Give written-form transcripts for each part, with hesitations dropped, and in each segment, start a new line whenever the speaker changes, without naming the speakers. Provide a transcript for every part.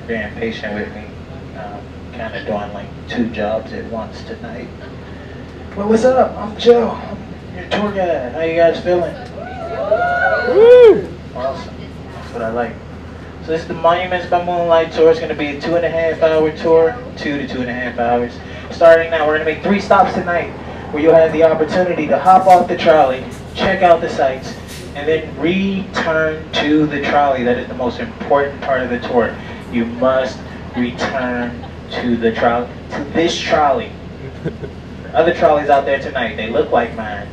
being patient with me. Kind of doing like 2 jobs at once tonight. Well, what's up? I'm Joe. I'm your tour guide. How you guys feeling? Woo! Awesome. That's what I like. So this is the Monuments by Moonlight tour. It's going to be a 2.5-hour tour, 2 to 2.5 hours. Starting now, we're going to make 3 stops tonight where you'll have the opportunity to hop off the trolley, check out the sights, and then return to the trolley. That is the most important part of the tour. You must return to the trolley, to this trolley. Other trolleys out there tonight, they look like mine,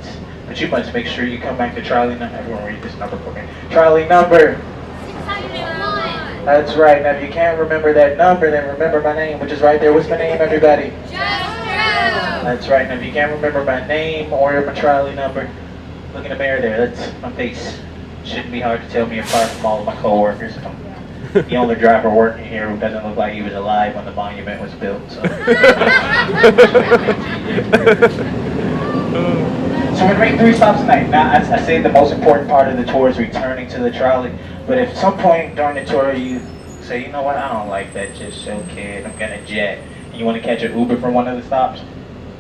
but you must make sure you come back to trolley number. Everyone read this number for me. Trolley number. 601. That's right. Now if you can't remember that number, then remember my name, which is right there. What's my name, everybody? That's right. Now if you can't remember my name or my trolley number, look in the mirror there. That's my face. Shouldn't be hard to tell me apart from all of my coworkers. I'm the only driver working here who doesn't look like he was alive when the monument was built. So, so we're going to make 3 stops tonight. Now, I say the most important part of the tour is returning to the trolley. But if at some point during the tour you say, you know what, I don't like that just so kid, I'm going to jet, and you want to catch an Uber from one of the stops,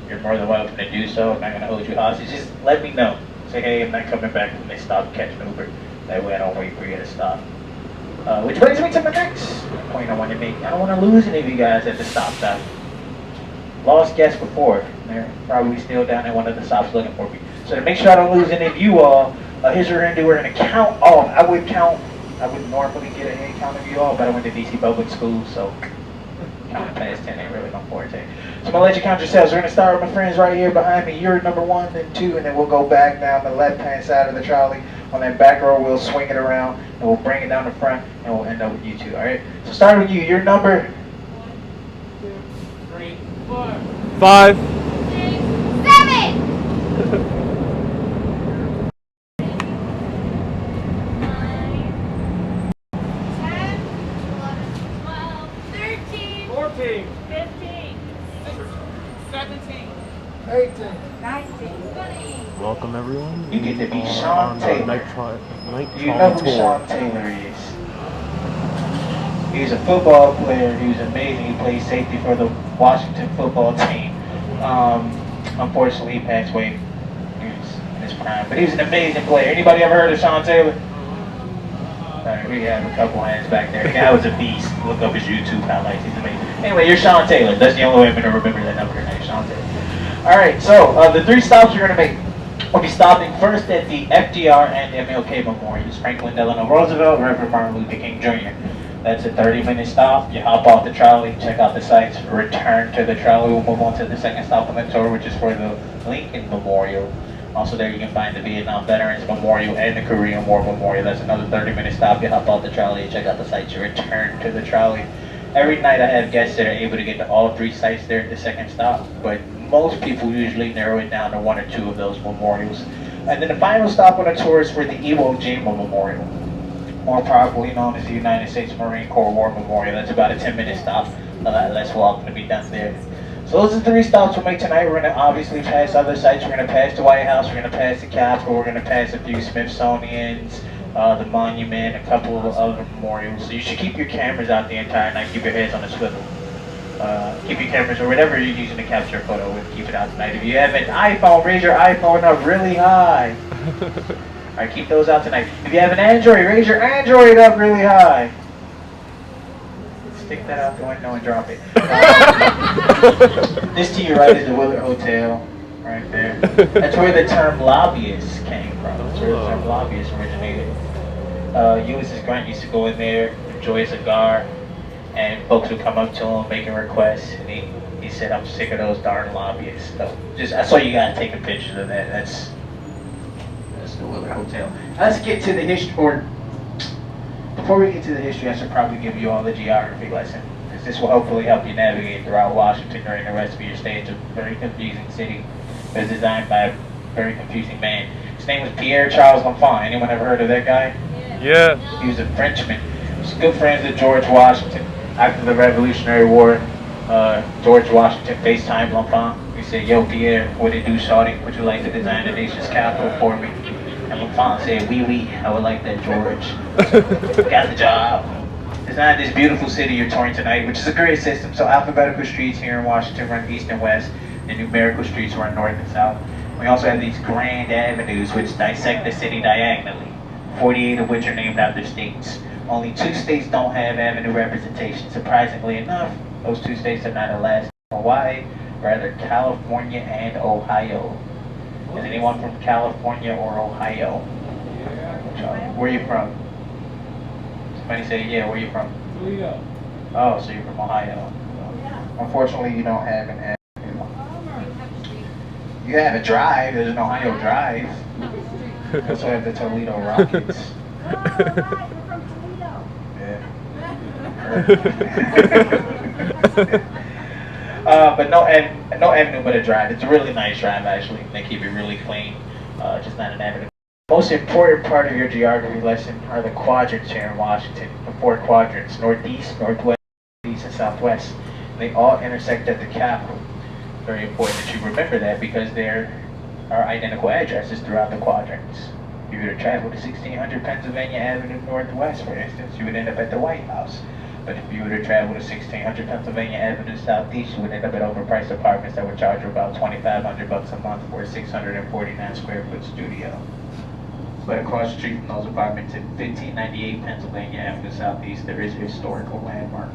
you're more than welcome to do so. I'm not going to hold you hostage. Just let me know. Say, hey, I'm not coming back when they stop catching Uber. That way I don't wait for you to stop. Which brings me to my next point I want to make. I don't want to lose any of you guys at the stop. Lost guests before. They're probably still down at one of the stops looking for me. So to make sure I don't lose any of you all, here's what we're going to do. We're going to count off. I would normally get a head count of you all, but I went to DC public school, so counting past 10 ain't really my forte. So I'm going to let you count yourselves. We're going to start with my friends right here behind me. You're number 1, then 2, and then we'll go back down the left-hand side of the trolley. On that back row, we'll swing it around, and we'll bring it down the front, and we'll end up with you 2, all right? So start with you. Your number? 1, 2, 3, 4.
5.
6, 7.
18.
Welcome everyone.
You get to be Sean Taylor.
Night
You know who
tour.
Sean Taylor is. He's a football player. He was amazing. He played safety for the Washington football team. Unfortunately, he passed away. He was in his prime, but he was an amazing player. Anybody ever heard of Sean Taylor? Alright, we have a couple hands back there. The guy was a beast. Look up his YouTube highlights. He's amazing. Anyway, you're Sean Taylor. That's the only way I'm going to remember that number tonight, Sean Taylor. Alright, so the 3 stops we're going to make. We'll be stopping first at the FDR and MLK memorials. Franklin Delano Roosevelt, Reverend Martin Luther King Jr. That's a 30-minute stop. You hop off the trolley, check out the sights, return to the trolley. We'll move on to the second stop on the tour, which is for the Lincoln Memorial. Also there you can find the Vietnam Veterans Memorial and the Korean War Memorial. That's another 30-minute stop. You hop off the trolley, you check out the sights, you return to the trolley. Every night I have guests that are able to get to all 3 sites there at the second stop, but most people usually narrow it down to 1 or 2 of those memorials. And then the final stop on the tour is for the Iwo Jima Memorial, more properly known as the United States Marine Corps War Memorial. That's about a 10-minute stop. A lot less walking to be done there. So those are the 3 stops we'll make tonight. We're going to obviously pass other sites. We're going to pass the White House. We're going to pass the Capitol. We're going to pass a few Smithsonians, the monument, a couple of other memorials. So you should keep your cameras out the entire night. Keep your heads on the swivel. Keep your cameras or whatever you're using to capture a photo with. Keep it out tonight. If you have an iPhone, raise your iPhone up really high. Alright, keep those out tonight. If you have an Android, raise your Android up really high. Stick that out the window and drop it. This to your right is the Willard Hotel, right there. That's where the term lobbyist came from. That's where the term lobbyist originated. Ulysses Grant used to go in there, enjoy a cigar, and folks would come up to him making requests, and he said, "I'm sick of those darn lobbyists." So that's why you gotta take a picture of that. That's the Willard Hotel. Let's get to the history. Or before we get to the history, I should probably give you all the geography lesson, because this will hopefully help you navigate throughout Washington during the rest of your stay. It's a very confusing city. It was designed by a very confusing man. His name was Pierre Charles L'Enfant. Anyone ever heard of that guy?
Yeah.
He was a Frenchman. He was good friends with George Washington. After the Revolutionary War, George Washington FaceTimed L'Enfant. He said, "Yo, Pierre, what it do, shawty? Would you like to design the nation's capital for me?" And L'Enfant said, "Oui, oui, I would like that, George." Got the job. His design this beautiful city you're touring tonight, which is a grid system. So alphabetical streets here in Washington run east and west, and numerical streets run north and south. We also have these grand avenues which dissect the city diagonally, 48 of which are named after states. Only 2 states don't have avenue representation. Surprisingly enough, those 2 states are not Alaska and Hawaii, rather California and Ohio. Is anyone from California or Ohio? Where are you from? Somebody say, yeah, where are you from?
Toledo.
Oh, so you're from Ohio. Unfortunately, you don't have an avenue. You have a drive. There's an Ohio Drive. You also have the Toledo Rockets. But no avenue but a drive. It's a really nice drive, actually. They keep it really clean. Just not an avenue. Most important part of your geography lesson are the quadrants here in Washington. The 4 quadrants: northeast, northwest, east, and southwest. They all intersect at the Capitol. Very important that you remember that, because there are identical addresses throughout the quadrants. If you were to travel to 1600 Pennsylvania Avenue Northwest, for instance, you would end up at the White House. But if you were to travel to 1600 Pennsylvania Avenue Southeast, you would end up at overpriced apartments that would charge you about $2,500 a month for a 649 square foot studio. But across the street from those apartments in 1598 Pennsylvania Avenue Southeast, there is a historical landmark.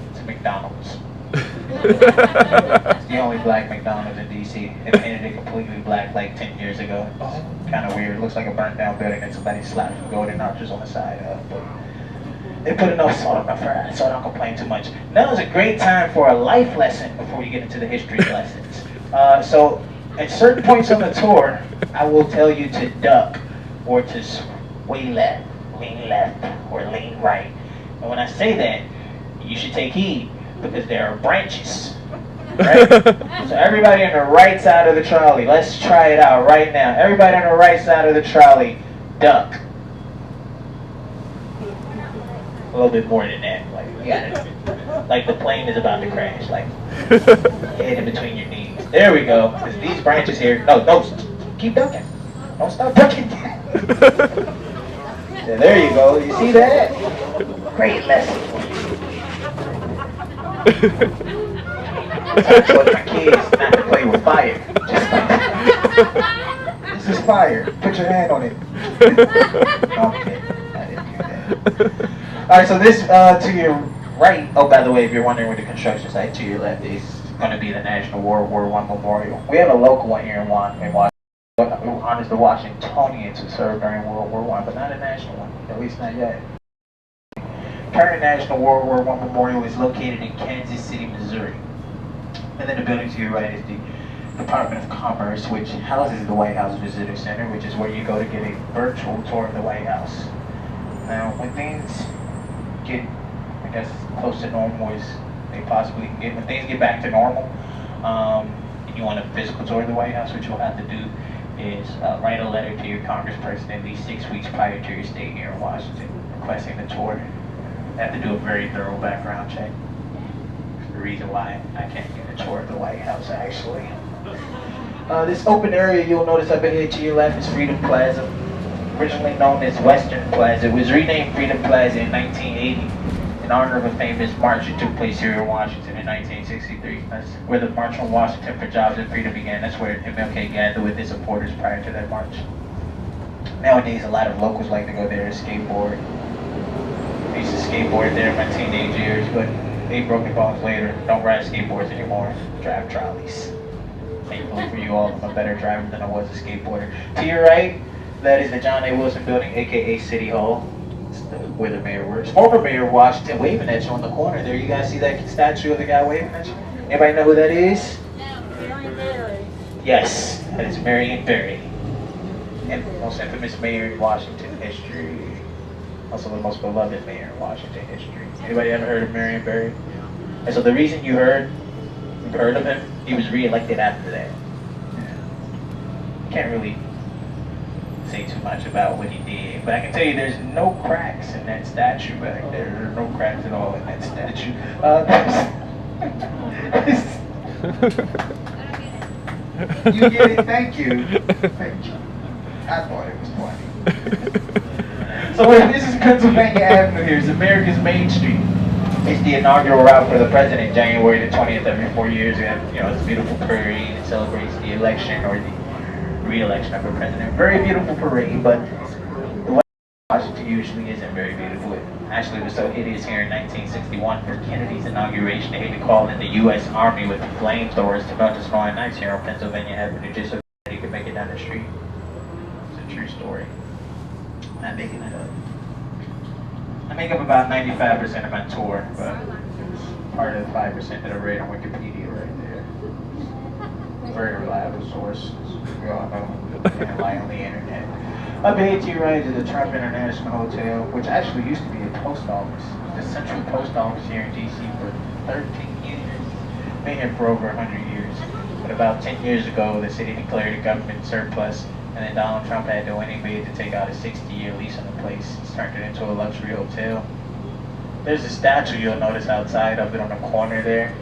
It's a McDonald's. It's the only black McDonald's in DC. They painted it completely black like 10 years ago. It's kind of weird. It looks like a burnt down building that somebody slapped some golden arches on the side of. But they put enough salt on my fries, so I don't complain too much. Now is a great time for a life lesson before we get into the history lessons. So at certain points on the tour, I will tell you to duck, or to sway left, or lean right. And when I say that, you should take heed, because there are branches, right? So everybody on the right side of the trolley, let's try it out right now. Everybody on the right side of the trolley, duck. A little bit more than that. Like, you got it. Like the plane is about to crash. Like, head in between your knees. There we go. There's these branches here. No, keep ducking. Don't stop ducking. Yeah, there you go. You see that? Great lesson. I told my kids not to play with fire. This is fire. Put your hand on it. Okay, I didn't do that. Alright, so this to your right, oh, by the way, if you're wondering where the construction site to your left is, going to be the National World War I Memorial. We have a local one here in Washington. Honors the Washingtonians who served during World War I, but not a national one, at least not yet. Current National World War I Memorial is located in Kansas City, Missouri. And then the building to your right is the Department of Commerce, which houses the White House Visitor Center, which is where you go to get a virtual tour of the White House. Now, when things get, I guess, close to normal as they possibly can get, when things get back to normal, and you want a physical tour of the White House, what you'll have to do is write a letter to your congressperson at least 6 weeks prior to your stay here in Washington, requesting the tour. You have to do a very thorough background check. That's the reason why I can't get a tour of the White House, actually. This open area you'll notice up ahead to your left is Freedom Plaza. Originally known as Western Plaza, it was renamed Freedom Plaza in 1980 in honor of a famous march that took place here in Washington in 1963. That's where the March on Washington for Jobs and Freedom began. That's where MLK gathered with his supporters prior to that march. Nowadays, a lot of locals like to go there and skateboard. I used to skateboard there in my teenage years, but 8 broken bones later, don't ride skateboards anymore, drive trolleys. Thankfully for you all, I'm a better driver than I was a skateboarder. To your right, that is the John A. Wilson Building, aka City Hall. It's where the mayor works. Former Mayor of Washington waving at you on the corner there. You guys see that statue of the guy waving at you? Anybody know who that is?
No, Marion Barry.
Yes, that is Marion Barry. And the most infamous mayor in Washington history. Also the most beloved mayor in Washington history. Anybody ever heard of Marion Barry? And so the reason you heard of him, he was re-elected after that. Can't really say too much about what he did, but I can tell you there's no cracks in that statue back there. There are no cracks at all in that statue. You get it? Thank you. Thank you. I thought it was funny. So So this is Pennsylvania Avenue here. It's America's Main Street. It's the inaugural route for the president, January the 20th, every 4 years. We have, it's a beautiful parade. It celebrates the election or the re-election of a president. Very beautiful parade, but the way Washington usually isn't very beautiful. It actually was so hideous here in 1961 for Kennedy's inauguration. They had to call in the U.S. Army with flamethrowers to melt the snow and ice here on Pennsylvania Avenue just so he could make it down the street. It's a true story. I'm not making it up. I make up about 95% of my tour, but it's part of the 5% that I read on Wikipedia right there. Very reliable source, as we all know. Can't rely on the internet. Up ahead to your right is the Trump International Hotel, which actually used to be a post office. The central post office here in D.C. for 13 years. Been here for over 100 years. But about 10 years ago, the city declared a government surplus, and then Donald Trump had to win a bid to take out a 60-year lease on the place. He's turned it into a luxury hotel. There's a statue you'll notice outside of it on the corner there.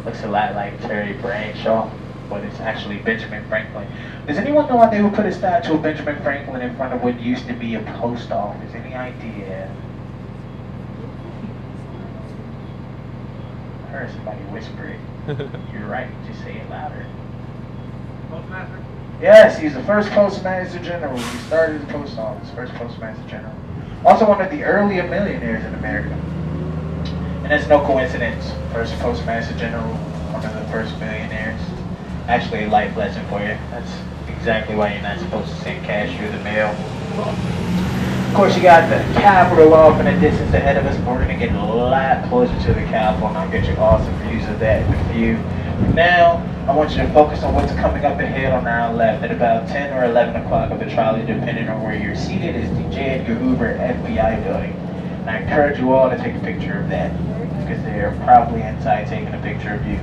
Looks a lot like Terry Bradshaw, but it's actually Benjamin Franklin. Does anyone know why they would put a statue of Benjamin Franklin in front of what used to be a post office? Any idea? I heard somebody whisper it. You're right, just say it louder.
Postmaster?
Yes, he's the first Postmaster General. He started the post office, first Postmaster General. Also one of the earlier millionaires in America. And that's no coincidence. First Postmaster General, one of the first millionaires. Actually, a life lesson for you. That's exactly why you're not supposed to send cash through the mail. Of course, you got the Capitol off in the distance ahead of us. We're going to get a lot closer to the Capitol, and I'll get you awesome views of that in a few. Now, I want you to focus on what's coming up ahead on our left at about 10 or 11 o'clock of the trolley, depending on where you're seated, is the J. Edgar Hoover FBI building. And I encourage you all to take a picture of that, because they're probably inside taking a picture of you.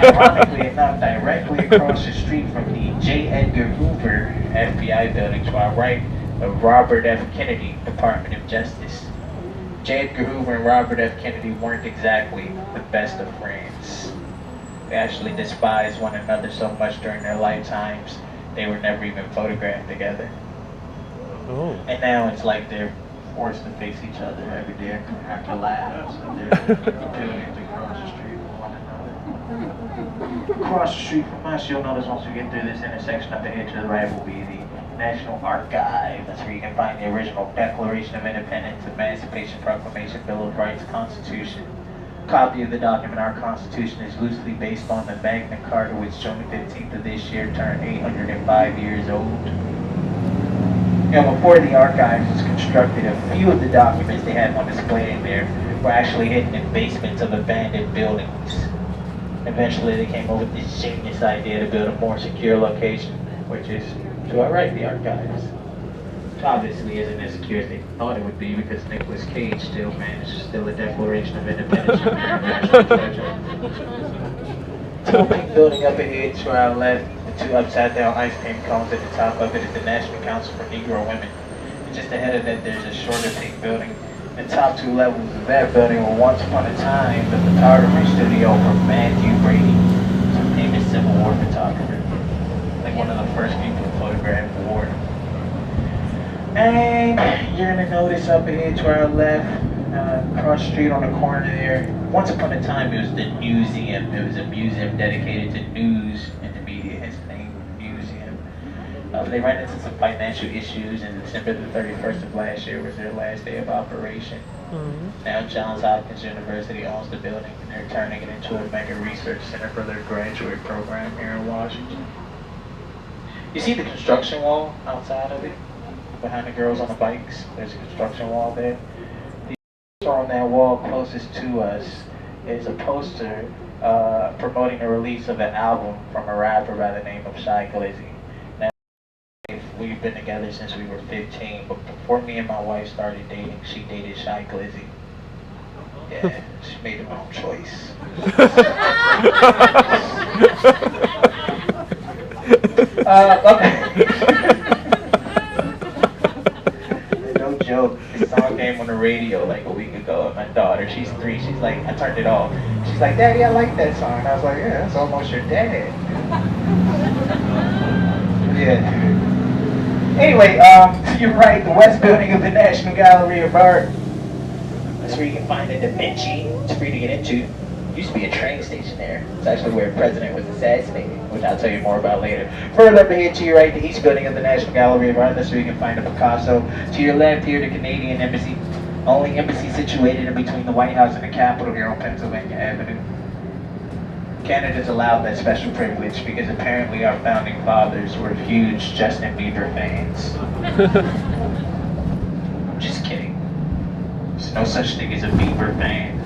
Ironically enough, directly across the street from the J. Edgar Hoover FBI building to our right of Robert F. Kennedy Department of Justice. J. Edgar Hoover and Robert F. Kennedy weren't exactly the best of friends. They actually despised one another so much during their lifetimes, they were never even photographed together.
Oh.
And now it's like they're forced to face each other every day after laughs. So they're buildings across the street from one another. Across the street from us, you'll notice once we get through this intersection up ahead to the right will be the National Archive. That's where you can find the original Declaration of Independence, Emancipation Proclamation, Bill of Rights, Constitution. A copy of the document, our Constitution, is loosely based on the Magna Carta, which June 15th of this year turned 805 years old. Before the archives was constructed, a few of the documents they had on display in there were actually hidden in basements of abandoned buildings. Eventually, they came up with this genius idea to build a more secure location, which is to our right, the archives. Which obviously isn't as secure as they thought it would be, because Nicolas Cage still managed to steal a Declaration of Independence from their national treasure. Tall pink building up ahead to our left, the two upside-down ice cream cones at the top of it is the National Council for Negro Women. And just ahead of that, there's a shorter pink building. The top two levels of that building were once upon a time the photography studio for Matthew Brady, some famous Civil War photographer. Like one of the first people to photograph war. And you're gonna notice up ahead to our left, across the street on the corner there, once upon a time it was the Newseum. It was a museum dedicated to news and the media, hence the name Museum. They ran into some financial issues, and December the 31st of last year was their last day of operation. Mm-hmm. Now Johns Hopkins University owns the building, and they're turning it into a mega research center for their graduate program here in Washington. You see the construction wall outside of it? Behind the girls on the bikes, there's a construction wall there. The poster on that wall closest to us is a poster promoting the release of an album from a rapper by the name of Shy Glizzy. Now, we've been together since we were 15, but before me and my wife started dating, she dated Shy Glizzy. Yeah, she made the wrong choice. Okay. No joke. This song came on the radio like a week ago, and my daughter, she's 3, she's like, I turned it off. She's like, Daddy, I like that song. And I was like, yeah, that's almost your dad. Yeah. Anyway, to your right, the west building of the National Gallery of Art. That's where you can find the Da Vinci. It's free to get into. Used to be a train station there. It's actually where a president was assassinated, which I'll tell you more about later. Further up ahead to your right, the east building of the National Gallery of Art. That's where you can find a Picasso. To your left here, the Canadian Embassy. Only embassy situated in between the White House and the Capitol here on Pennsylvania Avenue. Canada's allowed that special privilege because apparently our founding fathers were huge Justin Bieber fans. I'm just kidding. There's no such thing as a Bieber fan.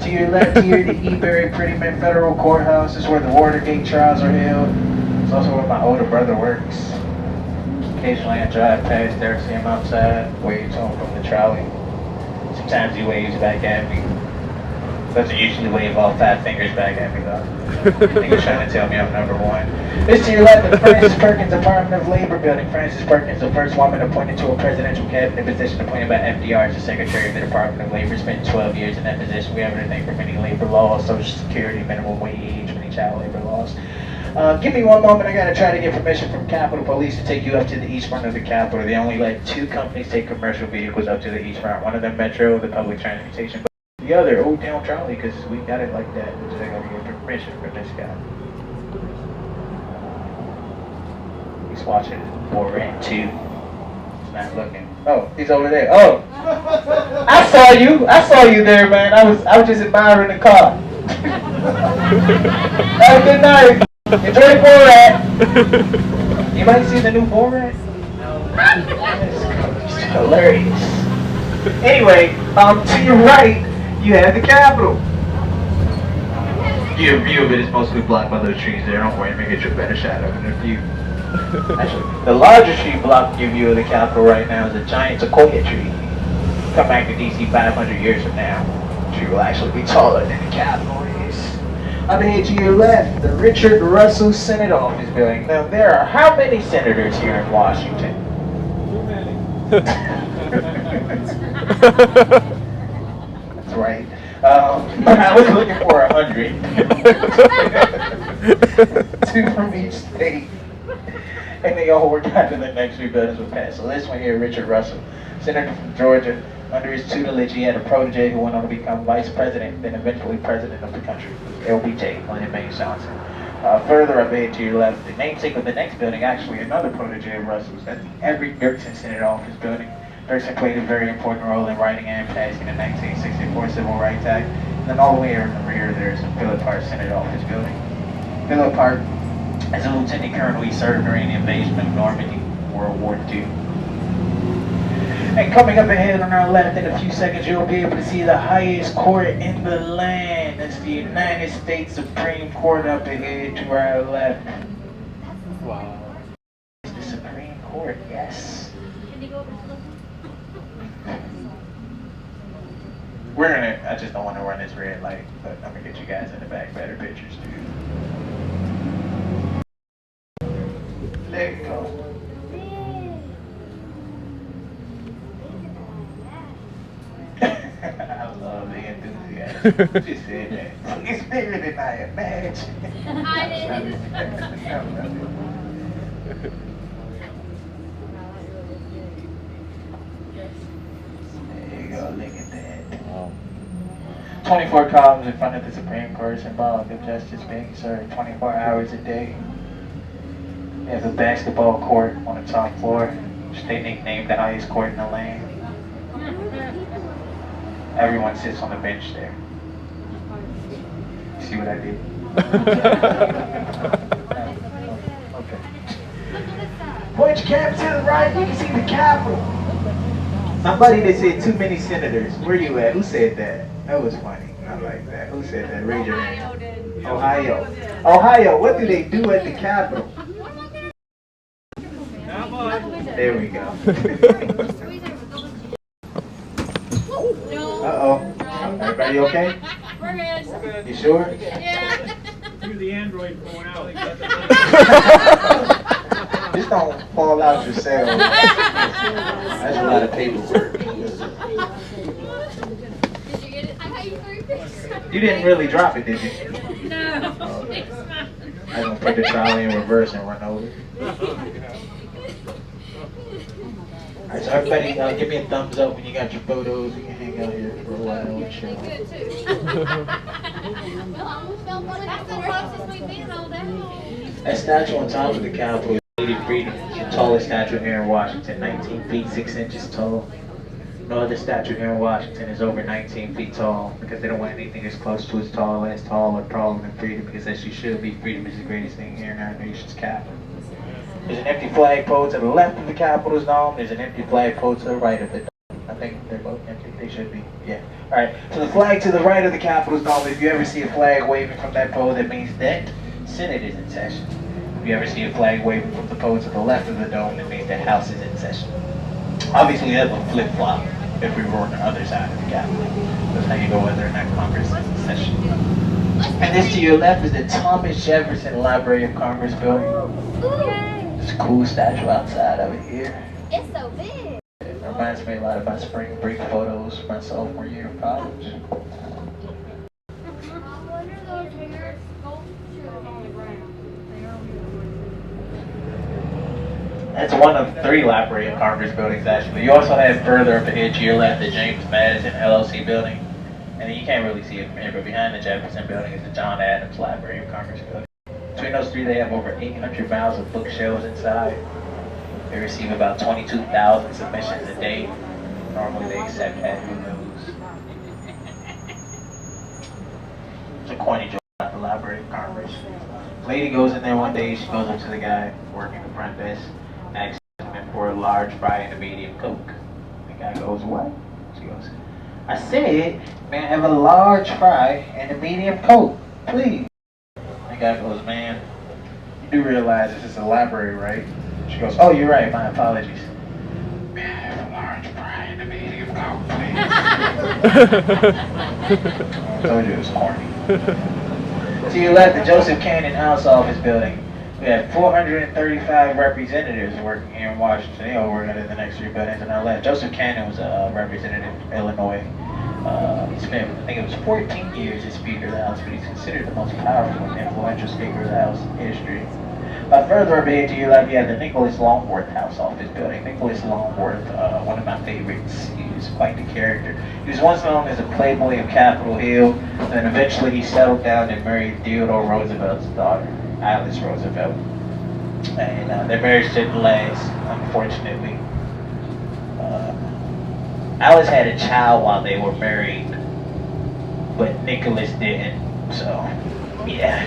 To your left here, the Ebury Prettyman Federal Courthouse is where the Watergate trials are held. It's also where my older brother works. Occasionally I drive past there, see him outside, wave to him from the trolley. Sometimes he waves back at me. Doesn't usually wave all 5 fingers back at me though. I think he's trying to tell me I'm number one. This to your left, the Francis Perkins Department of Labor building. Francis Perkins, the first woman appointed to a presidential cabinet position appointed by FDR as the Secretary of the Department of Labor. Spent 12 years in that position. We have everything from many labor laws, Social Security, minimum wage, many child labor laws. Give me one moment, I gotta try to get permission from Capitol Police to take you up to the east front of the Capitol. They only let 2 companies take commercial vehicles up to the east front. One of them Metro, the public transportation, but the other Old Town Trolley, because we got it like that. So I gotta get permission from this guy. He's watching Borat 2. He's not looking. Oh, he's over there. Oh! I saw you there, man. I was just admiring the car. Have a good night. Enjoy Borat. You might see the new Borat. It's hilarious. Anyway, to your right, you have the Capitol. Your view of it is mostly blocked by those trees there. Don't worry, let me get you a better shot of the view. Actually, the larger tree blocking your view of the Capitol right now is a giant sequoia tree. Come back to DC 500 years from now, the tree will actually be taller than the Capitol is. Up ahead to your left, the Richard Russell Senate Office building. Now, there are how many senators here in Washington? That's right. I was looking for 100. 2 from each state. And they all worked out to the next 3 buildings were passed. So this one here, Richard Russell, senator from Georgia. Under his tutelage, he had a protege who went on to become vice president, then eventually president of the country. LBJ, Lyndon Baines Johnson. Further up ahead to your left, the namesake of the next building, actually another protege of Russell's, that's the Everett Dirksen Senate Office building. Dirksen played a very important role in writing and passing the 1964 Civil Rights Act. And then all the way in the rear, there's the Phillip Hart Senate Office building. Phillip Hart, as a lieutenant colonel, he served during the invasion of Normandy, World War II. And coming up ahead on our left in a few seconds, you'll be able to see the highest court in the land. It's the United States Supreme Court up ahead to our left.
Wow.
It's the Supreme Court, yes. I just don't want to run this red light, but I'm going to get you guys in the back better pictures, too. There you go. I love the enthusiasm. She said that. It's bigger than I imagined.
I did.
There you go, look at that.
Wow.
24 columns in front of the Supreme Court symbolic of justice being served 24 hours a day. They have a basketball court on the top floor, which they nicknamed the highest court in the land. Everyone sits on the bench there. See what I did? Okay. Point your camera to the right, you can see the Capitol. My buddy that said too many senators. Where you at? Who said that? That was funny. I like that. Who said that? Raise your hand. Ohio. Ohio, what do they do at the Capitol? There we go. Uh-oh. Everybody okay?
We're good.
You sure?
Yeah.
Do the Android phone out.
Just don't fall out yourself. That's a lot of paperwork.
Did you get it? I got you 3 pictures.
You didn't really drop it, did you?
No.
I'm gonna put the trolley in reverse and run over. Alright, so everybody, give me a thumbs up when you got your photos. We can hang out here for a while and chill.
Good too. Well, I almost felt like that's the closest we've been all day.
That statue on top of the Capitol is Lady Freedom, the tallest statue here in Washington, 19 feet 6 inches tall. No other statue here in Washington is over 19 feet tall because they don't want anything as close to as tall or taller than freedom, because as you should be, freedom is the greatest thing here in our nation's capital. There's an empty flagpole to the left of the Capitol's dome. There's an empty flagpole to the right of the dome. I think they're both empty. They should be. Yeah. All right. So the flag to the right of the Capitol's dome, if you ever see a flag waving from that pole, that means that Senate is in session. If you ever see a flag waving from the pole to the left of the dome, it means the House is in session. Obviously, that would flip-flop if we were on the other side of the Capitol. That's how you know whether or not Congress is in session. And this to your left is the Thomas Jefferson Library of Congress building. There's a cool statue outside of it here.
It's so big.
It reminds me a lot of my spring break photos from my sophomore year of college.
I wonder those hairs sculptures on the ground.
That's one of 3 Library of Congress buildings, actually. You also have further up ahead to your left the James Madison LLC building. And then you can't really see it from here, but behind the Jefferson building is the John Adams Library of Congress building. Between those 3, they have over 800 miles of bookshelves inside. They receive about 22,000 submissions a day. Normally they accept half of those. It's a corny joke about the Library of Congress. Lady goes in there one day, she goes up to the guy working the front desk, asks him for a large fry and a medium Coke. The guy goes, what? She goes, I said, may I have a large fry and a medium Coke, please? The guy goes, man, you do realize this is a library, right? She goes, oh, you're right, my apologies. May I have a large fry and a medium Coke, please? I told you it was corny. To your left, the Joseph Cannon House Office building. We have 435 representatives working here in Washington. They all work in the next 3 buildings on our left. Joseph Cannon was a representative from Illinois. He spent, I think it was 14 years as Speaker of the House, but he's considered the most powerful and influential Speaker of the House in history. Further up ahead to your left, you have the Nicholas Longworth House Office building. Nicholas Longworth, one of my favorites. He was quite the character. He was once known as a playboy of Capitol Hill, then eventually he settled down and married Theodore Roosevelt's daughter, Alice Roosevelt. And their marriage didn't last, unfortunately. Alice had a child while they were married, but Nicholas didn't, so... yeah.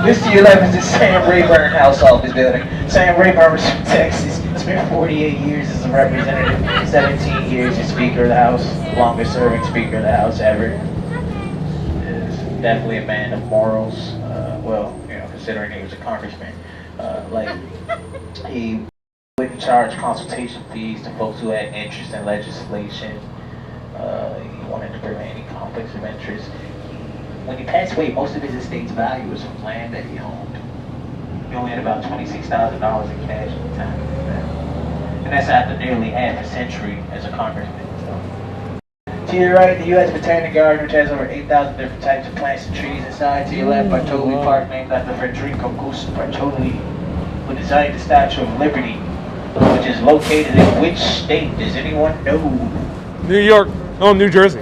This to your left is the Sam Rayburn House Office building. Sam Rayburn was from Texas. Spent 48 years as a representative, 17 years as Speaker of the House, longest serving Speaker of the House ever. Is definitely a man of morals. Well, you know, considering he was a congressman. He wouldn't charge consultation fees to folks who had interest in legislation. He wanted to prevent any conflicts of interest. When he passed away, most of his estate's value was from land that he owned. He only had about $26,000 in cash at the time. And that's after nearly half a century as a congressman. So. To your right, the U.S. Botanical Garden, which has over 8,000 different types of plants and trees inside. To your left, Bartolome Park, named after Federico Bartolome, who designed the Statue of Liberty, which is located in which state? Does anyone know?
New York. Oh, New Jersey.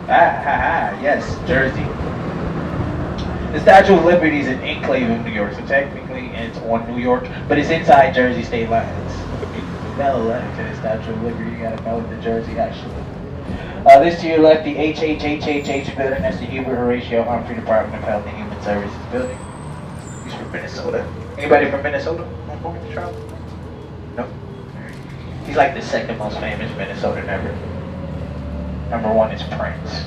Yes, Jersey. The Statue of Liberty is an enclave of New York, so technically it's on New York, but it's inside Jersey state lines. You gotta learn to the Statue of Liberty, you gotta know the Jersey actually. This to your left, the HHHHH building, that's the Hubert Horatio Humphrey Department of Health and Human Services building. He's from Minnesota. Anybody from Minnesota on board the travel? No? He's like the second most famous Minnesotan ever. Number 1 is Prince.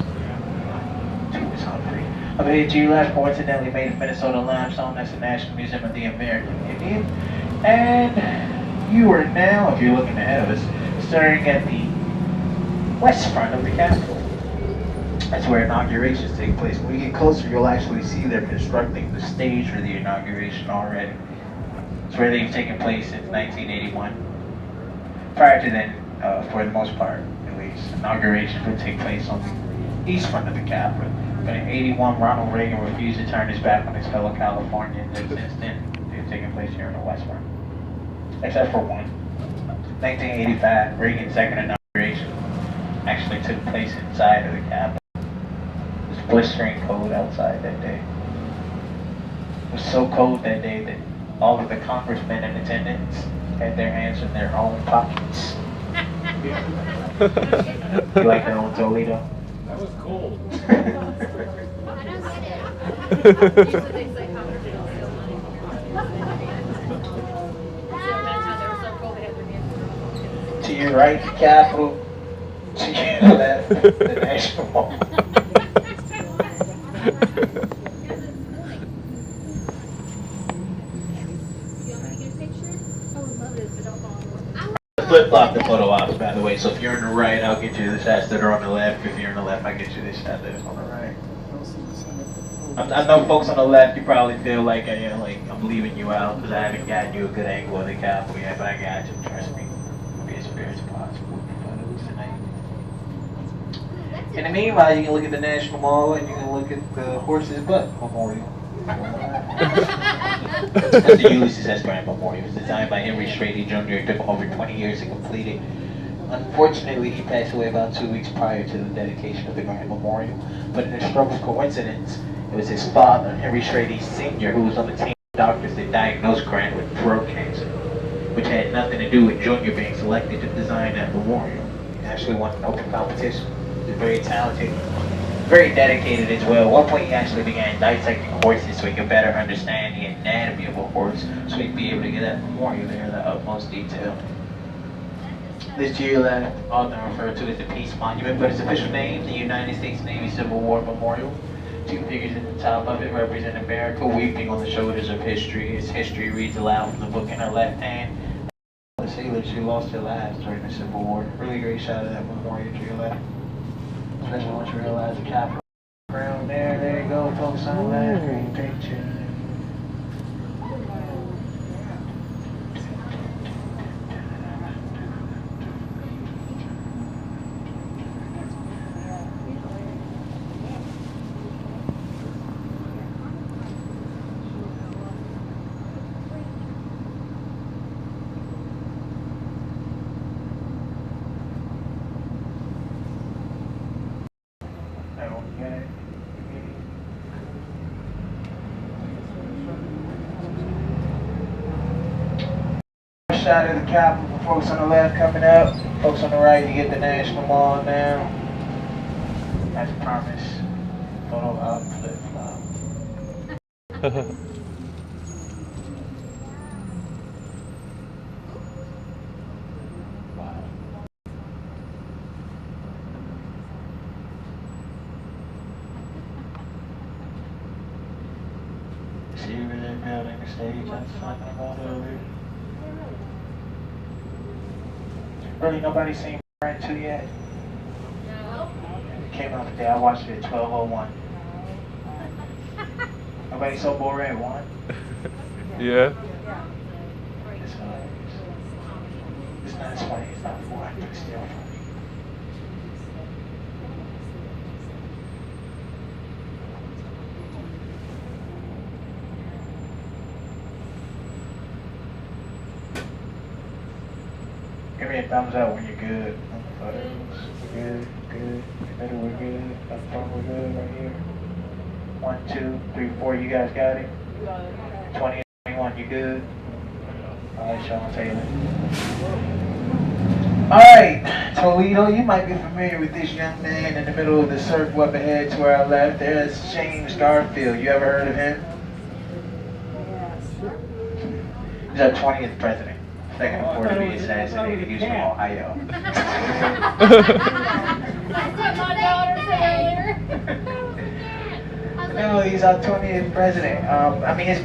2 is Humphrey. Up here to your left, coincidentally made of Minnesota limestone. That's the National Museum of the American Indian. And you are now, if you're looking ahead of us, staring at the west front of the Capitol. That's where inaugurations take place. When we get closer, you'll actually see they're constructing the stage for the inauguration already. It's where they've taken place since 1981. Prior to then, for the most part, at least, inaugurations would take place on the east front of the Capitol. But in 81, Ronald Reagan refused to turn his back on his fellow Californians, and since then, they've taken place here in the west front. Except for one. 1985, Reagan's second inauguration actually took place inside of the Capitol. It was blistering cold outside that day. It was so cold that day that all of the congressmen in attendance had their hands in their own pockets. You like that old Toledo?
That was cold.
I don't get it.
To your right, the Capitol. To your left, the National Mall. Flip-flop the photo ops, by the way. So if you're on the right, I'll get you the shots that are on the left. If you're on the left, I'll get you the shot that is on the right. I know folks on the left, you probably feel like I'm leaving you out because I haven't gotten you a good angle of the Capitol yet, but I got you. Trust me. It'll be as fair as possible with the photos tonight. In the meanwhile, you can look at the National Mall and you can look at the Horse's Butt Memorial. That's the Ulysses S. Grant Memorial. It was designed by Henry Strady Jr. It took him over 20 years to complete it. Unfortunately, he passed away about 2 weeks prior to the dedication of the Grant Memorial. But in a strange coincidence, it was his father, Henry Strady Sr., who was on the team of doctors that diagnosed Grant with throat cancer, which had nothing to do with Jr. being selected to design that memorial. He actually won an open competition. He was very talented, very dedicated as well. At one point, he actually began dissecting horses so he could better understand the anatomy of a horse, so he'd be able to get that memorial there in the utmost detail. This to your left, often referred to as the Peace Monument, but its official name, the United States Navy Civil War Memorial. Two figures at the top of it represent America weeping on the shoulders of history. Its history reads aloud from the book in her left hand. The sailors who lost their lives during the Civil War. Really great shot of that memorial to your left. Especially once you realize the Capitol ground there. There you go, folks on the left. Great picture. Shot of the Capitol for folks on the left coming up. Folks on the right, you get the National Mall now. As promised, photo out flip flop. See where they're building the stage I was talking about earlier? Really, nobody's seen Moonlight 2 yet?
No.
It came out today. I watched it at 12:01. Nobody saw Moonlight 1?
Yeah.
It's hilarious. It's not as funny, it's not funny, but it's still funny. Give me a thumbs up when you're good on the photos. Good, good. Middle, we're good. Up front, we're good right here. 1, 2, 3, 4. You guys got it? 20 and 21, you good? Alright, Sean Taylor. Alright, Toledo, you might be familiar with this young man in the middle of the circle up ahead to our left. There's James Garfield. You ever heard of him? He's our 20th president. Second before to be assassinated. He was from Ohio.
That's what my daughter said earlier.
No, he's our 20th president. I mean, his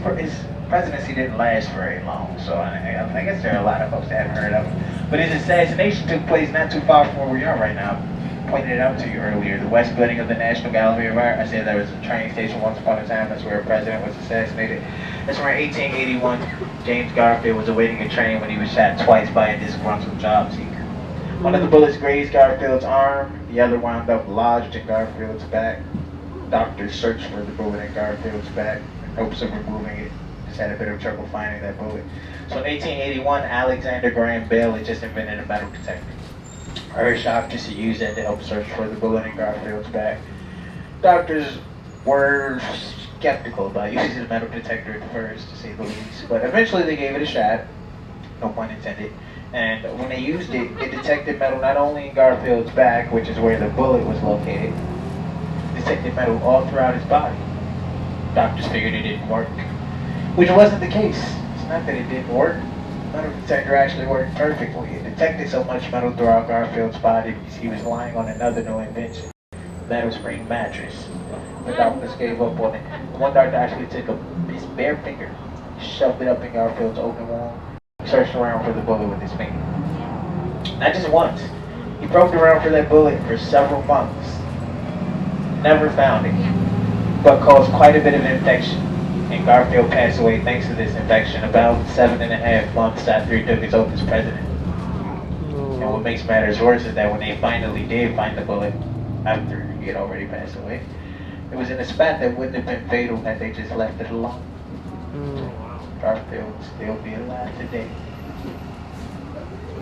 presidency didn't last very long, so I guess there are a lot of folks that haven't heard of him. But his assassination took place not too far from where we are right now. I pointed it out to you earlier. The west building of the National Gallery of Art. I said there was a train station once upon a time. That's where a president was assassinated. That's where in 1881, James Garfield was awaiting a train when he was shot twice by a disgruntled job seeker. One of the bullets grazed Garfield's arm. The other wound up lodged in Garfield's back. Doctors searched for the bullet in Garfield's back in hopes of removing it. Just had a bit of trouble finding that bullet. So in 1881, Alexander Graham Bell had just invented a metal detector. Herschel just used that to help search for the bullet in Garfield's back. Doctors were skeptical about using a metal detector at first, to say the least, but eventually they gave it a shot, no pun intended, and when they used it, it detected metal not only in Garfield's back, which is where the bullet was located, it detected metal all throughout his body. Doctors figured it didn't work, which wasn't the case. It's not that it didn't work. The metal detector actually worked perfectly. It detected so much metal throughout Garfield's body because he was lying on another new invention, the metal spring mattress. The doctors gave up on it. One doctor actually took his bare finger, shoved it up in Garfield's open wound, searched around for the bullet with his finger. Not just once. He probed around for that bullet for several months. Never found it, but caused quite a bit of infection. And Garfield passed away thanks to this infection about 7.5 months after he took his oath as president. And what makes matters worse is that when they finally did find the bullet, after he had already passed away, it was in a spot that wouldn't have been fatal had they just left it alone. Garfield would still be alive today.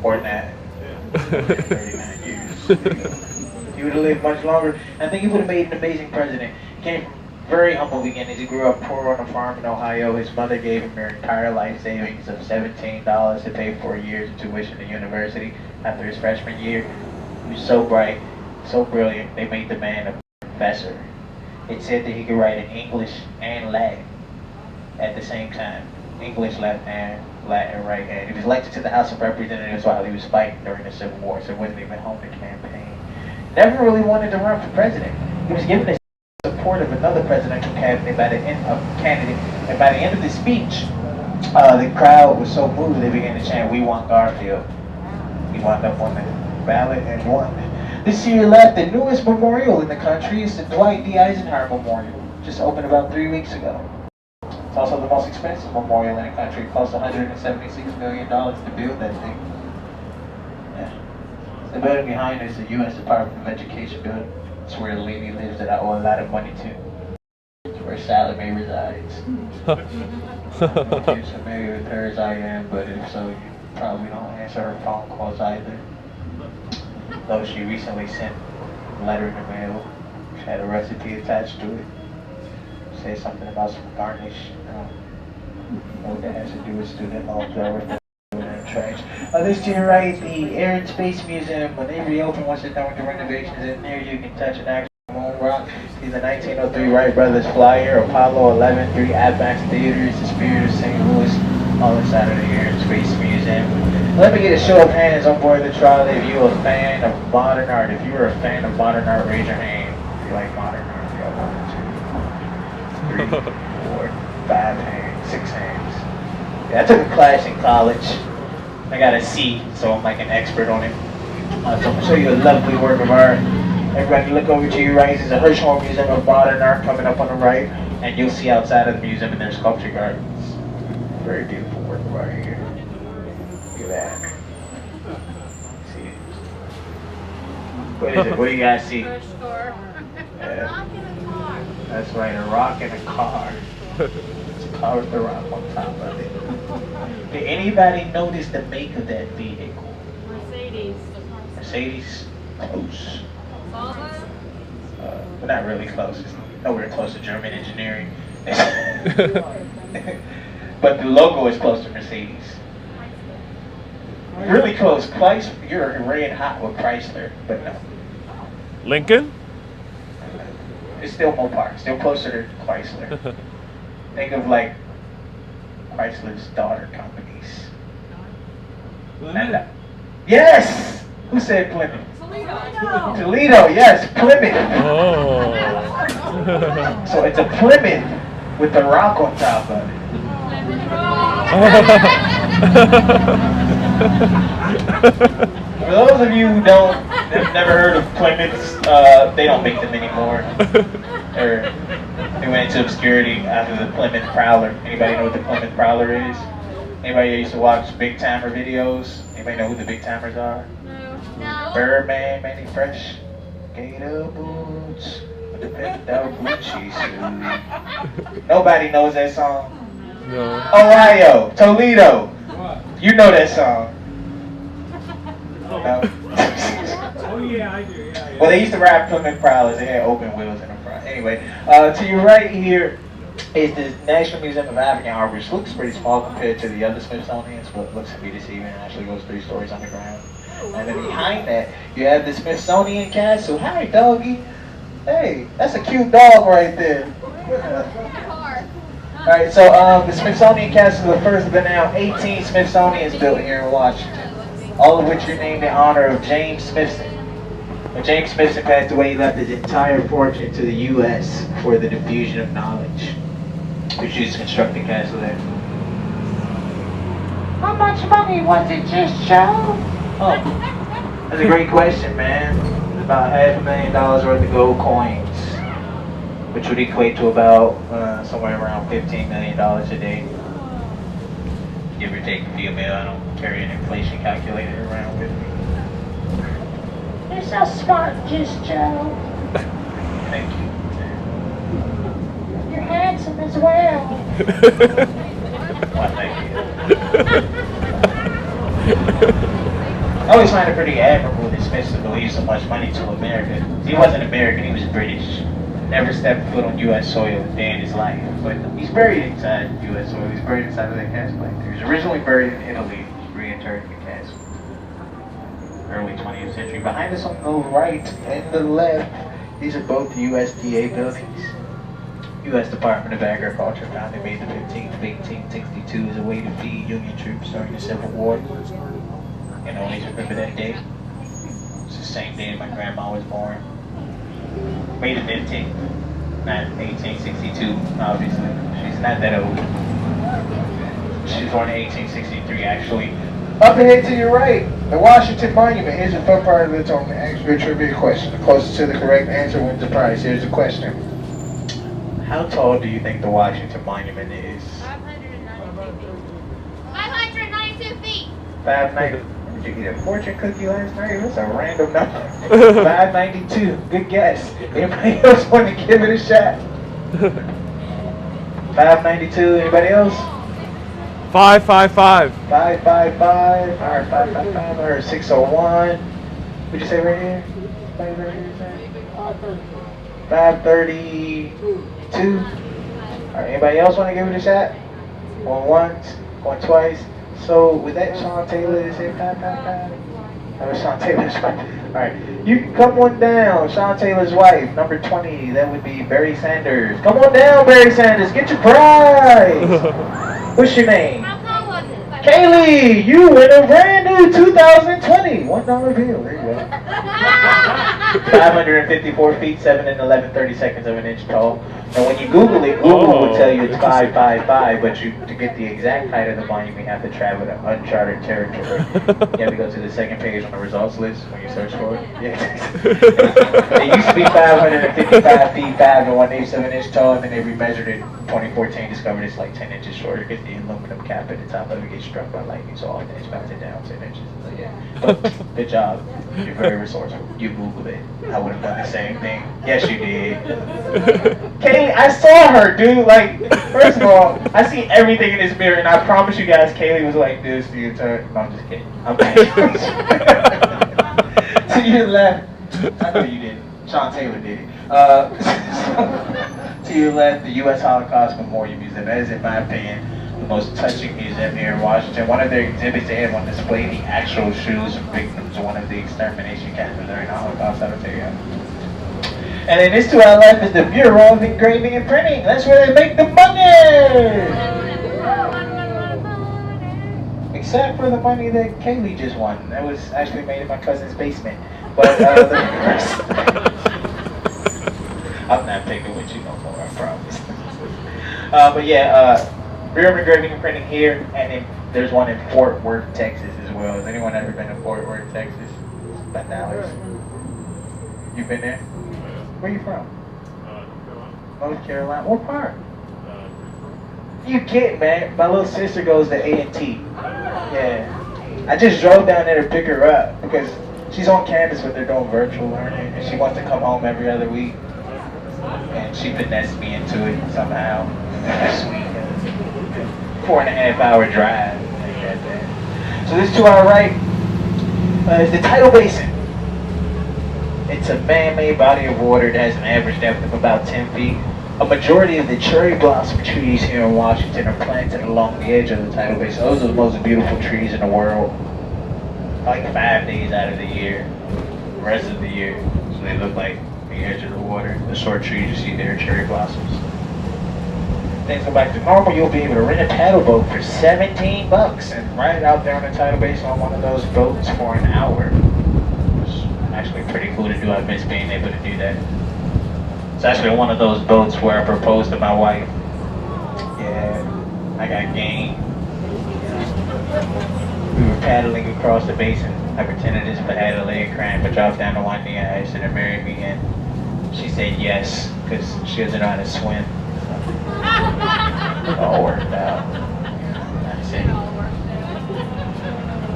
Or not. 39 years. He would have lived much longer. I think he would have made an amazing president. He came from very humble beginnings. He grew up poor on a farm in Ohio. His mother gave him her entire life savings of $17 to pay for a year's tuition at university after his freshman year. He was so bright, so brilliant, they made the man a professor. It said that he could write in English and Latin at the same time. English, left hand, Latin, right hand. He was elected to the House of Representatives while he was fighting during the Civil War, so he wasn't even home to campaign. Never really wanted to run for president. He was given the support of another presidential candidate by the end of the speech, the crowd was so moved they began to chant, "We want Garfield." He wound up on the ballot and won. This year left the newest memorial in the country is the Dwight D. Eisenhower Memorial, just opened about 3 weeks ago. It's also the most expensive memorial in the country. It cost $176 million to build that thing. Yeah. The building behind is the U.S. Department of Education building. It's where the lady lives that I owe a lot of money to. It's where Sally Mae resides. If you're familiar with her as I am, but if so, you probably don't answer her phone calls either. Though she recently sent a letter in the mail, which had a recipe attached to it. Say something about some garnish. What that has to do with student loans that were trash. This to your right, the Air and Space Museum. When they reopen, once they're done with the renovations in there, you can touch an actual moon rock. See the 1903 Wright Brothers Flyer, Apollo 11, 3 IMAX theaters, the Spirit of St. Louis, all inside of the Air and Space Museum. Let me get a show of hands on board the trolley if you're a fan of modern art. If you're a fan of modern art, raise your hand. If you like modern art, you got 1, 2, 3, 4, 5 hands, 6 hands. Yeah, I took a class in college. I got a C, so I'm like an expert on it. So I'm going to show you a lovely work of art. Everybody look over to your right. There's a Herschel Museum of Modern Art coming up on the right. And you'll see outside of the museum in their sculpture gardens. Very beautiful work right here. Look at that. See it? What is it? What do you guys see? Yeah. That's right, a rock in a car. It's a car with a rock on top of it. Did anybody notice the make of that vehicle?
Mercedes.
Mercedes? Close. But not really close. It's nowhere close to German engineering. But the logo is close to Mercedes. Really close. Chrysler, you're red hot with Chrysler, but no.
Lincoln?
It's still Mopar, still closer to Chrysler. Think of like Chrysler's daughter companies. Yes! Who said Plymouth? Toledo, yes, Plymouth.
Oh.
So it's a Plymouth with the rock on top of it. For those of you who have never heard of Plymouths, they don't make them anymore. They went into obscurity after the Plymouth Prowler. Anybody know what the Plymouth Prowler is? Anybody used to watch Big Timer videos? Anybody know who the Big Timers are?
No.
Birdman, Manny Fresh, Gator Boots, with the pimped out Gucci suit. Nobody knows that song.
No.
Ohio, Toledo.
What?
You know that song. No?
Oh yeah, I do. Yeah.
Well, they used to ride Plymouth Prowlers. They had open wheels in the front. Anyway, to your right here is the National Museum of African Art, which looks pretty small compared to the other Smithsonian's, but looks to be deceiving. It actually goes 3 stories underground. And then behind that, you have the Smithsonian Castle. Hi, doggy. Hey, that's a cute dog right there. Alright, so the Smithsonian Castle is the first of the now 18 Smithsonians built here in Washington, all of which are named in honor of James Smithson. When James Smithson passed away, he left his entire fortune to the U.S. for the diffusion of knowledge, which used to construct the castle there. How much money was it just, Joe? Oh, that's a great question, man. It's about $500,000 worth of gold coins, which would equate to about somewhere around $15 million a day. Give or take a few mil. I don't carry an inflation calculator around with me. You're so smart, just Joe. Thank you. You're handsome as well. Well, thank you. I always find it pretty admirable that Smithson believes so much money to America. He wasn't American, he was British. Never stepped foot on U.S. soil a day in his life. But he's buried inside U.S. soil. He's buried inside of that castle back there. He was originally buried in Italy, reinterred in the castle. Early 20th century. Behind us on the right and the left, these are both the USDA buildings. U.S. Department of Agriculture, founded May the 15th of 1862 as a way to feed Union troops during the Civil War. And always remember that day. It's the same day my grandma was born. May the 15th, not 1862, obviously. She's not that old. She was born in 1863, actually. Up ahead to your right, the Washington Monument. Here's a fun part of it on the extra trivia question. The closest to the correct answer wins the prize. Here's the question. How tall do you think the Washington Monument is?
592 feet.
590. Did you eat a fortune cookie last night? That's a random number. 592. Good guess. Anybody else want to give it a shot? 592. Anybody else?
555.
555. Alright, 555. Or 601. What'd you say right here? 532. Alright, anybody else want to give it a shot? Going once, going twice. So, with that, Sean Taylor is it 555? That was Sean Taylor's wife. Alright, you can come on down. Sean Taylor's wife, number 20, that would be Barry Sanders. Come on down, Barry Sanders, get your prize! What's your name?
How tall was it?
Kaylee, you win a brand new 2020 $1 bill. There you go. 554 feet, 7 and 11/32 of an inch tall. And when you Google it, Google will tell you it's 555, but to get the exact height of the monument, you have to travel to uncharted territory. You have to go to the second page on the results list when you search for it. Yeah. It used to be 555 feet, 5 and 1/8 of an inch tall, and then they remeasured it in 2014, discovered it's like 10 inches shorter because the aluminum cap at the top of it gets struck by lightning, so all it is melted down 10 inches. So yeah, but good job. You're very resourceful. You Googled it. I would have done the same thing. Yes, you did. Kaylee, I saw her, dude. Like, first of all, I see everything in this mirror, and I promise you guys, Kaylee was like this the entire. No, I'm just kidding. I'm kidding. To your left, I know you didn't. Sean Taylor did it. To your left, the U.S. Holocaust Memorial Museum. That is, in my opinion, the most touching museum here in Washington. One of their exhibits, they had on display the actual shoes of victims of one of the extermination camps during the Holocaust. I will tell you. And then this to our left is the Bureau of Engraving and Printing. That's where they make the money! Except for the money that Kaylee just won. That was actually made in my cousin's basement. But the rest... I'm not taking with you no more, I promise. But yeah, Bureau of Engraving and Printing here, and then there's one in Fort Worth, Texas as well. Has anyone ever been to Fort Worth, Texas? About Dallas. You been there? Where you from? North Carolina. What part? You kidding, man? My little sister goes to A&T. Yeah. I just drove down there to pick her up because she's on campus, but they're doing virtual learning, and she wants to come home every other week. And she finessed me into it somehow. Sweet. 4.5 hour drive. So this to our right is the tidal basin. It's a man-made body of water that has an average depth of about 10 feet. A majority of the cherry blossom trees here in Washington are planted along the edge of the tidal basin. Those are the most beautiful trees in the world. Like 5 days out of the year. The rest of the year, so they look like the edge of the water. The short trees you see there are cherry blossoms. Things go back to normal, you'll be able to rent a paddle boat for $17 and ride out there on the tidal basin on one of those boats for an hour. It's actually pretty cool to do. I miss being able to do that. It's actually one of those boats where I proposed to my wife. Yeah, I got game. We were paddling across the basin. I pretended as if I had a leg cramp, but dropped down to one knee. I asked her to marry me, and she said yes, because she doesn't know how to swim. It all worked out. That's it.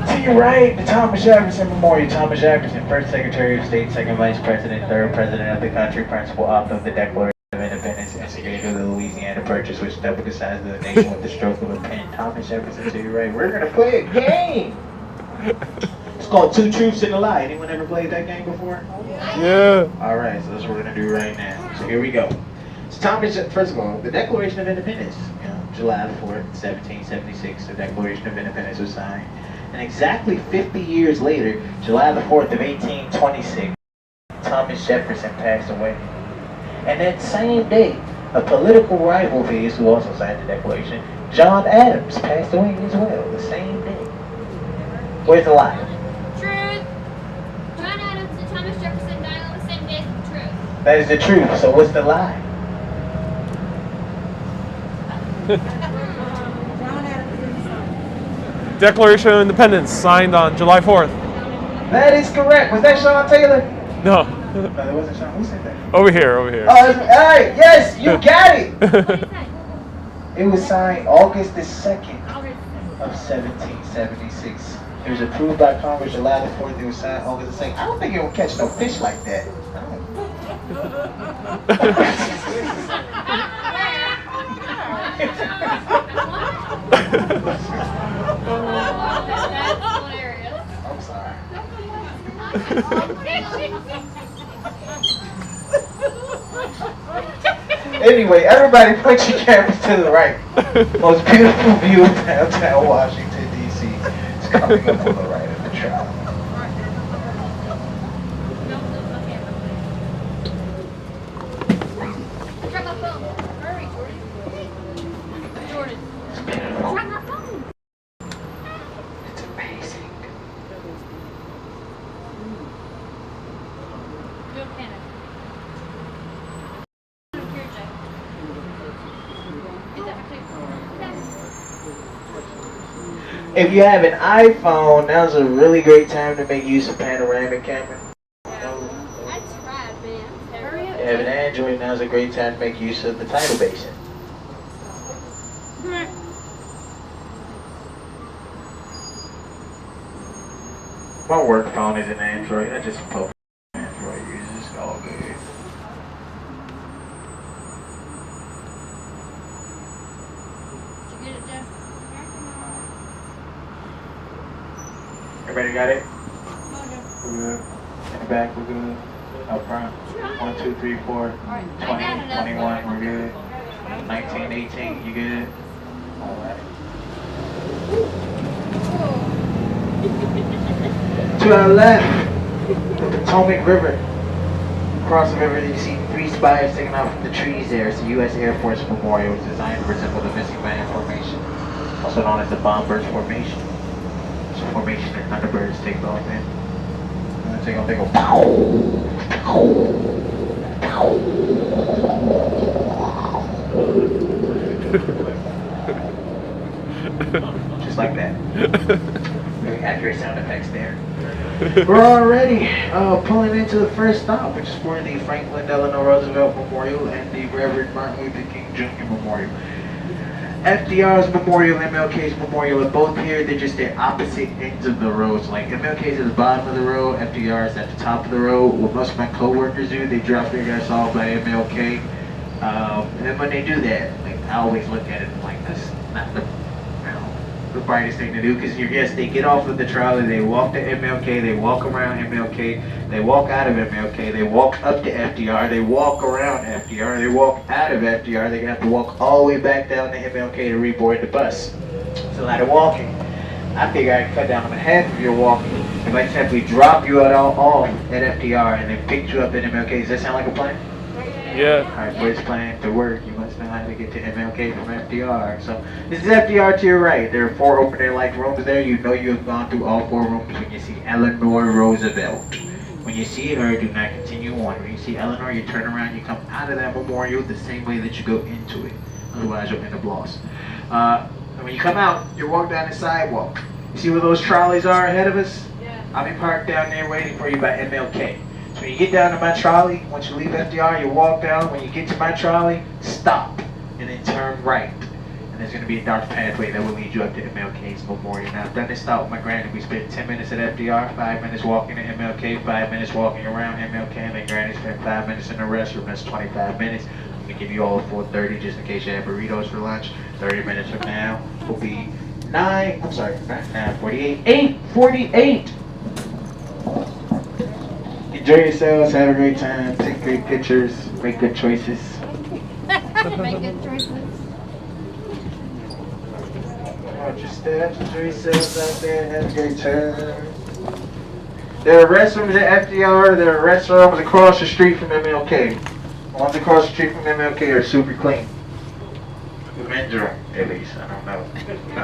To your right, the Thomas Jefferson Memorial. Thomas Jefferson, first Secretary of State, second Vice President, third President of the country, principal author of the Declaration of Independence, instigator of the Louisiana Purchase, which doubled the size of the nation with the stroke of a pen. Thomas Jefferson to your right. We're gonna play a game. It's called Two Truths and a Lie. Anyone ever played that game before?
Yeah.
All right, so that's what we're gonna do right now. So here we go. So Thomas, first of all, the Declaration of Independence, July 4th, 1776, the Declaration of Independence was signed. And exactly 50 years later, July the 4th of 1826, Thomas Jefferson passed away. And that same day, a political rival of his, who also signed the Declaration, John Adams, passed away as well, the same day. Where's the lie?
Truth. John Adams and Thomas Jefferson died on the same day. Truth.
That is the truth, so what's the lie?
Declaration of Independence signed on July 4th.
That is correct. Was that Sean Taylor?
No.
No, that wasn't Sean. Who said that?
Over here, over here.
Oh, hey, yes, you got it.
What did he say?
It was signed August the 2nd of 1776. It was approved by Congress July the 4th. It was signed August the 2nd. I don't think it will catch no fish like that.
That's hilarious.
I'm sorry. Anyway, everybody put your cameras to the right. Most beautiful view of downtown Washington, D.C. is coming up on the right of the trial.
Drop my phone. Hurry, Jordan. Jordan. Drop my phone.
It's amazing.
Do a panic.
If you have an iPhone, now's a really great time to make use of panoramic camera.
That's right, man. Hurry up.
If you have an Android, now's a great time to make use of the tidal basin. My work phone is an Android. I just post Android users. It's all good.
Did you get it, Jeff?
Everybody got it?
Oh,
We're good. In the back, we're good. Up front. 1, 2, 3, 4. 20, 21, we're good. 19, 18, you good? Alright. To our left, the Potomac River. Across the river, you see 3 spires sticking out from the trees there. It's the U.S. Air Force Memorial. It's designed to resemble the missing man formation, also known as the Bombers Formation. It's a formation that Thunderbirds take off in. And they go pow, pow, pow. Just like that. Very accurate sound effects there. We're already pulling into the first stop, which is for the Franklin Delano Roosevelt Memorial and the Reverend Martin Luther King Jr. Memorial. FDR's memorial, MLK's memorial are both here. They're just at opposite ends of the road. So like MLK's at the bottom of the road, FDR's at the top of the road. What most of my co-workers do, they drop their gas off by MLK. And when they do that, like I always look at it like this, not the the brightest thing to do, because yes, they get off of the trolley, they walk to MLK, they walk around MLK, they walk out of MLK, they walk up to FDR, they walk around FDR, they walk out of FDR, they're gonna have to walk all the way back down to MLK to reboard the bus. It's a lot of walking. I figure I can cut down on half of your walking if I simply drop you off at FDR and then pick you up at MLK. Does that sound like a plan?
Yeah.
Alright, for this plan to work, you must know how to get to MLK from FDR. So, this is FDR to your right. There are 4 open air like rooms there. You know you have gone through all 4 rooms when you see Eleanor Roosevelt. When you see her, do not continue on. When you see Eleanor, you turn around, you come out of that memorial the same way that you go into it. Otherwise, you'll end up lost. And when you come out, you walk down the sidewalk. You see where those trolleys are ahead of us?
Yeah.
I'll be parked down there waiting for you by MLK. So when you get down to my trolley, once you leave FDR, you walk down. When you get to my trolley, stop and then turn right. And there's going to be a dark pathway that will lead you up to MLK's memorial. Now, I've done this stop with my granny. We spent 10 minutes at FDR, 5 minutes walking to MLK, 5 minutes walking around MLK, and then granny spent 5 minutes in the restroom. That's 25 minutes. I'm going to give you all 4:30 just in case you have burritos for lunch. 30 minutes from now will be 9:48, 8:48. Enjoy yourselves, have a great time, take great pictures, make good choices.
Make good choices.
Watch your steps, enjoy yourselves out there, have a great time. There are restrooms at FDR, there are restrooms across the street from MLK. The ones across the street from MLK are super clean. The men's room, at least, I don't know. I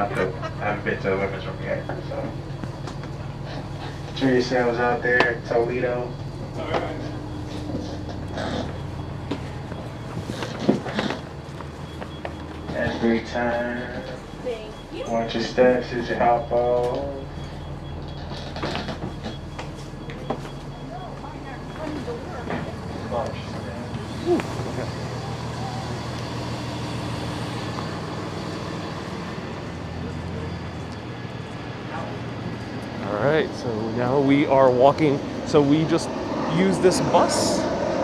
haven't been to a women's room yet, so. Enjoy yourselves out there, Toledo. Have a great time.
Thank you.
Watch your steps as you hop off. Watch your steps.
Alright, so now we are walking. So we just used this bus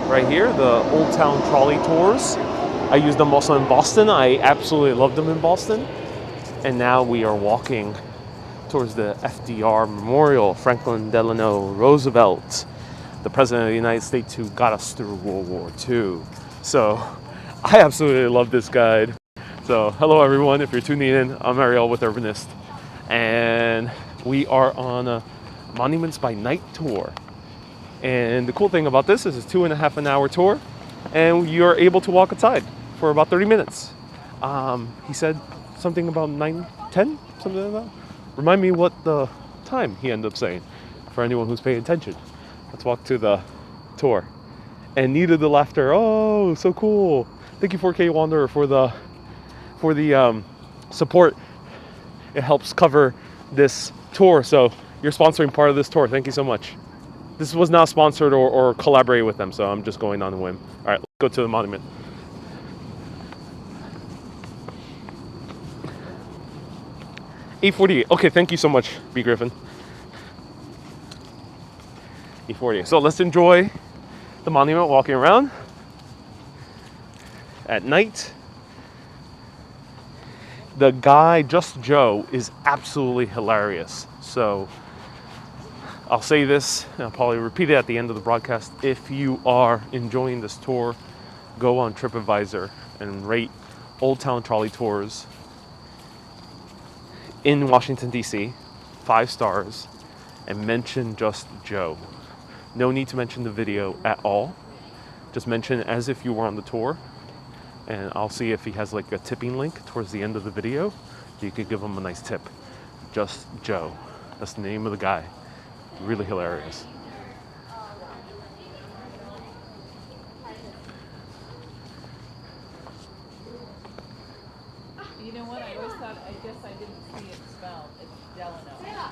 right here, the Old Town Trolley Tours. I used them also in Boston. I absolutely loved them in Boston. And now we are walking towards the FDR Memorial, Franklin Delano Roosevelt, the President of the United States who got us through World War II. So I absolutely love this guide. So hello everyone, if you're tuning in, I'm Ariel with Urbanist. And we are on a Monuments by Night tour. And the cool thing about this is it's a 2.5 hour tour and you're able to walk outside for about 30 minutes. He said something about 9:10, something like that. Remind me what the time he ended up saying for anyone who's paying attention. Let's walk to the tour. And needed the laughter. Oh, so cool. Thank you 4K Wanderer for the support. It helps cover this tour, so you're sponsoring part of this tour. Thank you so much. This was not sponsored or collaborated with them, so I'm just going on a whim. All right, let's go to the monument. $8.48. Okay, thank you so much, B. Griffin. $8.48. So let's enjoy the monument walking around at night. The guy, Just Joe, is absolutely hilarious. So I'll say this, and I'll probably repeat it at the end of the broadcast. If you are enjoying this tour, go on TripAdvisor and rate Old Town Trolley Tours in Washington, D.C., 5 stars, and mention Just Joe. No need to mention the video at all. Just mention as if you were on the tour. And I'll see if he has like a tipping link towards the end of the video. You could give him a nice tip. Just Joe. That's the name of the guy. Really hilarious.
You know what? I always thought, I guess I didn't see it spelled. It's Delano.
Yeah.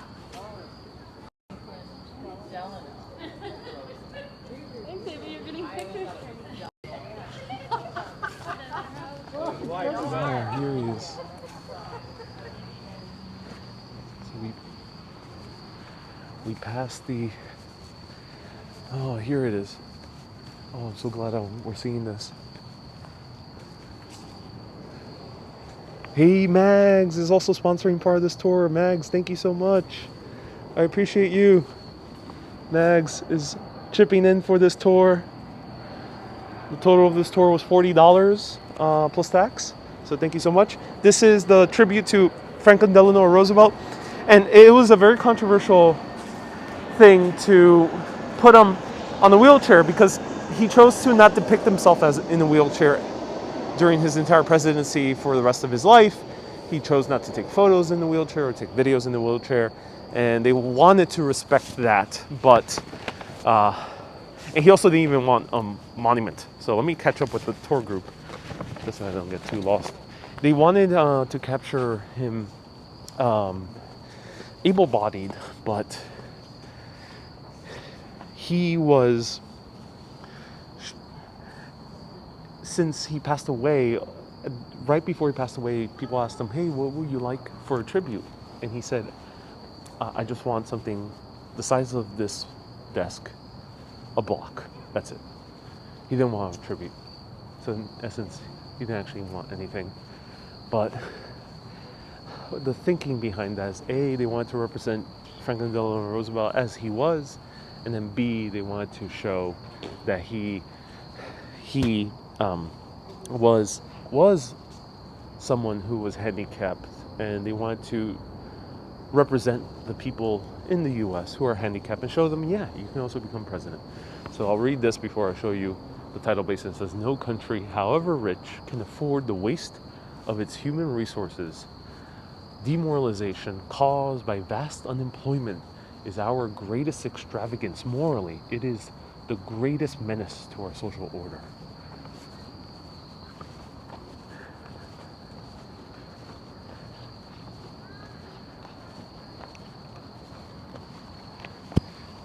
Delano.
Thanks, Amy. You're getting pictures.
Oh, here he is. So we passed the. Oh, here it is. Oh, I'm so glad we're seeing this. Hey, Mags is also sponsoring part of this tour. Mags, thank you so much. I appreciate you. Mags is chipping in for this tour. The total of this tour was $40 plus tax. So thank you so much. This is the tribute to Franklin Delano Roosevelt. And it was a very controversial thing to put him on the wheelchair because he chose to not depict himself as in a wheelchair during his entire presidency for the rest of his life. He chose not to take photos in the wheelchair or take videos in the wheelchair. And they wanted to respect that, but and he also didn't even want a monument. So let me catch up with the tour group just so I don't get too lost. They wanted to capture him able-bodied, but he was, since he passed away, right before he passed away, people asked him, hey, what would you like for a tribute? And he said, I just want something the size of this desk, a block. That's it. He didn't want a tribute. So in essence, he didn't actually want anything. But the thinking behind that is A, they wanted to represent Franklin Delano Roosevelt as he was, and then B, they wanted to show that he was someone who was handicapped, and they wanted to represent the people in the US who are handicapped and show them, yeah, you can also become president. So I'll read this before I show you the title basis. It says, no country, however rich, can afford the waste of its human resources. Demoralization caused by vast unemployment is our greatest extravagance morally. It is the greatest menace to our social order.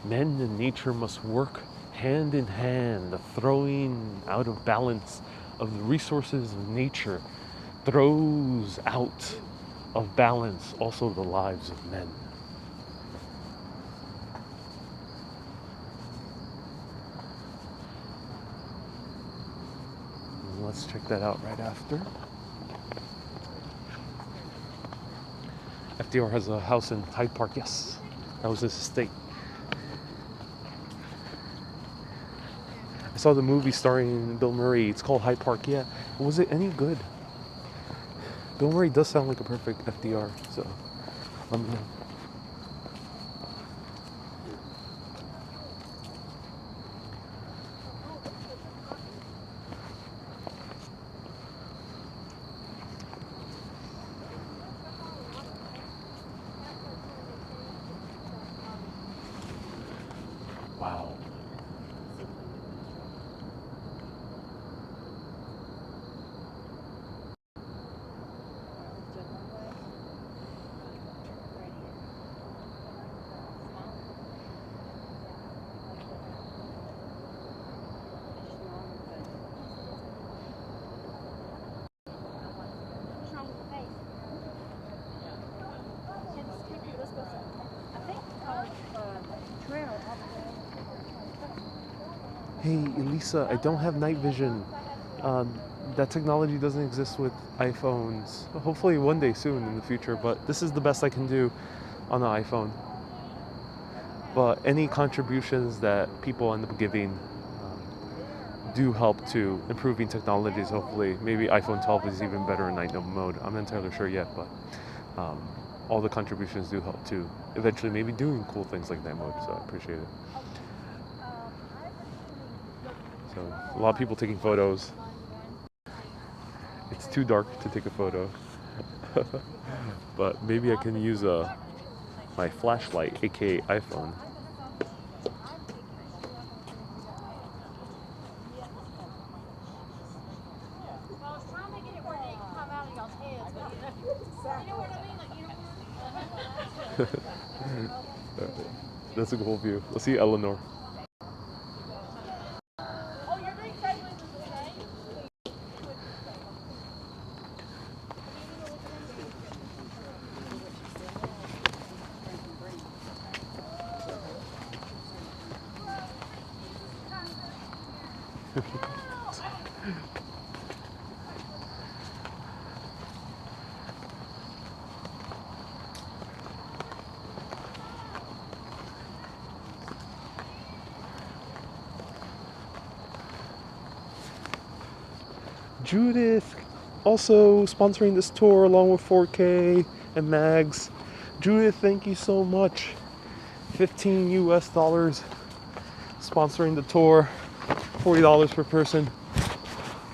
Men and nature must work hand in hand. The throwing out of balance of the resources of nature throws out of balance also the lives of men. Let's check that out right after. FDR has a house in Hyde Park, yes. That was his estate. I saw the movie starring Bill Murray. It's called Hyde Park. Yeah. Was it any good? Bill Murray does sound like a perfect FDR, so let me know. Wow. Hey, Elisa, I don't have night vision. That technology doesn't exist with iPhones. Hopefully one day soon in the future, but this is the best I can do on the iPhone. But any contributions that people end up giving do help to improving technologies, hopefully. Maybe iPhone 12 is even better in night mode. I'm not entirely sure yet, but all the contributions do help to eventually maybe doing cool things like night mode, so I appreciate it. So a lot of people taking photos. It's too dark to take a photo, but maybe I can use my flashlight, aka iPhone. That's a cool view. Let's see Eleanor. Judith also sponsoring this tour along with 4K and Mags. Judith, thank you so much. $15 US sponsoring the tour. $40 per person.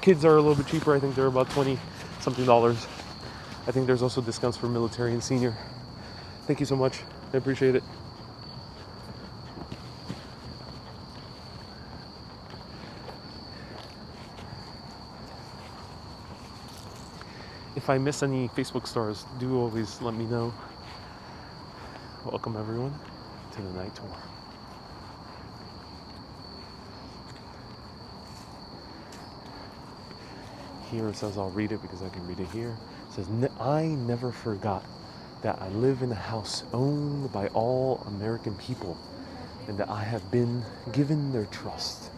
Kids are a little bit cheaper. I think they're about 20 something dollars. I think there's also discounts for military and senior. Thank you so much. I appreciate it. If I miss any Facebook stars, do always let me know. Welcome everyone to the night tour. Here it says, I'll read it because I can read it here. It says, I never forgot that I live in a house owned by all American people and that I have been given their trust.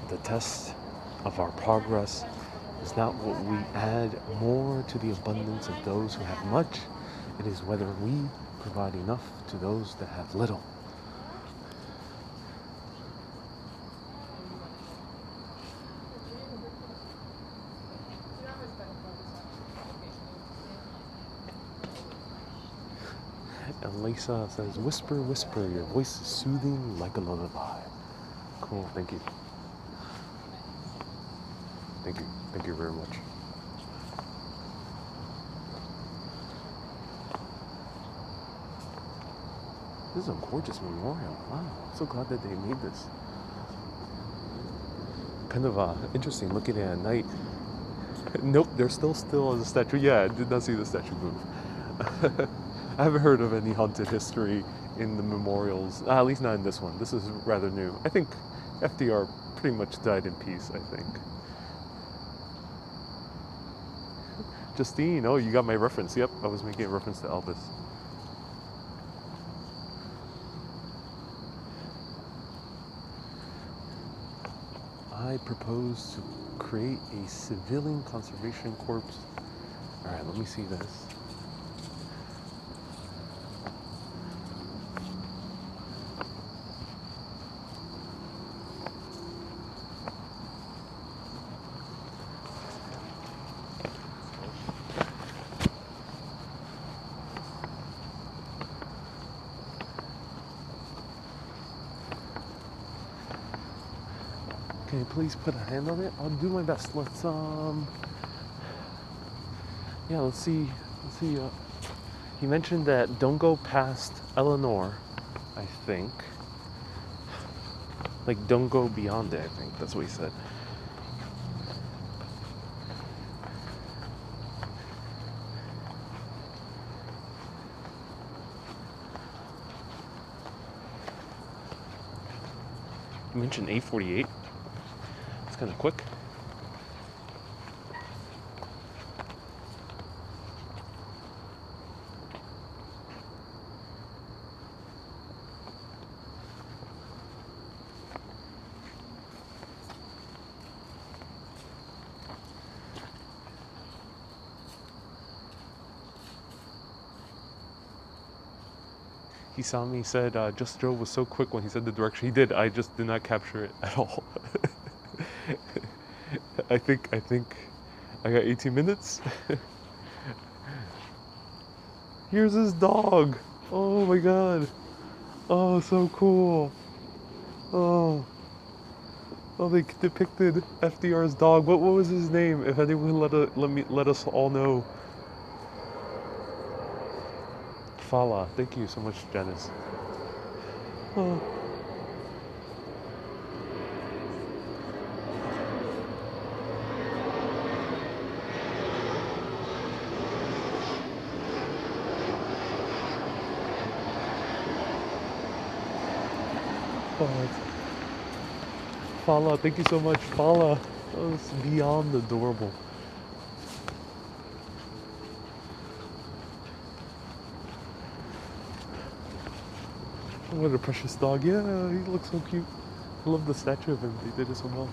The test of our progress is not what we add more to the abundance of those who have much. It is whether we provide enough to those that have little. And Lisa says, whisper, whisper, your voice is soothing like a lullaby. Cool, thank you. Thank you. Thank you very much. This is a gorgeous memorial. Wow, I'm so glad that they made this. Kind of interesting looking at it at night. Nope, they're still as a statue. Yeah, I did not see the statue move. I haven't heard of any haunted history in the memorials, at least not in this one. This is rather new. I think FDR pretty much died in peace, I think. Justine, oh, you got my reference. Yep, I was making a reference to Elvis. I propose to create a civilian conservation corps. All right, let me see this. Can you please put a hand on it? I'll do my best. Let's see. He mentioned that don't go past Eleanor, I think. Like, don't go beyond it, I think. That's what he said. You mentioned 8:48. It's kind of quick. He saw me, said, just drove was so quick when he said the direction. He did, I just did not capture it at all. I think I got 18 minutes. Here's his dog. Oh my god. Oh, so cool. Oh, they depicted FDR's dog. What was his name? If anyone let us all know. Fala. Thank you so much, Janice. Oh. Oh, Fala, thank you so much, Fala. Oh, it's beyond adorable. What a precious dog. Yeah, he looks so cute. I love the statue of him. They did it so well.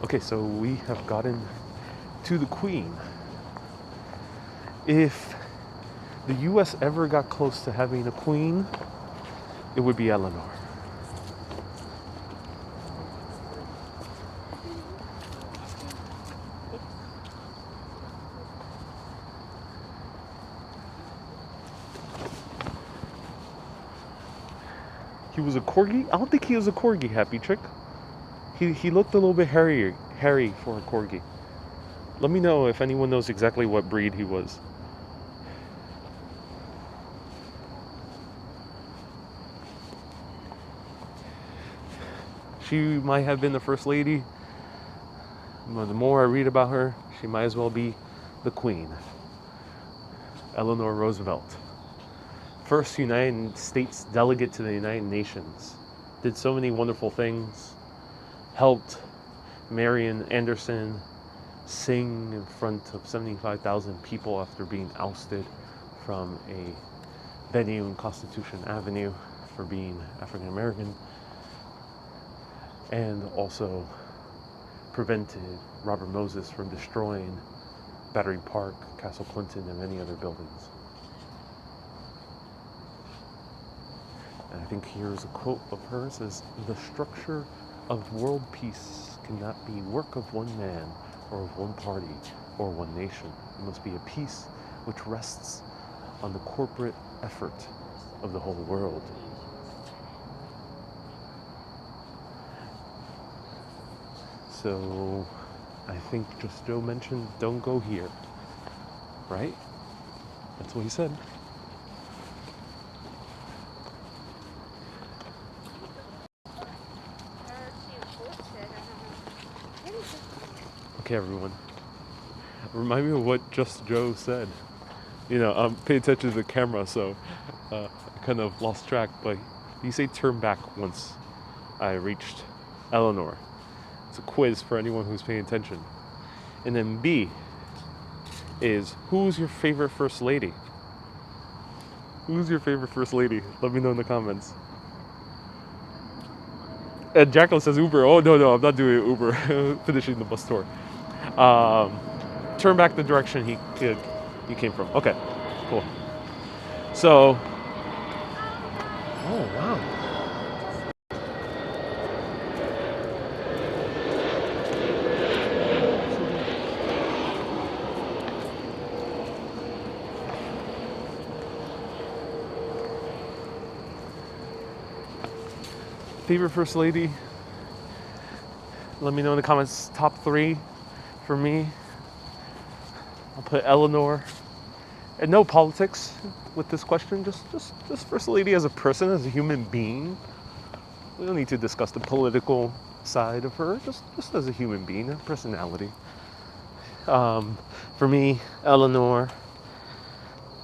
Okay, so we have gotten to the Queen. If the US ever got close to having a queen, it would be Eleanor. He was a corgi? I don't think he was a corgi, Happy Chick. He looked a little bit hairy for a corgi. Let me know if anyone knows exactly what breed he was. She might have been the first lady. The more I read about her, she might as well be the Queen. Eleanor Roosevelt. First United States delegate to the United Nations. Did so many wonderful things. Helped Marian Anderson sing in front of 75,000 people after being ousted from a venue in Constitution Avenue for being African American. And also prevented Robert Moses from destroying Battery Park, Castle Clinton, and many other buildings. And I think here's a quote of hers: says, "The structure of world peace cannot be work of one man or of one party or one nation. It must be a peace which rests on the corporate effort of the whole world." So I think just Joe mentioned don't go here, right? That's what he said. Okay, everyone. Remind me of what Just Joe said. You know, I'm paying attention to the camera, so I kind of lost track. But you say turn back once I reached Eleanor. It's a quiz for anyone who's paying attention. And then B is, who's your favorite first lady? Who's your favorite first lady? Let me know in the comments. And Jacqueline says Uber. Oh, no, I'm not doing Uber. Finishing the bus tour. Turn back the direction he came from. Okay, cool. So, oh wow. Favorite first lady? Let me know in the comments. Top 3 for me. I'll put Eleanor. And no politics with this question. Just first lady as a person, as a human being. We don't need to discuss the political side of her. Just as a human being, a personality. For me, Eleanor.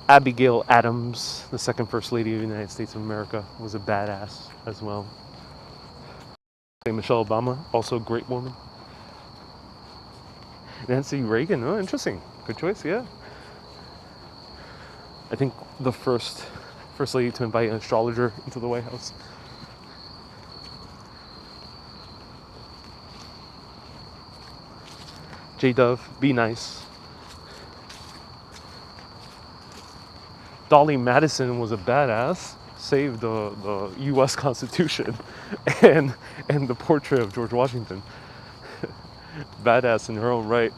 Abigail Adams, the second first lady of the United States of America, was a badass as well. Michelle Obama, also a great woman. Nancy Reagan, oh, interesting. Good choice, yeah. I think the first lady to invite an astrologer into the White House. J-Dove, be nice. Dolly Madison was a badass. Saved the U.S. Constitution and the portrait of George Washington. Badass in her own right.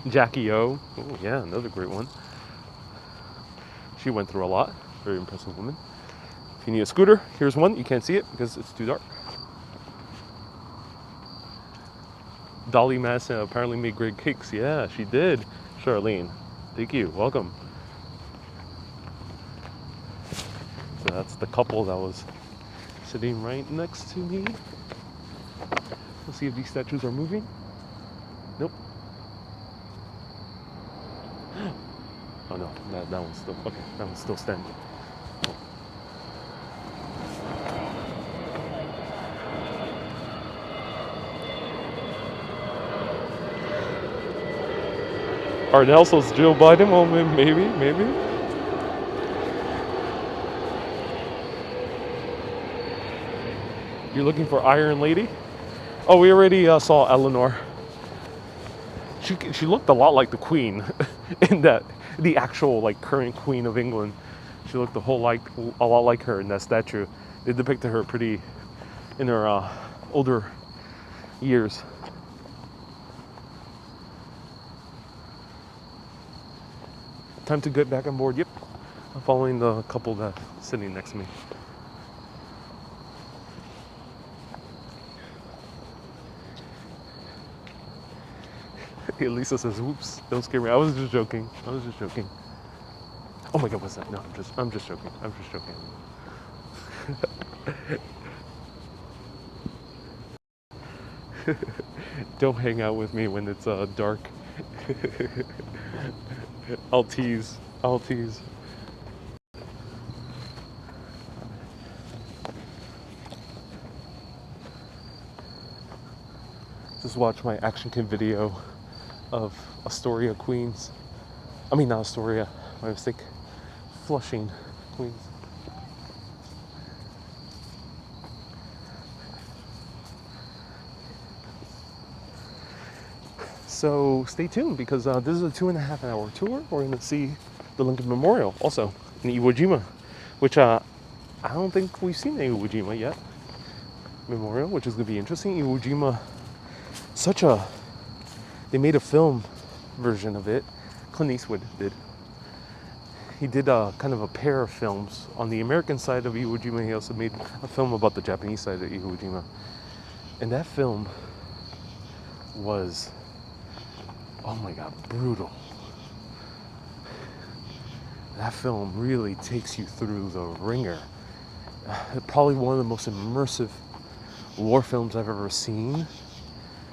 Jackie O. Oh yeah, another great one. She went through a lot. Very impressive woman. If you need a scooter, here's one. You can't see it because it's too dark. Dolly Madison apparently made great cakes. Yeah, she did. Charlene, thank you. Welcome. So that's the couple that was sitting right next to me. Let's see if these statues are moving. Nope. Oh no, that one's still okay. That one's still standing. Or Nelson's Jill Biden moment, maybe. You're looking for Iron Lady? Oh, we already saw Eleanor. She looked a lot like the Queen, in that the actual like current Queen of England. She looked a lot like her in that statue. They depicted her pretty in her older years. Time to get back on board. Yep, I'm following the couple that's sitting next to me. Lisa says, "Oops, don't scare me. I was just joking. Oh my God, what's that? No, I'm just joking. Don't hang out with me when it's dark. I'll tease. Just watch my Action Kid video of Astoria, Queens. I mean, not Astoria, my mistake. Flushing, Queens. So stay tuned, because this is a 2.5 hour tour. We're going to see the Lincoln Memorial, also in Iwo Jima, which I don't think we've seen the Iwo Jima yet. Memorial, which is going to be interesting. Iwo Jima, they made a film version of it. Clint Eastwood did. He did kind of a pair of films. On the American side of Iwo Jima, he also made a film about the Japanese side of Iwo Jima. And that film was, oh my God, brutal. That film really takes you through the ringer. Probably one of the most immersive war films I've ever seen.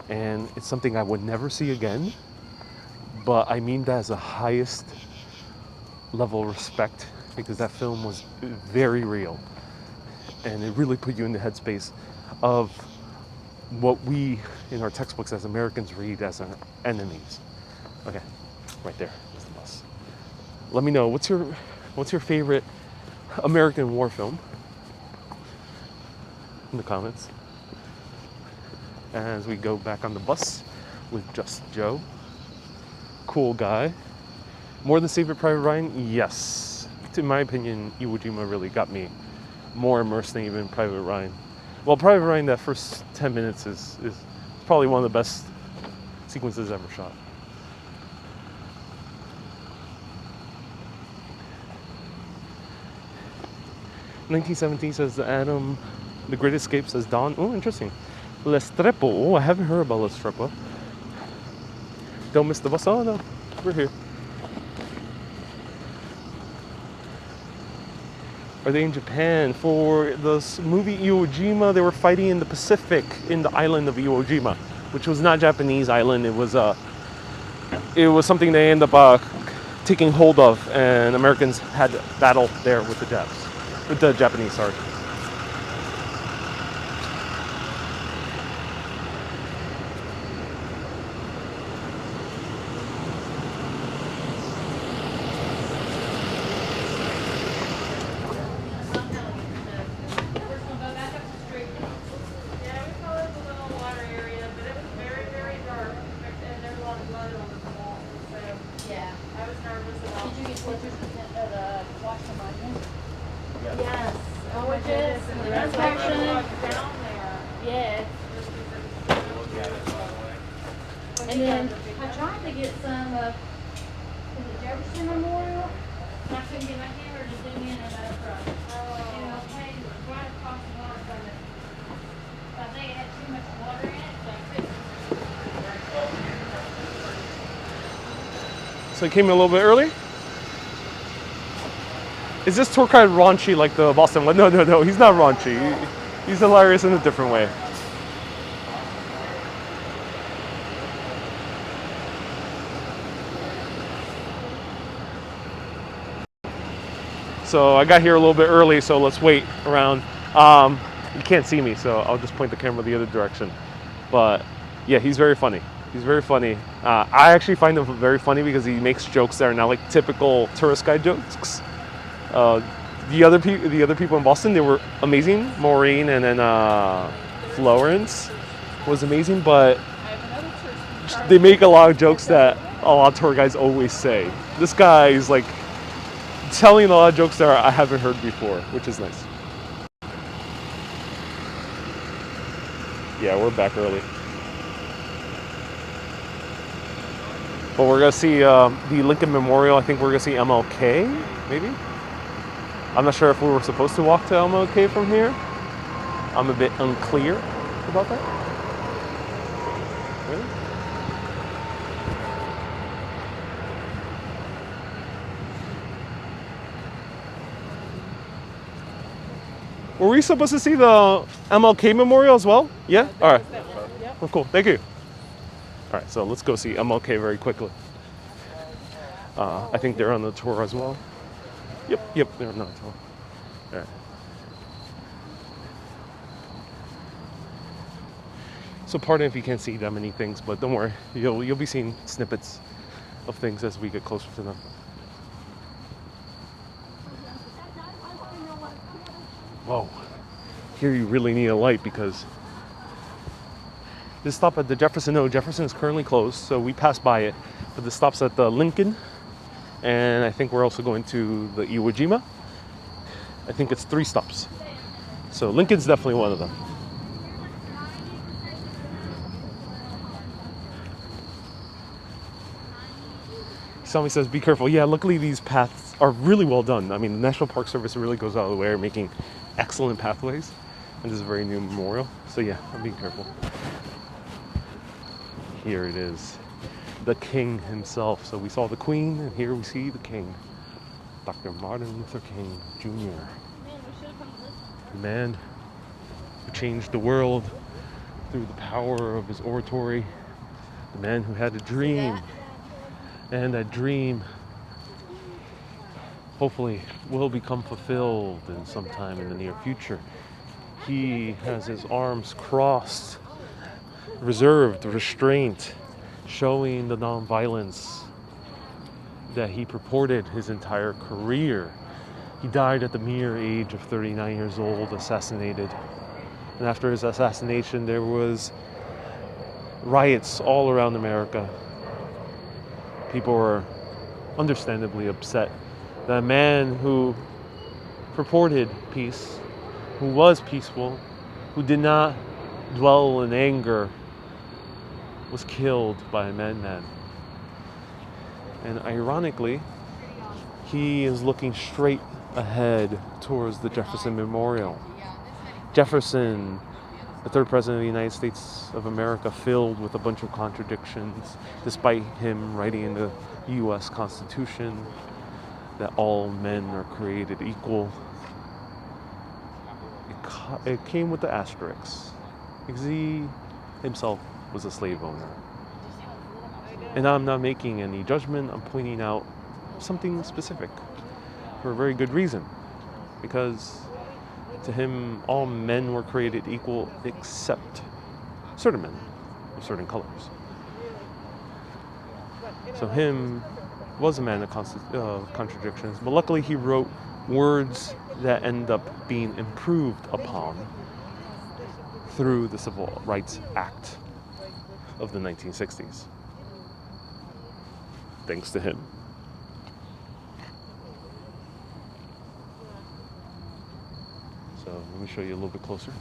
And it's something I would never see again. But I mean that as the highest level of respect, because that film was very real. And it really put you in the headspace of what we in our textbooks as Americans read as our enemies. Okay, right there is the bus. Let me know, what's your favorite American war film in the comments as we go back on the bus with Just Joe. Cool guy. More than Saving Private Ryan? Yes. In my opinion, Iwo Jima really got me more immersed than even Private Ryan. Well, Private Ryan, that first 10 minutes is probably one of the best sequences ever shot. "1917 says the Atom, The Great Escape says Dawn." Oh, interesting. Lestrepo. Oh, I haven't heard about Lestrepo. Don't miss the bus. Oh no, we're here. Are they in Japan? For the movie Iwo Jima, they were fighting in the Pacific, in the island of Iwo Jima, which was not Japanese island. It was something they ended up taking hold of, and Americans had battle there with the Japanese. Sorry.
And then I tried to get some of the Jefferson Memorial, and I couldn't get my camera to zoom in and out front. And I was paying right across the water from it. But I think it had too much water in it, so I couldn't.
So he came a little bit early? Is this tour kind of raunchy like the Boston one? No, he's not raunchy. He's hilarious in a different way. So I got here a little bit early, so let's wait around. You can't see me, so I'll just point the camera the other direction. But yeah, he's very funny. He's very funny. I actually find him very funny because he makes jokes that are not like typical tourist guide jokes. The other people in Boston, they were amazing. Maureen and then Florence was amazing, but
I have another tourist.
they make a lot of jokes that a lot of tour guides always say. This guy is like telling a lot of jokes that I haven't heard before, which is nice. Yeah, we're back early. But we're gonna see the Lincoln Memorial. I think we're gonna see MLK, maybe? I'm not sure if we were supposed to walk to MLK from here. I'm a bit unclear about that. Really? Were we supposed to see the MLK Memorial as well? Yeah? All right. Oh, cool. Thank you. All right, so let's go see MLK very quickly. I think they're on the tour as well. Yep, they're on the tour. All right. So pardon if you can't see that many things, but don't worry, you'll be seeing snippets of things as we get closer to them. Whoa, here you really need a light because this stop at the Jefferson. No, Jefferson is currently closed, so we passed by it. But the stops at the Lincoln, and I think we're also going to the Iwo Jima. I think it's 3 stops. So Lincoln's definitely one of them. Somebody says, be careful. Yeah, luckily these paths are really well done. I mean, the National Park Service really goes out of the way making excellent pathways. And this is a very new memorial. So yeah, I'm being careful. Here it is. The king himself. So we saw the queen, and here we see the king. Dr. Martin Luther King Jr. The man who changed the world through the power of his oratory. The man who had a dream. And that dream hopefully will become fulfilled in some time in the near future. He has his arms crossed, reserved, restraint, showing the nonviolence that he purported his entire career. He died at the mere age of 39 years old, assassinated. And after his assassination, there was riots all around America. People were understandably upset that a man who purported peace, who was peaceful, who did not dwell in anger, was killed by a madman. And ironically, he is looking straight ahead towards the Jefferson Memorial. Jefferson, the 3rd president of the United States of America, filled with a bunch of contradictions, despite him writing in the U.S. Constitution that all men are created equal. It came with the asterisks, because he himself was a slave owner. And I'm not making any judgment, I'm pointing out something specific for a very good reason. Because to him, all men were created equal except certain men of certain colors. So him was a man of contradictions, but luckily he wrote words that end up being improved upon through the Civil Rights Act of the 1960s. Thanks to him. So let me show you a little bit closer.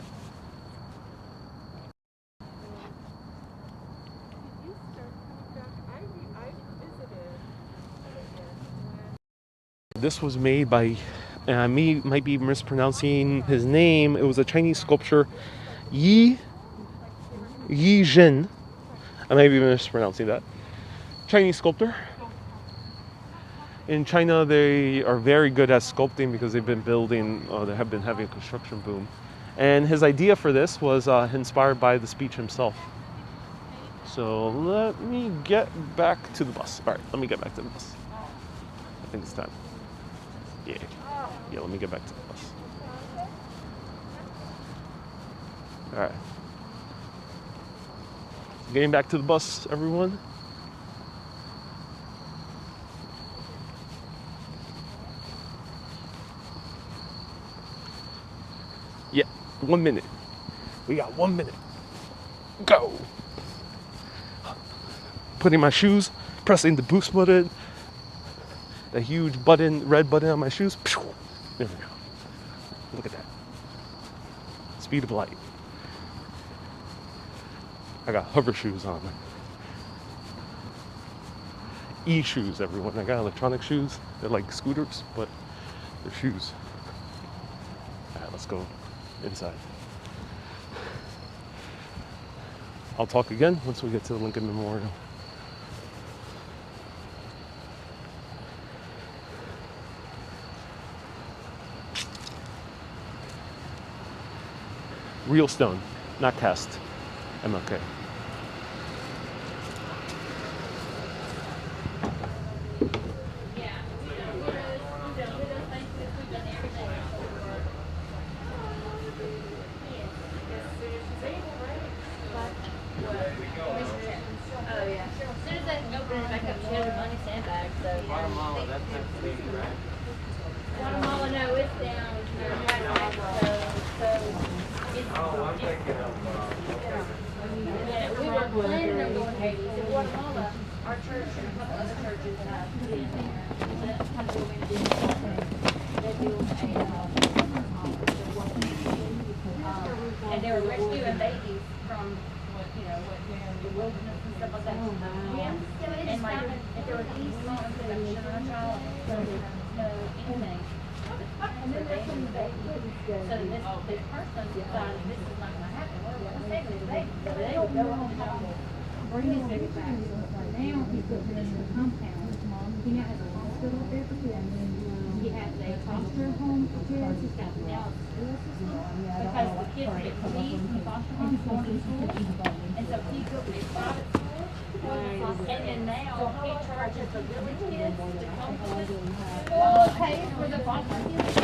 This was made by, might be mispronouncing his name. It was a Chinese sculptor, Yi Zhen. I might be mispronouncing that. Chinese sculptor. In China, they are very good at sculpting because they've been building, they have been having a construction boom. And his idea for this was inspired by the speech himself. So let me get back to the bus. All right, let me get back to the bus. I think it's time. Yeah. Yeah, let me get back to the bus. All right. Getting back to the bus, everyone. Yeah, 1 minute. We got 1 minute. Go. Putting my shoes, pressing the boost button. The huge button, red button on my shoes. There we go. Look at that. Speed of light. I got hover shoes on. E-shoes, everyone. I got electronic shoes. They're like scooters, but they're shoes. All right, let's go inside. I'll talk again once we get to the Lincoln Memorial. Real stone, not cast. MLK.
Guatemala, no, it's down. Yeah, we were planning on going to Haiti. In Guatemala, our church and a couple other churches and I put in there. So that's kind of what we did. They do and they were rescuing babies from, the wilderness and stuff like that. Yeah. And like, if there was any small infection on a child, so they don't know anything. And then they send the baby. So this person decided this is not going to happen. Well, we're going to save the baby. So they would go home and bring this baby back. Now he's put him in the compound. He now has a hospital there for kids. He has a foster home for kids. He's got now a school system. Because the kids get disease in foster homes going to school. And so he goes to a private school. And then now he charges the village kids to come to this school, pay for the foster kids.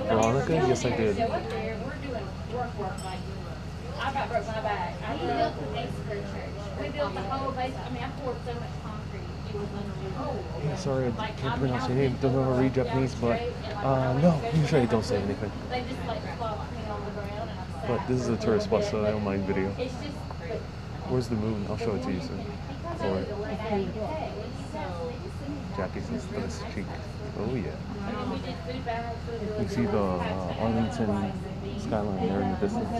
Veronica? Yes, I did.
So up there, we're doing work like I about broke my back. We built the base of the church. We built the whole base. I mean, I poured so much concrete. It was unreal.
Yeah, sorry, I can't pronounce your name. Don't know how to read Japanese, but no, usually I don't say anything.
They just like flopped me on the ground and I'm
But this is a tourist bus, so I don't mind video.
It's just
Where's the moon? I'll show it to you soon. Or Jackie says this cheek. Oh yeah. You see the Arlington skyline there in the distance.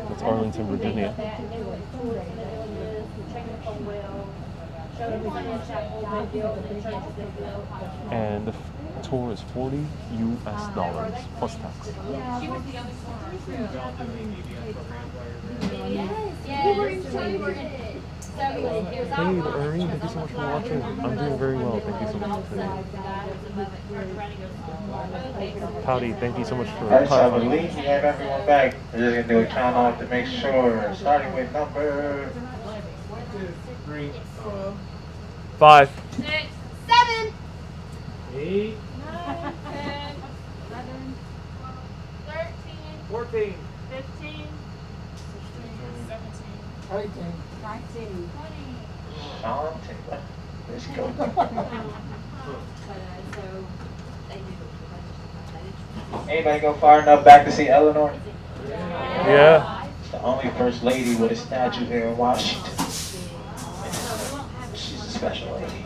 That's Arlington, Virginia. And the tour is $40 US plus tax. Hey, Ernie, thank you so much for watching. I'm doing very well. Thank you so much for today. Howdy, thank you so much for
Alright, so I believe we have everyone back. We're just gonna do a count off to make sure. Starting with number
3,
5.
6, 7,
8,
9, 10,
11, 13,
14,
15, 17.
18.
19, 20.
Sean Taylor. Let's go. Anybody go far enough back to see Eleanor?
Yeah.
It's the only first lady with a statue here in Washington. She's a special lady.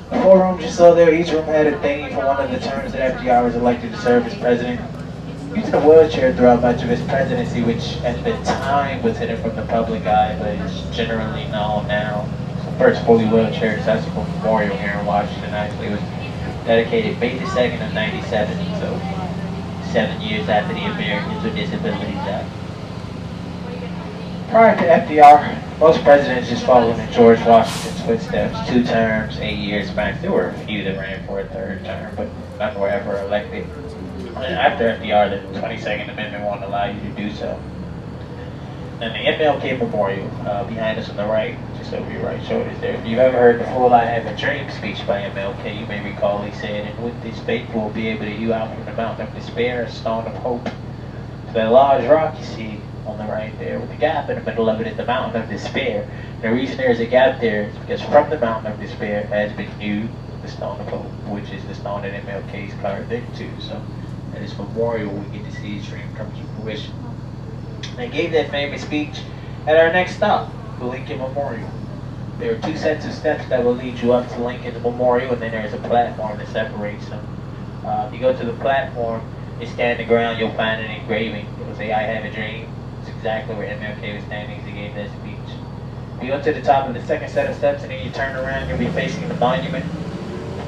The 4 rooms you saw there, each room had a theme for one of the terms that FDR was elected to serve as president. He was in a wheelchair throughout much of his presidency, which at the time was hidden from the public eye, but is generally known now. The first fully wheelchair accessible memorial here in Washington actually was dedicated May the 2nd of 97, so 7 years after the Americans with Disabilities Act. Prior to FDR, most presidents just followed in George Washington's footsteps. 2 terms, 8 years max. There were a few that ran for a 3rd term, but none were ever elected. And after FDR, the 22nd Amendment won't allow you to do so. And the MLK Memorial, behind us on the right, just over your right shoulder is there. If you've ever heard the full I Have a Dream speech by MLK, you may recall he said, "And with this faith we'll be able to hew out from the mountain of despair a stone of hope." So that large rock you see on the right there, with the gap in the middle of it is the mountain of despair. And the reason there's a gap there is because from the mountain of despair has been hewed the stone of hope, which is the stone that MLK's carved into. So at his memorial, we get to see his dream come to fruition. They gave that famous speech at our next stop, the Lincoln Memorial. There are two sets of steps that will lead you up to Lincoln's Memorial, and then there's a platform that separates them. If you go to the platform, you stand the ground, you'll find an engraving. It will say, "I have a dream." It's exactly where MLK was standing as he gave that speech. If you go to the top of the second set of steps, and then you turn around, you'll be facing the monument.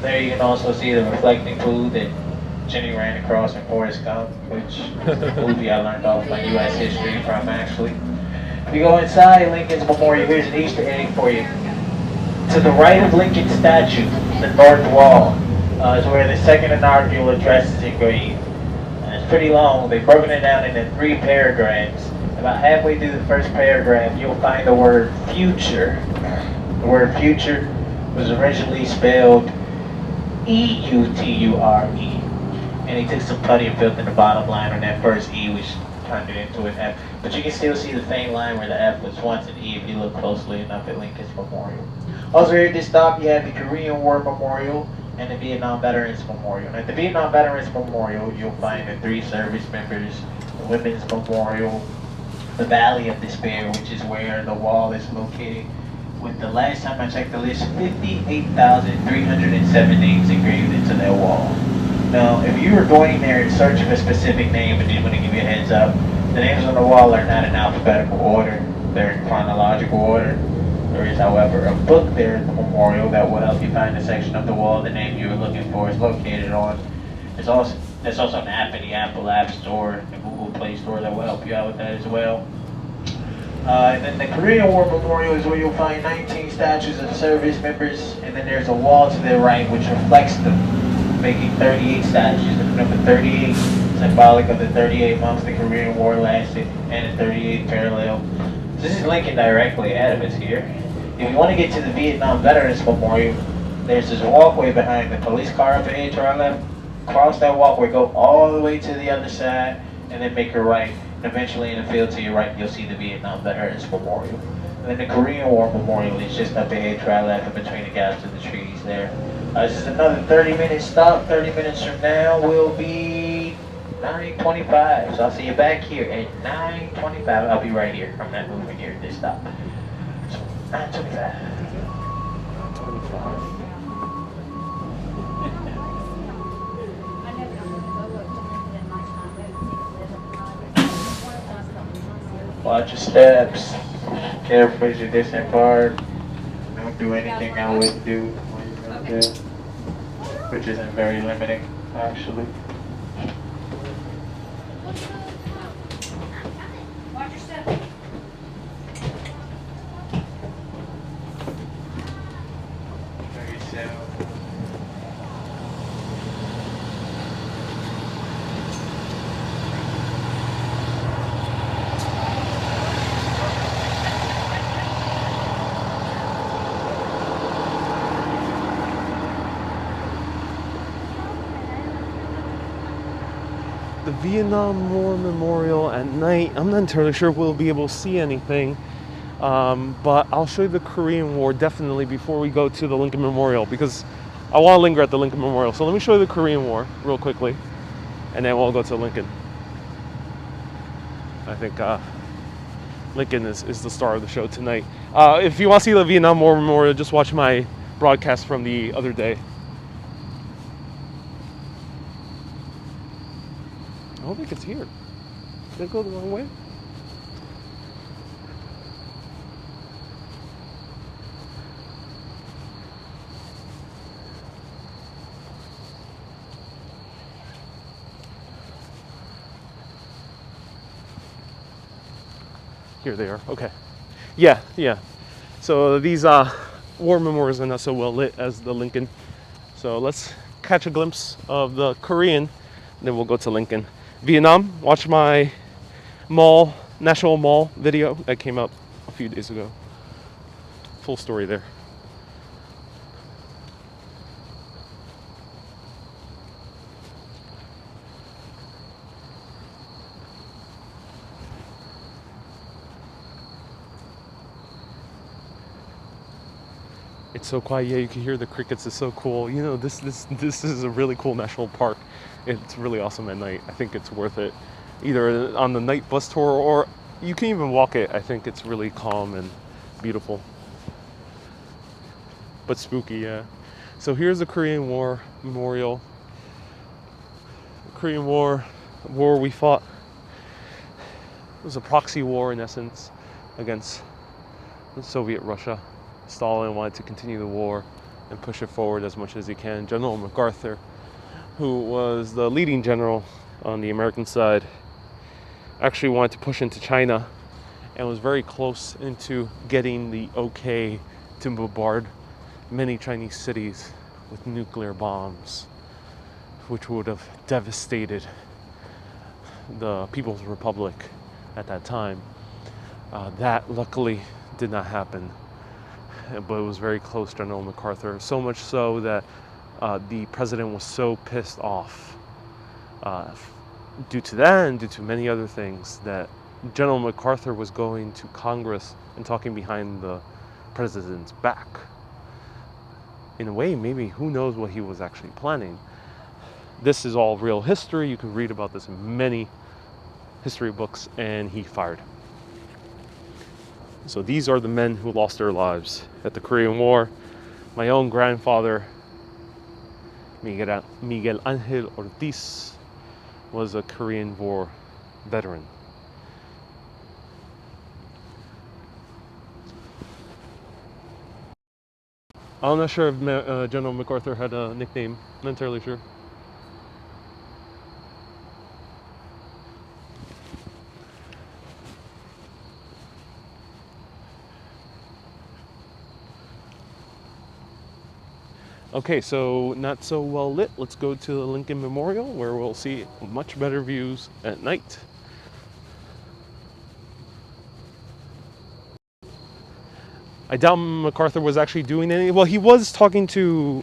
There you can also see the reflecting pool that Jenny ran across in Forrest Gump, which is a movie I learned off my U.S. history from, actually. If you go inside Lincoln's Memorial, here's an Easter egg for you. To the right of Lincoln's statue, the north wall, is where the second inaugural address is engraved. And it's pretty long. They've broken it down into 3 paragraphs. About halfway through the first paragraph, you'll find the word future. The word future was originally spelled E-U-T-U-R-E. And he took some putty and filled in the bottom line on that first E, which turned it into an F. But you can still see the faint line where the F was once an E if you look closely enough at Lincoln's Memorial. Also here at this stop, you have the Korean War Memorial and the Vietnam Veterans Memorial. And at the Vietnam Veterans Memorial, you'll find the 3 service members, the Women's Memorial, the Valley of Despair, which is where the wall is located, with the last time I checked the list, 58,307 names engraved into that wall. Now, if you were going there in search of a specific name and didn't want to give you a heads up, the names on the wall are not in alphabetical order, they're in chronological order. There is, however, a book there at the memorial that will help you find the section of the wall the name you were looking for is located on. There's also an app in the Apple App Store, the Google Play Store that will help you out with that as well. And then the Korean War Memorial is where you'll find 19 statues of service members, and then there's a wall to their right which reflects them, making 38 statues. And number 38, symbolic of the 38 months the Korean War lasted, and the 38th parallel. This is Lincoln directly ahead of us here. If you want to get to the Vietnam Veterans Memorial, there's this walkway behind the police car up ahead to our left. Cross that walkway, go all the way to the other side, and then make a right. And eventually in the field to your right, you'll see the Vietnam Veterans Memorial. And then the Korean War Memorial is just up ahead to our left in between the gaps of the trees there. This is another 30-minute stop. 30 minutes from now will be 9:25. So I'll see you back here at 9:25. I'll be right here. I'm not moving here at this stop. So 9:25.
25.
Watch your steps. Careful as you disembark. Don't do anything I wouldn't do when you're out there, which isn't very limiting, actually.
Watch your step.
Very soon.
The Vietnam War Memorial at night, I'm not entirely sure if we'll be able to see anything, but I'll show you the Korean War definitely before we go to the Lincoln Memorial, because I want to linger at the Lincoln Memorial. So let me show you the Korean War real quickly, and then we'll go to Lincoln. I think Lincoln is the star of the show tonight. If you want to see the Vietnam War Memorial, just watch my broadcast from the other day. I don't think it's here. Did I go the wrong way? Here they are. Okay. Yeah. So these war memorials are not so well lit as the Lincoln. So let's catch a glimpse of the Korean, then we'll go to Lincoln. Vietnam, watch my mall National Mall video that came out a few days ago. Full story there. It's so quiet. Yeah, you can hear the crickets. It's so cool. You know, this is a really cool national park. It's really awesome at night. I think it's worth it. Either on the night bus tour or you can even walk it. I think it's really calm and beautiful. But spooky, yeah. So here's the Korean War Memorial. The Korean War we fought. It was a proxy war in essence against Soviet Russia. Stalin wanted to continue the war and push it forward as much as he can. General MacArthur, who was the leading general on the American side, actually wanted to push into China and was very close into getting the okay to bombard many Chinese cities with nuclear bombs, which would have devastated the People's Republic at that time. That luckily did not happen, but it was very close, General MacArthur. So much so that the president was so pissed off due to that and due to many other things that General MacArthur was going to Congress and talking behind the president's back. In a way, maybe who knows what he was actually planning. This is all real history. You can read about this in many history books, and he fired him. So these are the men who lost their lives at the Korean War. My own grandfather, Miguel Angel Ortiz, was a Korean War veteran. I'm not sure if General MacArthur had a nickname. Not entirely sure. Okay, so not so well lit. Let's go to the Lincoln Memorial where we'll see much better views at night. I doubt MacArthur was actually doing any. Well, he was talking to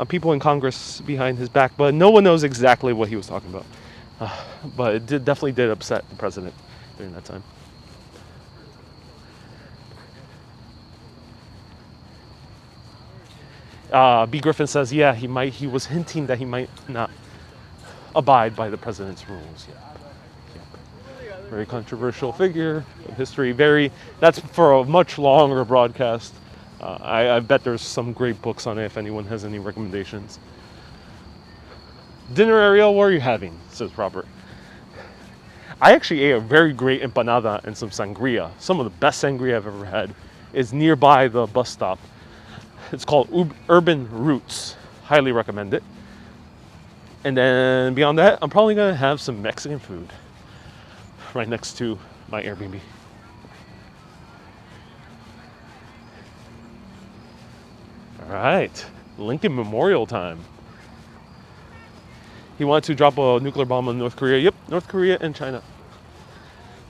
people in Congress behind his back, but no one knows exactly what he was talking about. But it definitely did upset the president during that time. B. Griffin says, yeah, he was hinting that he might not abide by the president's rules. Yep. Very controversial figure of history. That's for a much longer broadcast. I bet there's some great books on it if anyone has any recommendations. Dinner, Ariel, what are you having? Says Robert. I actually ate a very great empanada and some sangria. Some of the best sangria I've ever had is nearby the bus stop. It's called Urban Roots. Highly recommend it. And then beyond that, I'm probably going to have some Mexican food right next to my Airbnb. All right, Lincoln Memorial time. He wanted to drop a nuclear bomb on North Korea. Yep, North Korea and China.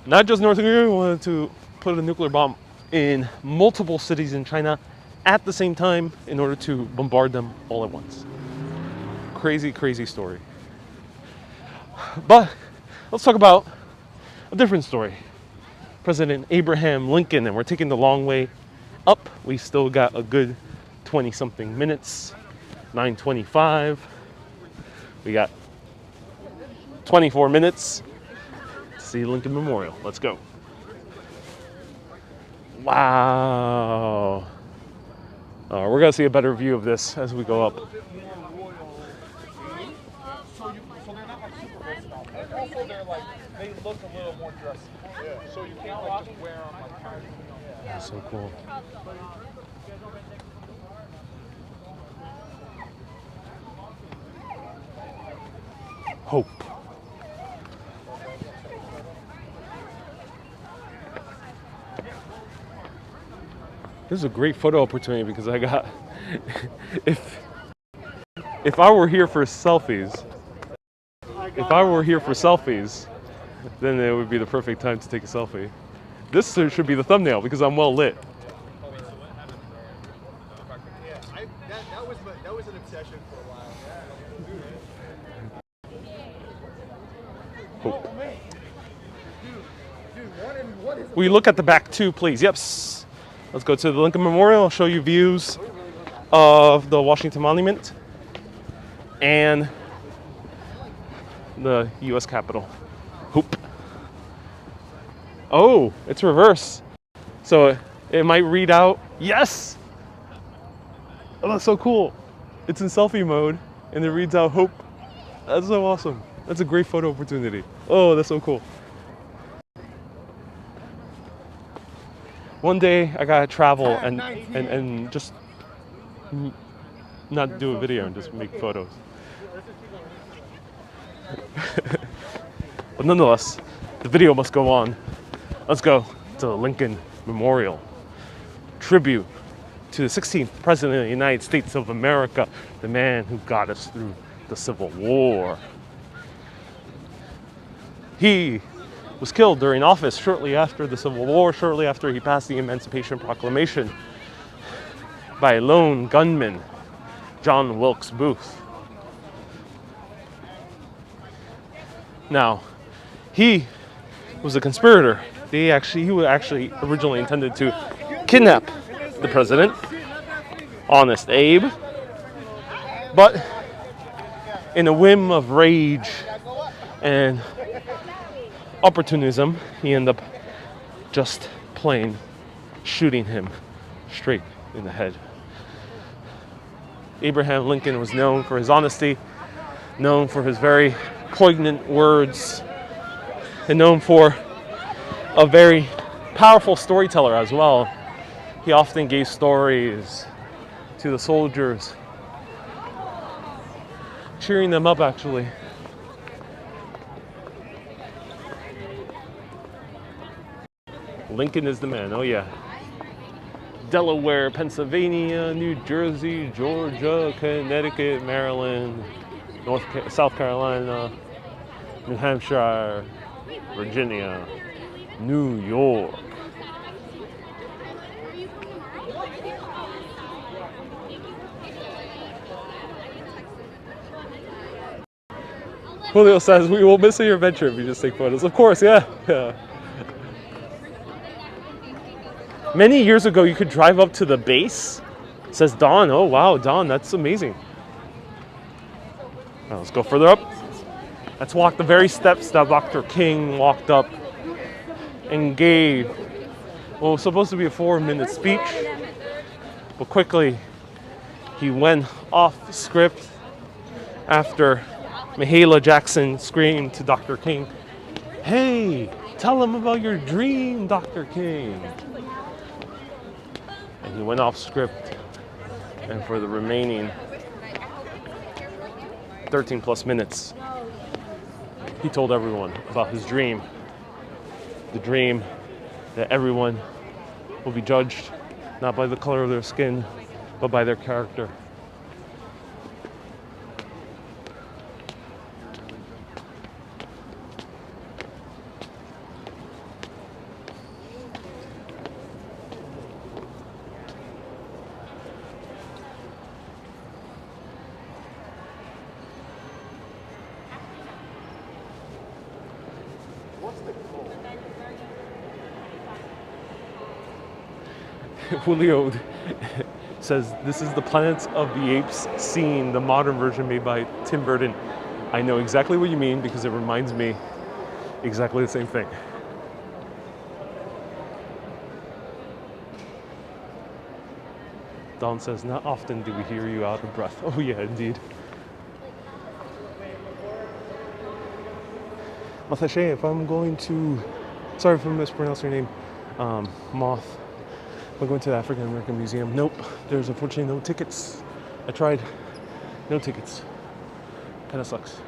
Not just North Korea, he wanted to put a nuclear bomb in multiple cities in China at the same time in order to bombard them all at once. Crazy, crazy story. But let's talk about a different story. President Abraham Lincoln, and we're taking the long way up. We still got a good 20-something minutes, 9:25. We got 24 minutes to see Lincoln Memorial. Let's go. Wow. We're going to see a better view of this as we go up.
Also, they're like, they look a little more dressy. Yeah. So you can't like just wear them like casually.
That's so cool. Hope. This is a great photo opportunity because I got, if I were here for selfies, then it would be the perfect time to take a selfie. This should be the thumbnail because I'm well lit.
Yeah, that was an obsession for a while.
Oh. Will you look at the back too, please? Yep. Let's go to the Lincoln Memorial. I'll show you views of the Washington Monument and the U.S. Capitol. Hoop. Oh, it's reverse. So it might read out, yes! Oh, that's so cool. It's in selfie mode and it reads out hope. That's so awesome. That's a great photo opportunity. Oh, that's so cool. One day I gotta travel and just not do a video and just make photos. But nonetheless, the video must go on. Let's go to the Lincoln Memorial. Tribute to the 16th President of the United States of America, the man who got us through the Civil War. He was killed during office shortly after the Civil War, shortly after he passed the Emancipation Proclamation, by a lone gunman, John Wilkes Booth. Now, he was a conspirator. He was actually originally intended to kidnap the president, Honest Abe, but in a whim of rage and opportunism, he ended up just plain shooting him straight in the head. Abraham Lincoln was known for his honesty, known for his very poignant words, and known for a very powerful storyteller as well. He often gave stories to the soldiers, cheering them up actually. Lincoln is the man, oh yeah. Delaware, Pennsylvania, New Jersey, Georgia, Connecticut, Maryland, South Carolina, New Hampshire, Virginia, New York. Julio says, we will miss your adventure if you just take photos. Of course, yeah. Many years ago, you could drive up to the base. It says Don. Oh, wow, Don, that's amazing. Now, let's go further up. Let's walk the very steps that Dr. King walked up and gave what was supposed to be a 4-minute speech. But quickly, he went off script after Mahalia Jackson screamed to Dr. King, "Hey, tell him about your dream, Dr. King." And he went off script, and for the remaining 13 plus minutes, he told everyone about his dream. The dream that everyone will be judged not by the color of their skin, but by their character. Julio says, this is the Planet of the Apes scene, the modern version made by Tim Burton. I know exactly what you mean because it reminds me exactly the same thing. Don says, not often do we hear you out of breath. Oh yeah, indeed. Matashe, if I'm going to, sorry if I mispronounced your name, Moth. I'm going to the African American Museum. Nope, there's unfortunately no tickets. I tried, no tickets. Kinda sucks.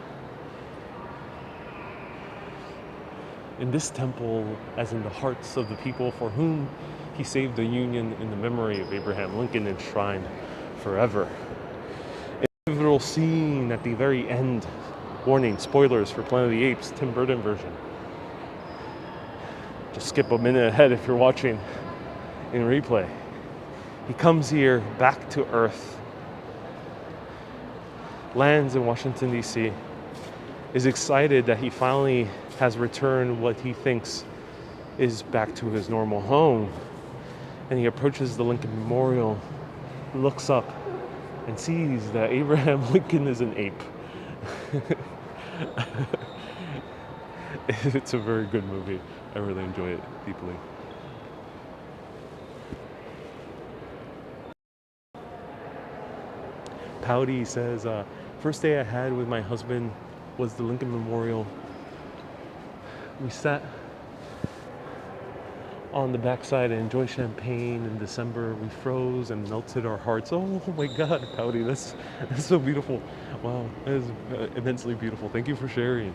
In this temple, as in the hearts of the people for whom he saved the Union, in the memory of Abraham Lincoln, enshrined forever. A pivotal scene at the very end. Warning, spoilers for Planet of the Apes, Tim Burton version. Just skip a minute ahead if you're watching in replay. He comes here back to Earth, lands in Washington, D.C., is excited that he finally has returned what he thinks is back to his normal home. And he approaches the Lincoln Memorial, looks up, and sees that Abraham Lincoln is an ape. It's a very good movie. I really enjoy it deeply. Pouty says, first day I had with my husband was the Lincoln Memorial. We sat on the backside and enjoyed champagne in December. We froze and melted our hearts. Oh my God, Pouty, that's so beautiful. Wow, that is immensely beautiful. Thank you for sharing.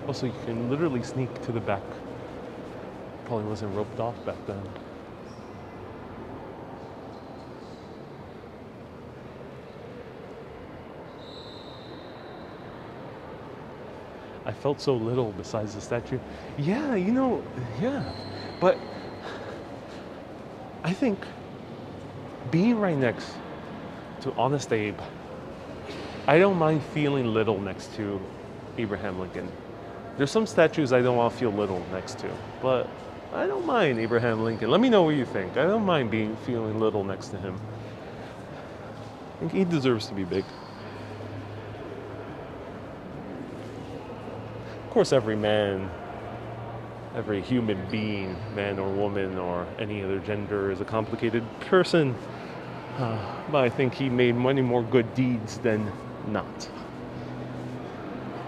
Also, you can literally sneak to the back. Probably wasn't roped off back then. I felt so little besides the statue. Yeah, yeah. But I think being right next to Honest Abe, I don't mind feeling little next to Abraham Lincoln. There's some statues I don't want to feel little next to, but I don't mind Abraham Lincoln. Let me know what you think. I don't mind feeling little next to him. I think he deserves to be big. Of course, every man, every human being, man or woman or any other gender, is a complicated person. But I think he made many more good deeds than not.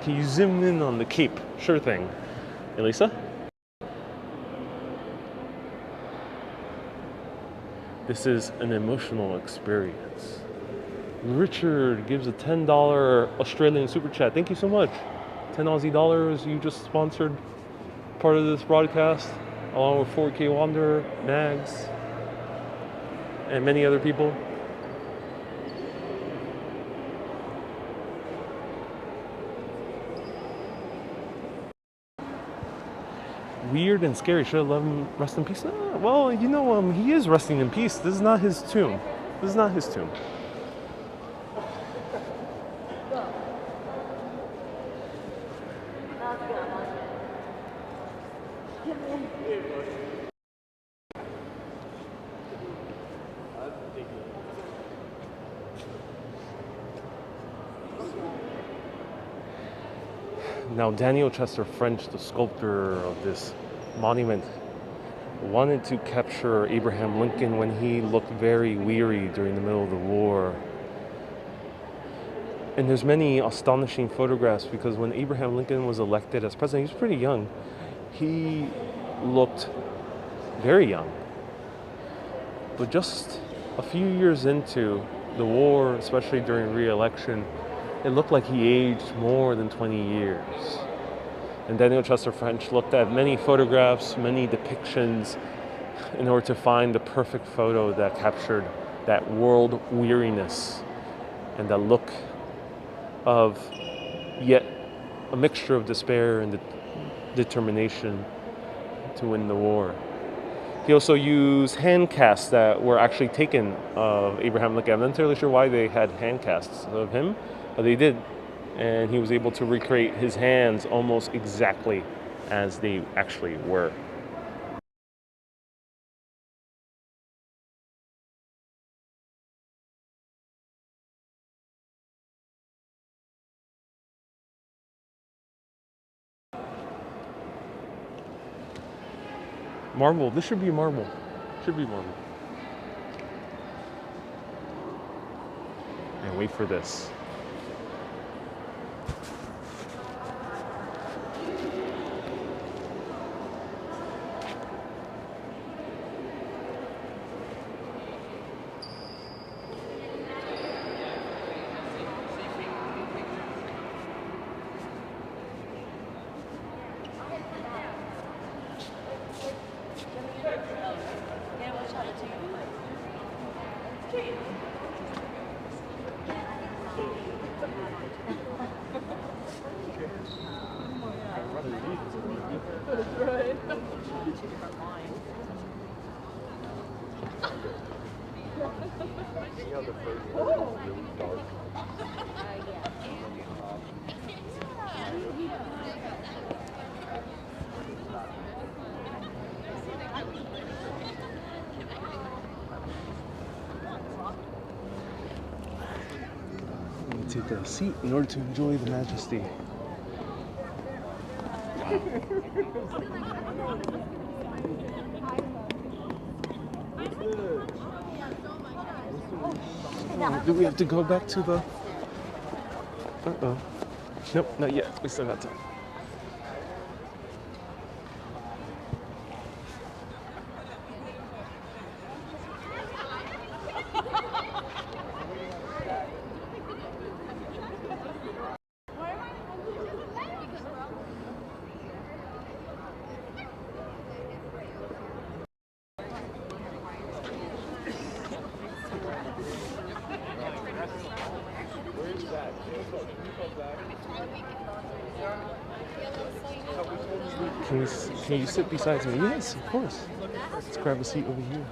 Can you zoom in on the cape? Sure thing. Elisa? This is an emotional experience. Richard gives a $10 Australian super chat. Thank you so much. 10 Aussie dollars. You just sponsored part of this broadcast, along with 4K Wander, Nags, and many other people. Weird and scary. Should I let him rest in peace? Well, he is resting in peace. This is not his tomb. This is not his tomb. Now, Daniel Chester French, the sculptor of this monument, wanted to capture Abraham Lincoln when he looked very weary during the middle of the war. And there's many astonishing photographs because when Abraham Lincoln was elected as president, he was pretty young. He looked very young. But just a few years into the war, especially during re-election, it looked like he aged more than 20 years. And Daniel Chester French looked at many photographs, many depictions, in order to find the perfect photo that captured that world weariness and that look of yet a mixture of despair and determination to win the war. He also used hand casts that were actually taken of Abraham Lincoln. I'm not entirely sure why they had hand casts of him, but they did. And he was able to recreate his hands almost exactly as they actually were. Marble. This should be marble. Should be marble. And wait for this. Take a seat in order to enjoy the majesty. Do we have to go back to the... Uh-oh. Nope, not yet. We still got time. Can you sit beside me? Yes, of course. Let's grab a seat over here.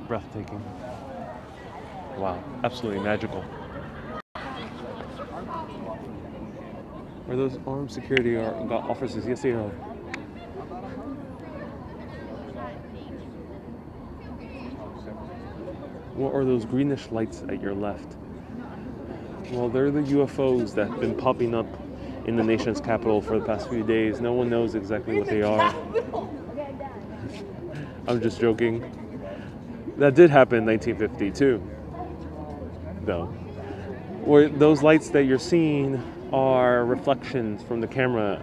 Breathtaking. Wow, absolutely magical. Are those armed security officers? Yes, they are. What are those greenish lights at your left? Well, they're the UFOs that have been popping up in the nation's capital for the past few days. No one knows exactly what they are. I'm just joking. That did happen in 1952, though. Where those lights that you're seeing are reflections from the camera.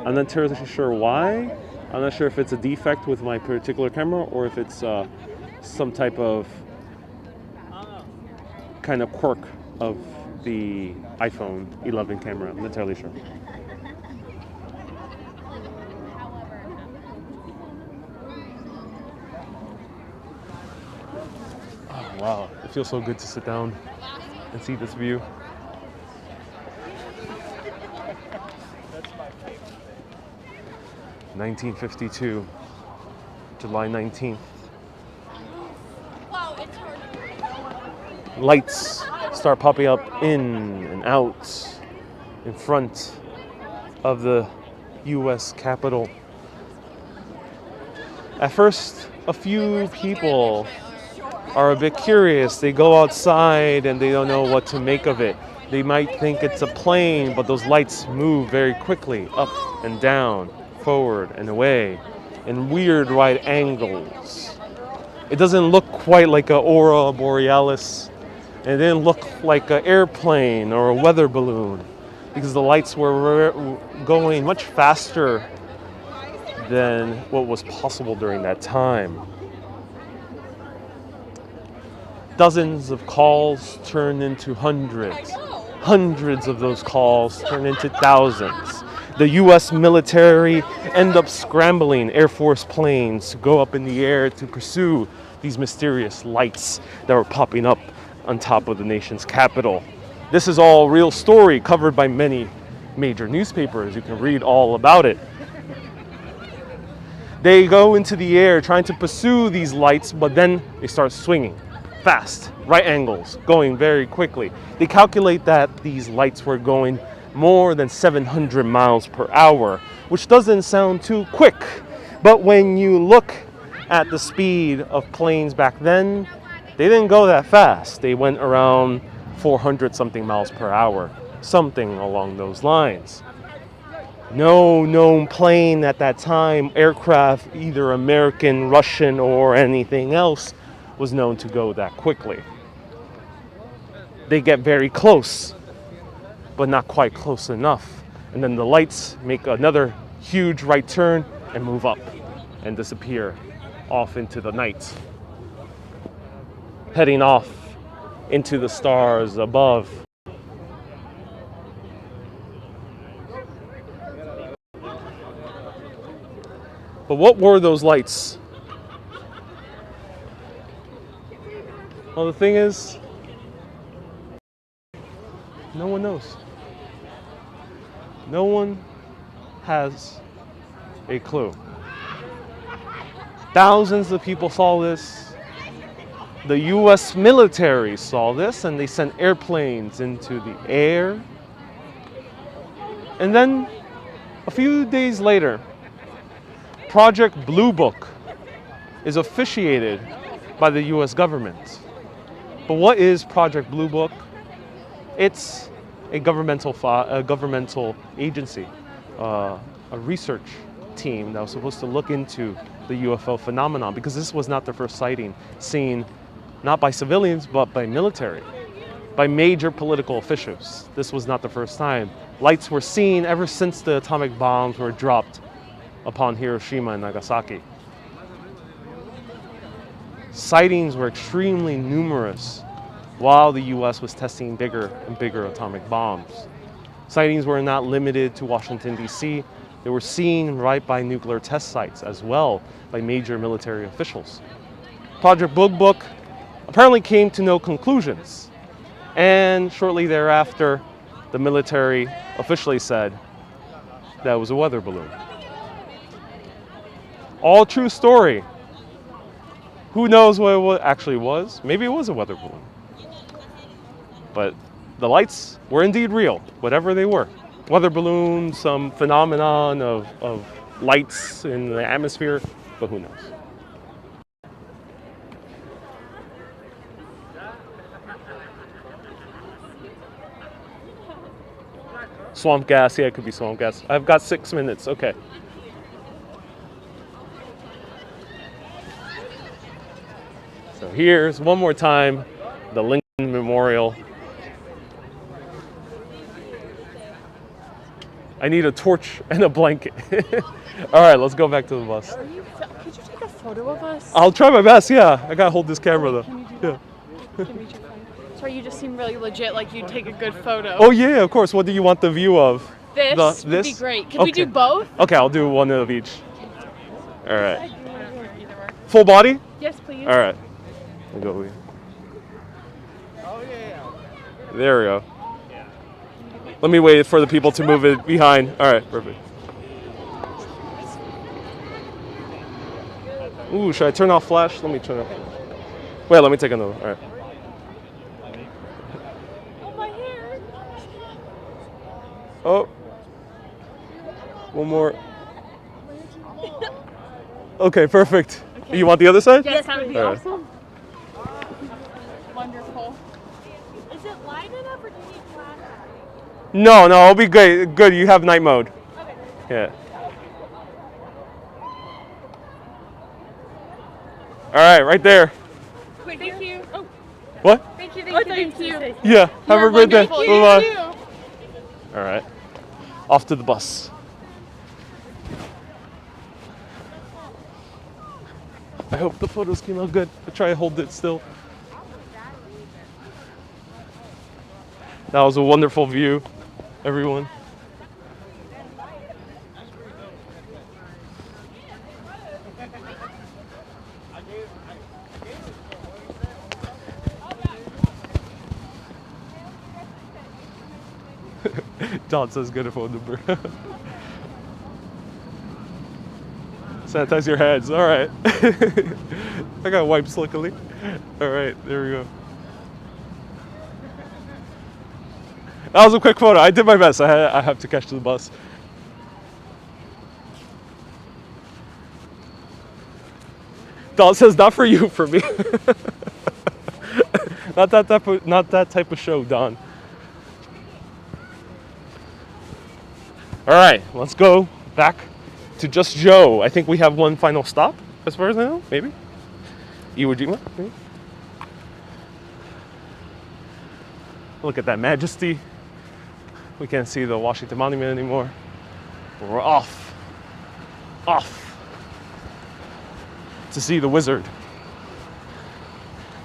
I'm not terribly sure why. I'm not sure if it's a defect with my particular camera or if it's some type of kind of quirk of the iPhone 11 camera. I'm not entirely sure. Oh, wow, it feels so good to sit down and see this view. 1952, July 19th. Lights start popping up in and out in front of the U.S. Capitol. At first, a few people are a bit curious. They go outside and they don't know what to make of it. They might think it's a plane, but those lights move very quickly, up and down, forward and away, in weird right angles. It doesn't look quite like an aurora borealis. It didn't look like an airplane or a weather balloon because the lights were going much faster than what was possible during that time. Dozens of calls turned into hundreds. Hundreds of those calls turned into thousands. The U.S. military end up scrambling Air Force planes to go up in the air to pursue these mysterious lights that were popping up on top of the nation's capital. This is all real story covered by many major newspapers. You can read all about it. They go into the air trying to pursue these lights, but then they start swinging fast, right angles, going very quickly. They calculate that these lights were going more than 700 miles per hour, which doesn't sound too quick. But when you look at the speed of planes back then, they didn't go that fast. They went around 400 something miles per hour, something along those lines. No known plane at that time, aircraft, either American, Russian, or anything else, was known to go that quickly. They get very close, but not quite close enough. And then the lights make another huge right turn and move up and disappear off into the night, heading off into the stars above. But what were those lights? Well, the thing is, no one knows. No one has a clue. Thousands of people saw this. The US military saw this and they sent airplanes into the air. And then a few days later, Project Blue Book is officiated by the US government. But what is Project Blue Book? It's a governmental agency, a research team that was supposed to look into the UFO phenomenon, because this was not the first sighting seen not by civilians but by military, by major political officials. This was not the first time. Lights were seen ever since the atomic bombs were dropped upon Hiroshima and Nagasaki. Sightings were extremely numerous while the US was testing bigger and bigger atomic bombs. Sightings were not limited to Washington, D.C. They were seen right by nuclear test sites as well by major military officials. Project Blue Book apparently came to no conclusions. And shortly thereafter, the military officially said that it was a weather balloon. All true story. Who knows what it actually was? Maybe it was a weather balloon. But the lights were indeed real, whatever they were. Weather balloon, some phenomenon of lights in the atmosphere, but who knows? Swamp gas, yeah, it could be swamp gas. I've got 6 minutes, okay. So here's one more time, the Lincoln Memorial. I need a torch and a blanket. All right, let's go back to the bus.
Could you take a photo of us?
I'll try my best, yeah. I gotta hold this camera though.
Can you do that? Can we take one? Sorry, you just seem really legit, like you'd take a good photo.
Oh yeah, of course. What do you want the view of?
This would be great. Can we do both?
Okay, I'll do one of each. All right. Full body?
Yes, please.
All right. I'll go with you. There we go. Let me wait for the people to move it behind. All right, perfect. Ooh, should I turn off flash? Let me turn off. Wait, let me take another. All right.
Oh, my hair.
Oh. One more. Okay, perfect.
Okay.
You want the other side?
Yes, that would be
All right.
awesome. Wonderful.
Is it light enough or do you need flash?
No, it'll be great. Good, you have night mode.
Okay.
Yeah. All right, right there.
Wait, thank you. Oh,
What?
thank you. Thank you.
Yeah, have a great day.
Wonderful.
Bye-bye.
You too.
All right, off to the bus. I hope the photos came out good. I'll try to hold it still. That was a wonderful view, everyone. Don says get a phone number. Sanitize your hands. All right. I got wipes, luckily. All right, there we go. That was a quick photo. I did my best. I have to catch the bus. Don says not for you, for me. Not that type of show, Don. All right, let's go back to Just Joe. I think we have one final stop, as far as I know, maybe. Iwo Jima, maybe. Look at that majesty. We can't see the Washington Monument anymore. But we're off to see the Wizard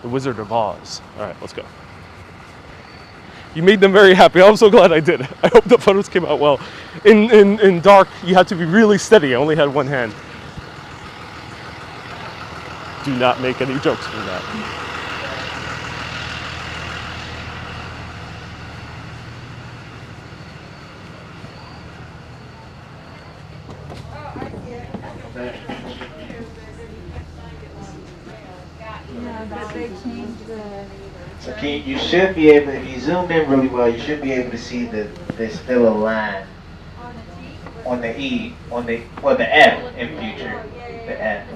of Oz. All right, let's go. You made them very happy. I'm so glad I did. I hope the photos came out well. In dark, you had to be really steady. I only had one hand. Do not make any jokes from that.
So you should be able, if you zoom in really well, you should be able to see that there's still a line on the E, on the F in future. The F.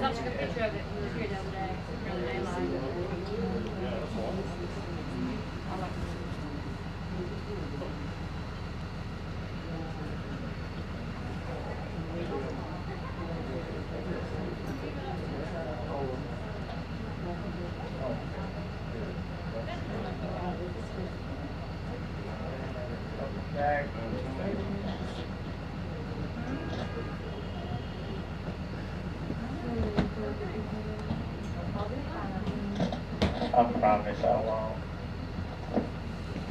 I promise I won't.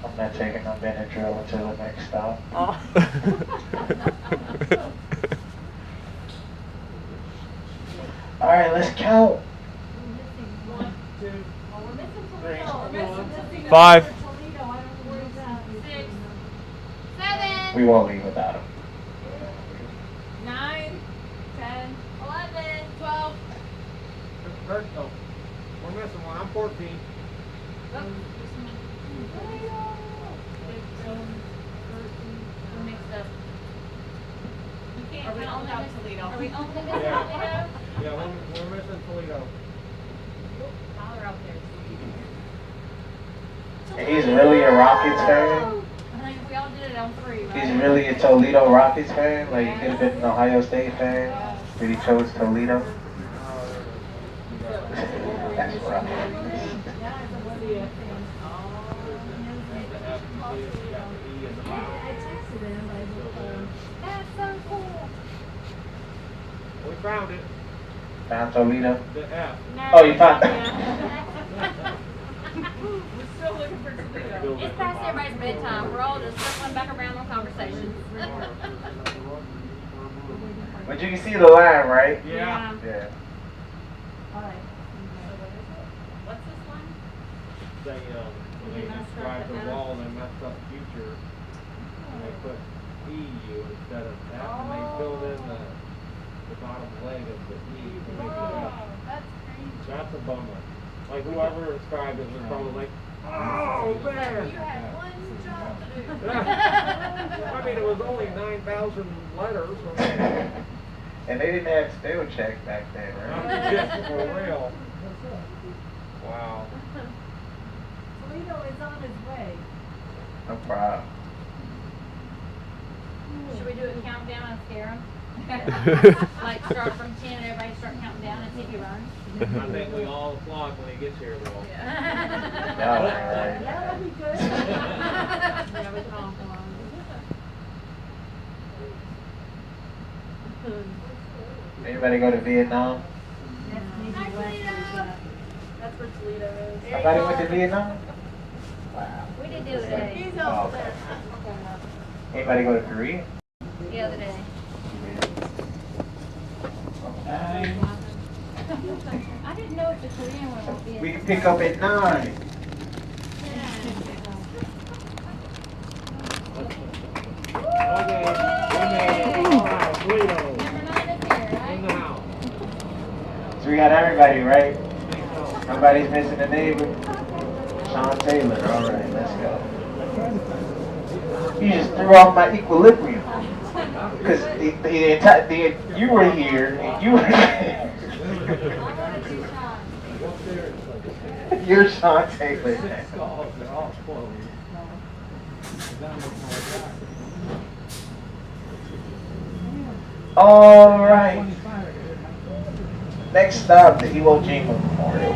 I'm not taking no Benadryl until the next stop.
Oh.
All right, let's count.
5.
6, 7,
We won't leave without him.
9, 10, 11, 12.
Herschel. We're missing one. I'm 14.
We're mixed up. You can't
Are we
count
only
without
missing Toledo?
Are we only missing
Yeah.
Toledo?
Yeah, we're missing Toledo.
Tyler out there.
And he's really a Rockets fan.
I think we all did it on 3, right?
He's really a Toledo Rockets fan. Like, he could have been an Ohio State fan, but he chose Toledo. That's rough.
That's so cool.
We found it.
Found Toledo.
The F.
Oh, you found it.
We're still looking for Toledo.
It's past everybody's bedtime. We're all just circling back around on conversations.
But you can see the line, right?
Yeah.
Yeah.
What's this one?
They, when they described the wall, they messed up future. And they put EU instead of F, and they filled in the bottom leg of the E to make it F.
That's crazy.
That's a bummer. Like, whoever described it was probably like, oh, man.
You had one job to do.
I mean, it was only 9,000 letters.
And they didn't have spell check back then, right?
Just for real. Wow.
Toledo is on his way.
No problem.
Should we do a countdown and scare him? Like start from 10 and everybody start counting down and see if he runs?
I think we all applaud when he gets here, though.
Yeah,
That'll be good.
Yeah, we can all go on.
Anybody go to Vietnam?
Hi, Toledo.
That's where Toledo is.
Somebody went to Vietnam? Wow.
We did the other day.
He's
Oh,
over
okay.
there.
Anybody go to Korea?
The other day. I didn't know if the Korean one would be.
We can pick up at 9.
Okay, we made it. All right, Toledo.
Number 9 is here,
In
right?
the house.
So we got everybody, right? Nobody's missing a neighbor? Sean Taylor. All right, let's go. You just threw off my equilibrium. Because you were here and you were here. You're Sean Taylor. All right. Next stop, the Iwo Jima Memorial.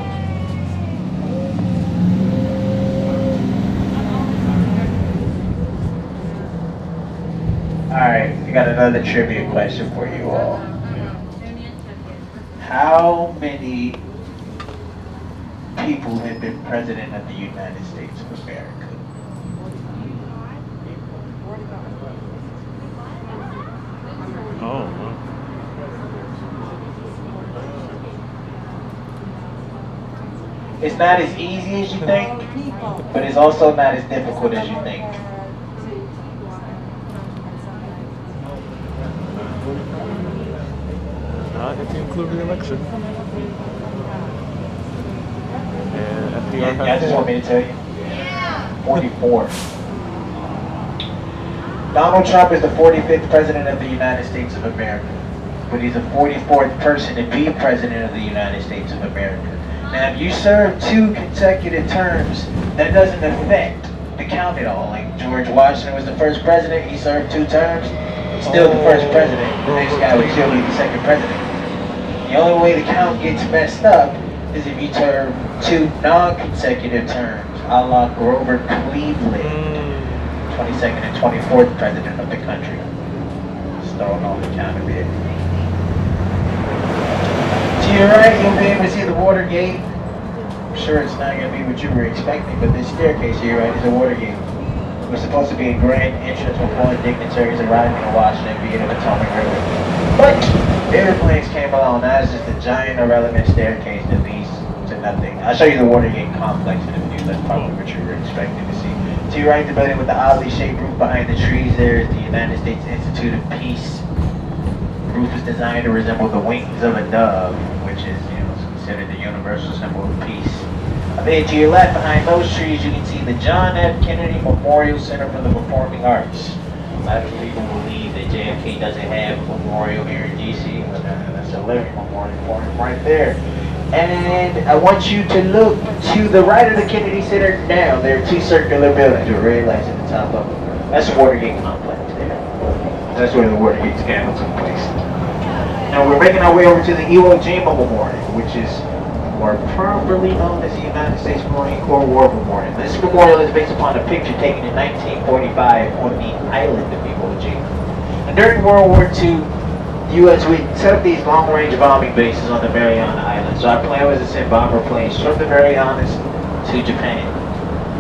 All right, we got another trivia question for you all. How many people have been president of the United States of America? It's not as easy as you think, but it's also not as difficult as you think.
Not if you include the election. And FDR
Yeah, I just want me to tell you. 44. Donald Trump is the 45th president of the United States of America, but he's the 44th person to be president of the United States of America. Now, if you serve 2 consecutive terms, that doesn't affect the count at all. Like George Washington was the first president, he served 2 terms, he's still the first president. The next guy would still be the second president. The only way the count gets messed up is if you serve 2 non-consecutive terms, a la Grover Cleveland, 22nd and 24th president of the country. Just throwing off the count a bit. To your right, you'll be able to see the Watergate. I'm sure it's not going to be what you were expecting, but this staircase here, right, is a Watergate. It was supposed to be a grand entrance for foreign dignitaries arriving in Washington via the Potomac River. But airplanes came along. Now it's just a giant irrelevant staircase that leads to nothing. I'll show you the Watergate Complex in a few. That's probably what you were expecting to see. To your right, the building with the oddly shaped roof behind the trees there is the United States Institute of Peace. The roof is designed to resemble the wings of a dove, which is, considered the universal symbol of peace. Then to your left, behind those trees, you can see the John F. Kennedy Memorial Center for the Performing Arts. A lot of people believe that JFK doesn't have a memorial here in D.C., but that's a living memorial for him right there. And I want you to look to the right of the Kennedy Center down. There are 2 circular buildings with red lights at the top of them. That's the Watergate Complex there. That's where the Watergate scandal took place. Now we're making our way over to the Iwo Jima Memorial, which is more properly known as the United States Marine Corps War Memorial. This memorial is based upon a picture taken in 1945 on the island of Iwo Jima. And during World War II, the U.S. would set up these long-range bombing bases on the Mariana Islands. So our plan was to send bomber planes from the Marianas to Japan.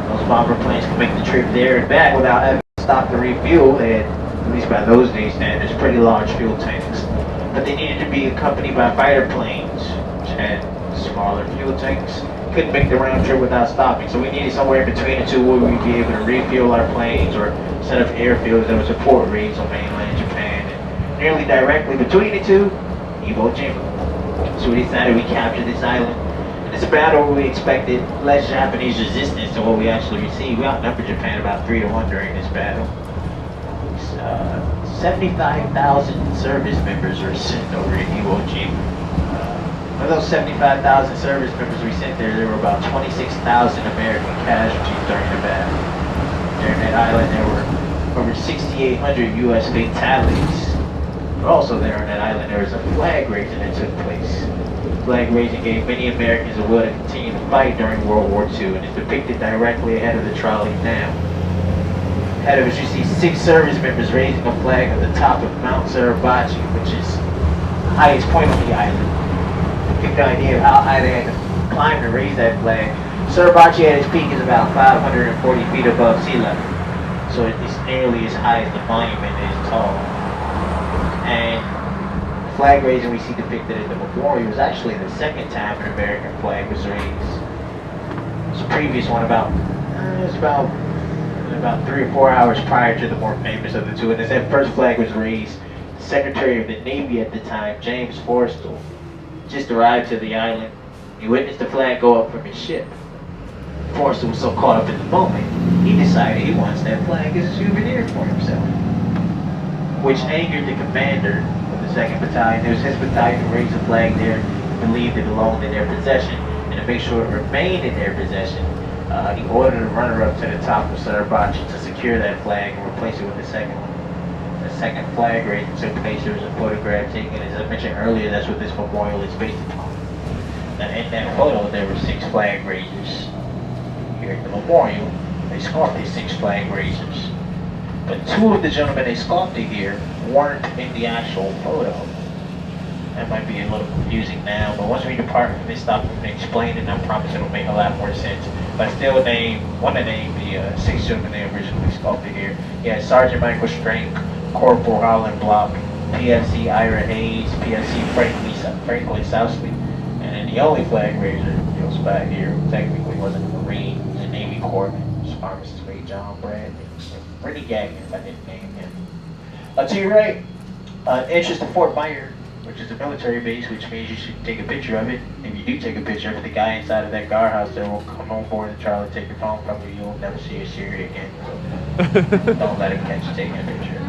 Those bomber planes could make the trip there and back without having to stop to refuel, and at least by those days standards, pretty large fuel tanks. But they needed to be accompanied by fighter planes, which had smaller fuel tanks. Couldn't make the round trip without stopping, so we needed somewhere in between the two where we'd be able to refuel our planes or set up airfields that would support raids on mainland Japan. And nearly directly between the two, Iwo Jima. So we decided we capture this island. And it's a battle where we expected less Japanese resistance than what we actually received. We outnumbered Japan about 3-1 during this battle. 75,000 service members were sent over to Iwo Jima. Of those 75,000 service members we sent there were about 26,000 American casualties during the battle. During that island, there were over 6,800 U.S. fatalities. But also there on that island, there was a flag raising that took place. Flag raising gave many Americans a will to continue to fight during World War II, and it's depicted directly ahead of the trolley now. Ahead of us, you see 6 service members raising a flag at the top of Mount Suribachi, which is the highest point on the island. To get the idea of how high they had to climb to raise that flag. Suribachi at its peak is about 540 feet above sea level, so it's nearly as high as the monument is tall. And the flag raising we see depicted at the memorial was actually the second time an American flag was raised. It was the previous one about 3 or 4 hours prior to the more famous of the two. And as that first flag was raised, the Secretary of the Navy at the time, James Forrestal, just arrived to the island. He witnessed the flag go up from his ship. Forrestal was so caught up in the moment, he decided he wants that flag as a souvenir for himself, which angered the commander of the 2nd Battalion. It was his battalion who raised the flag there, believed it belonged in their possession, and to make sure it remained in their possession, he ordered a runner-up to the top of Suribachi to secure that flag and replace it with the second one. The second flag raising took place. There was a photograph taken. As I mentioned earlier, that's what this memorial is based upon. And in that photo, there were 6 flag raisers. Here at the memorial, they sculpted 6 flag raisers. But 2 of the gentlemen they sculpted here weren't in the actual photo. That might be a little confusing now, but once we depart from this topic and explain it, I promise it'll make a lot more sense. But I still want to name the 6 gentlemen they originally sculpted here. Yeah, Sergeant Michael Strank, Corporal Holland Block, PFC Ira Hayes, PFC Franklin Sousley, and then the only flag raiser memorial spot here. Technically wasn't a Marine, he was a Navy corpsman. Pharmacist made John Bradley. Pretty gagging if I didn't name him. To your right, entrance to Fort Myer, which is a military base, which means you should take a picture of it. If you do take a picture of the guy inside of that guardhouse, there will come on board and try to take your phone from you. You'll never see your Siri again. So don't let him catch you taking a picture of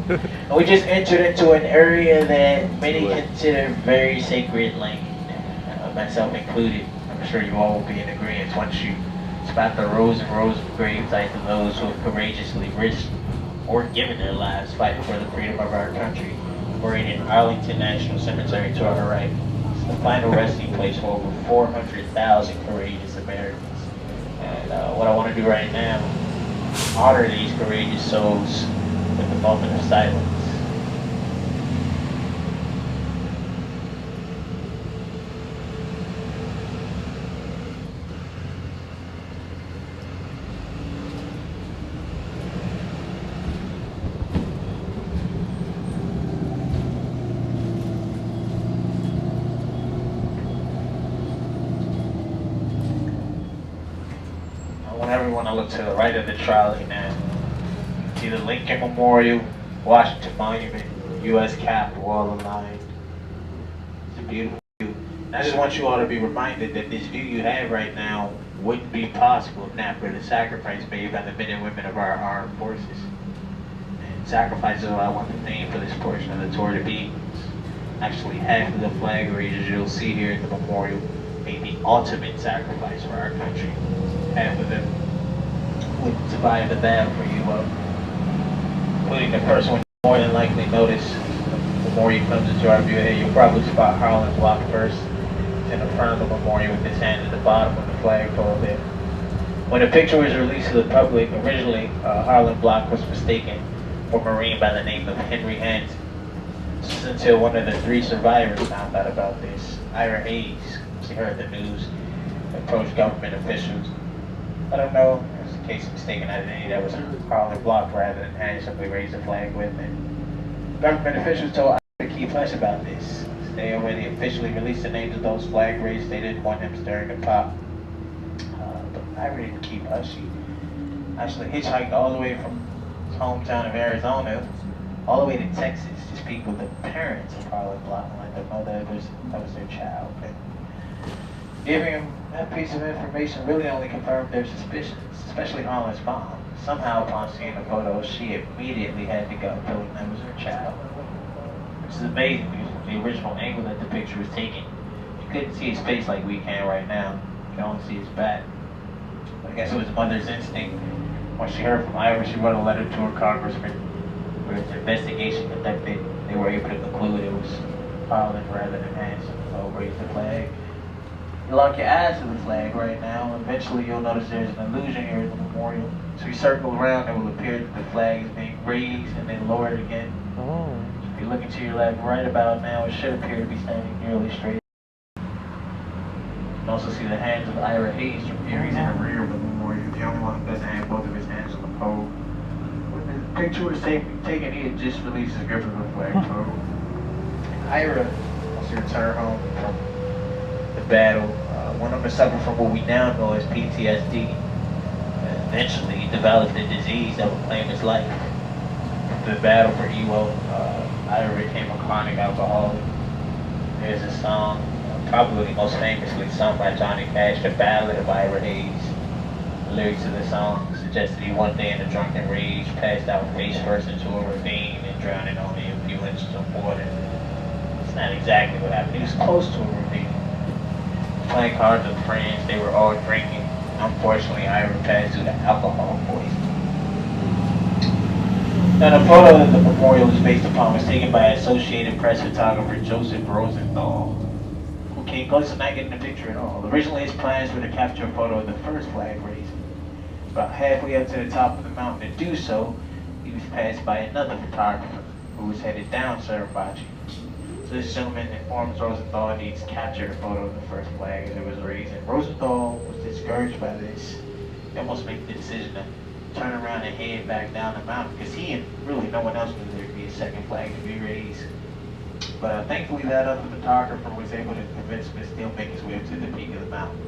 that. And we just entered into an area that many consider very sacred land, myself included. I'm sure you all will be in agreement once you spot the rows and rows of graves like those who have courageously risked or given their lives fighting for the freedom of our country. We're in Arlington National Cemetery to our right. It's the final resting place for over 400,000 courageous Americans. And what I want to do right now, honor these courageous souls with a moment of silence. Everyone, I look to the right of the trolley now. See the Lincoln Memorial, Washington Monument, U.S. Capitol all aligned. It's a beautiful view. And I just want you all to be reminded that this view you have right now wouldn't be possible if not for the sacrifice made by the men and women of our armed forces. And sacrifice is what I want the theme for this portion of the tour to be. Actually, half of the flag raisers you'll see here at the memorial made the ultimate sacrifice for our country. Half of them would survive the battle for you, including the first one you more than likely notice. The more you come into our view here, you'll probably spot Harlan Block first. It's in the front of the memorial with his hand at the bottom of the flagpole there. When the picture was released to the public, originally Harlan Block was mistaken for a Marine by the name of Henry Hansen. This is until one of the three survivors found out about this. Ira Hayes, she heard the news, approached government officials. I don't know, there's a case of mistaken identity that was Harlan Block rather than Hansen we raised the flag with. And government officials told Ira to keep hush about this. They already officially released the names of those flag raisers. They didn't want him stirring the pot. But Ira didn't keep hush. He actually hitchhiked all the way from his hometown of Arizona all the way to Texas to speak with the parents of Harlan Block and let them know that was their child. And giving them that piece of information really only confirmed their suspicions, especially Harlan's mom. Somehow, upon seeing the photos, she immediately had to go, feeling that was her child. Which is amazing because from the original angle that the picture was taken, you couldn't see his face like we can right now. You can only see his back. But I guess it was mother's instinct. When she heard from Ira, she wrote a letter to her congressman. With an investigation conducted, they were able to conclude it was Harlan rather than Hansen. So raise the flag. You lock your eyes to the flag right now, and eventually you'll notice there's an illusion here at the memorial. So you circle around, it will appear that the flag is being raised and then lowered again.
Oh.
If you're looking to your left right about now, it should appear to be standing nearly straight. You can also see the hands of Ira Hayes from here. He's in the rear of the memorial. The only one who doesn't have both of his hands on the pole. When the picture was taken, he had just released his grip of the flag. So Ira, once he returned home from the battle, went on to suffer from what we now know as PTSD. Eventually, he developed a disease that would claim his life. After the battle for Iwo, Ira became a chronic alcoholic. There's a song, probably most famously sung by Johnny Cash, The Ballad of Ira Hayes. The lyrics of the song suggested he one day in a drunken rage passed out face first into a ravine and drowning only a few inches of water. It's not exactly what happened. He was close to a ravine. Playing cards with friends, they were all drinking. Unfortunately, Ira passed due to alcohol poisoning. Now, the photo that the memorial is based upon was taken by Associated Press photographer Joseph Rosenthal, who came close to not getting the picture at all. Originally, his plans were to capture a photo of the first flag raising. About halfway up to the top of the mountain to do so, he was passed by another photographer who was headed down Suribachi. So this gentleman informs Rosenthal he needs to capture a photo of the first flag as it was raised. And Rosenthal was discouraged by this. He almost made the decision to turn around and head back down the mountain because he and really no one else knew there would be a second flag to be raised. But thankfully that other photographer was able to convince him to still make his way up to the peak of the mountain.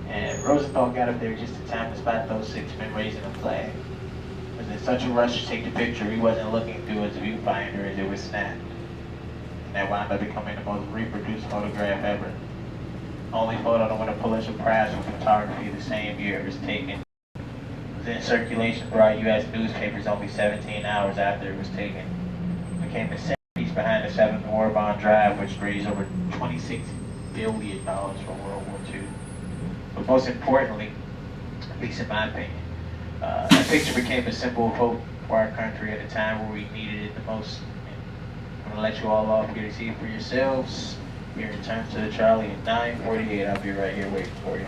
And Roosevelt got up there just in time to spot those 6 men raising the flag. He was in such a rush to take the picture, he wasn't looking through his viewfinder as it was snapped. And that wound up becoming the most reproduced photograph ever. Only photo to win a Pulitzer Prize for photography the same year it was taken. It was in circulation throughout U.S. newspapers only 17 hours after it was taken. It became the centerpiece behind the 7th War Bond Drive, which raised over $26 billion for World War II. But most importantly, at least in my opinion, that picture became a symbol of hope for our country at a time where we needed it the most. I'm gonna let you all off here to see it for yourselves. We return to the trolley at 9:48. I'll be right here waiting for you.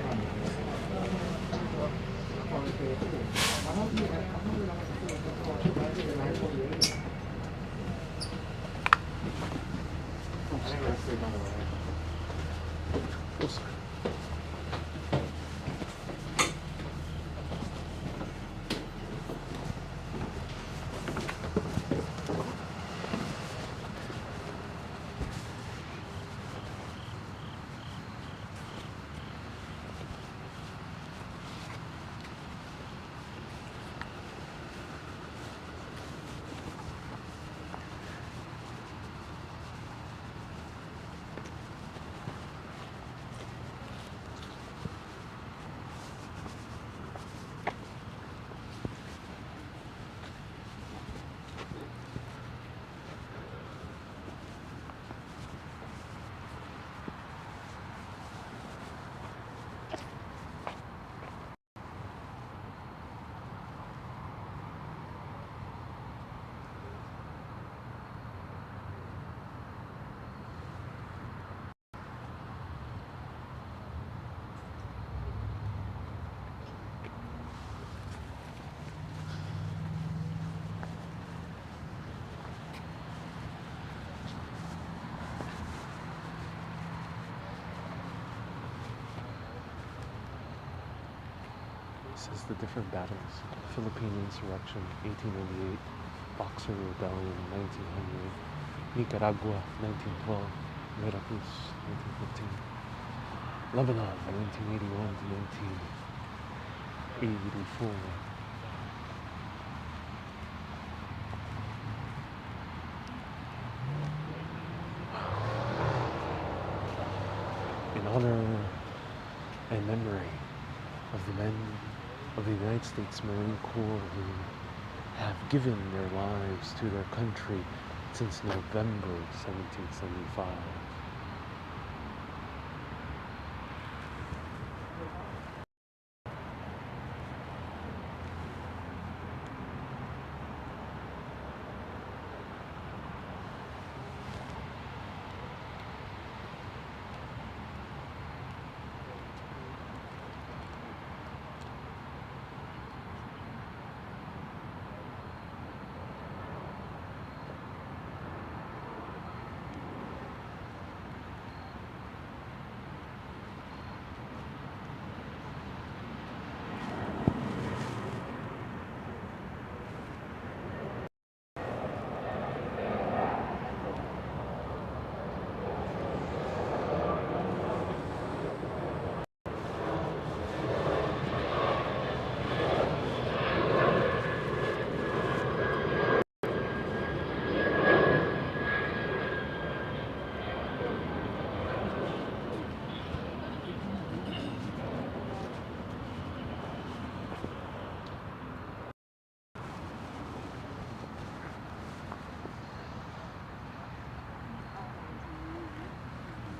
This is the different battles. Philippine Insurrection, 1898. Boxer Rebellion, 1900. Nicaragua, 1912. Veracruz, 1915. Lebanon, 1981 to 1984. In honor and memory of the men of the United States Marine Corps who have given their lives to their country since November 1775.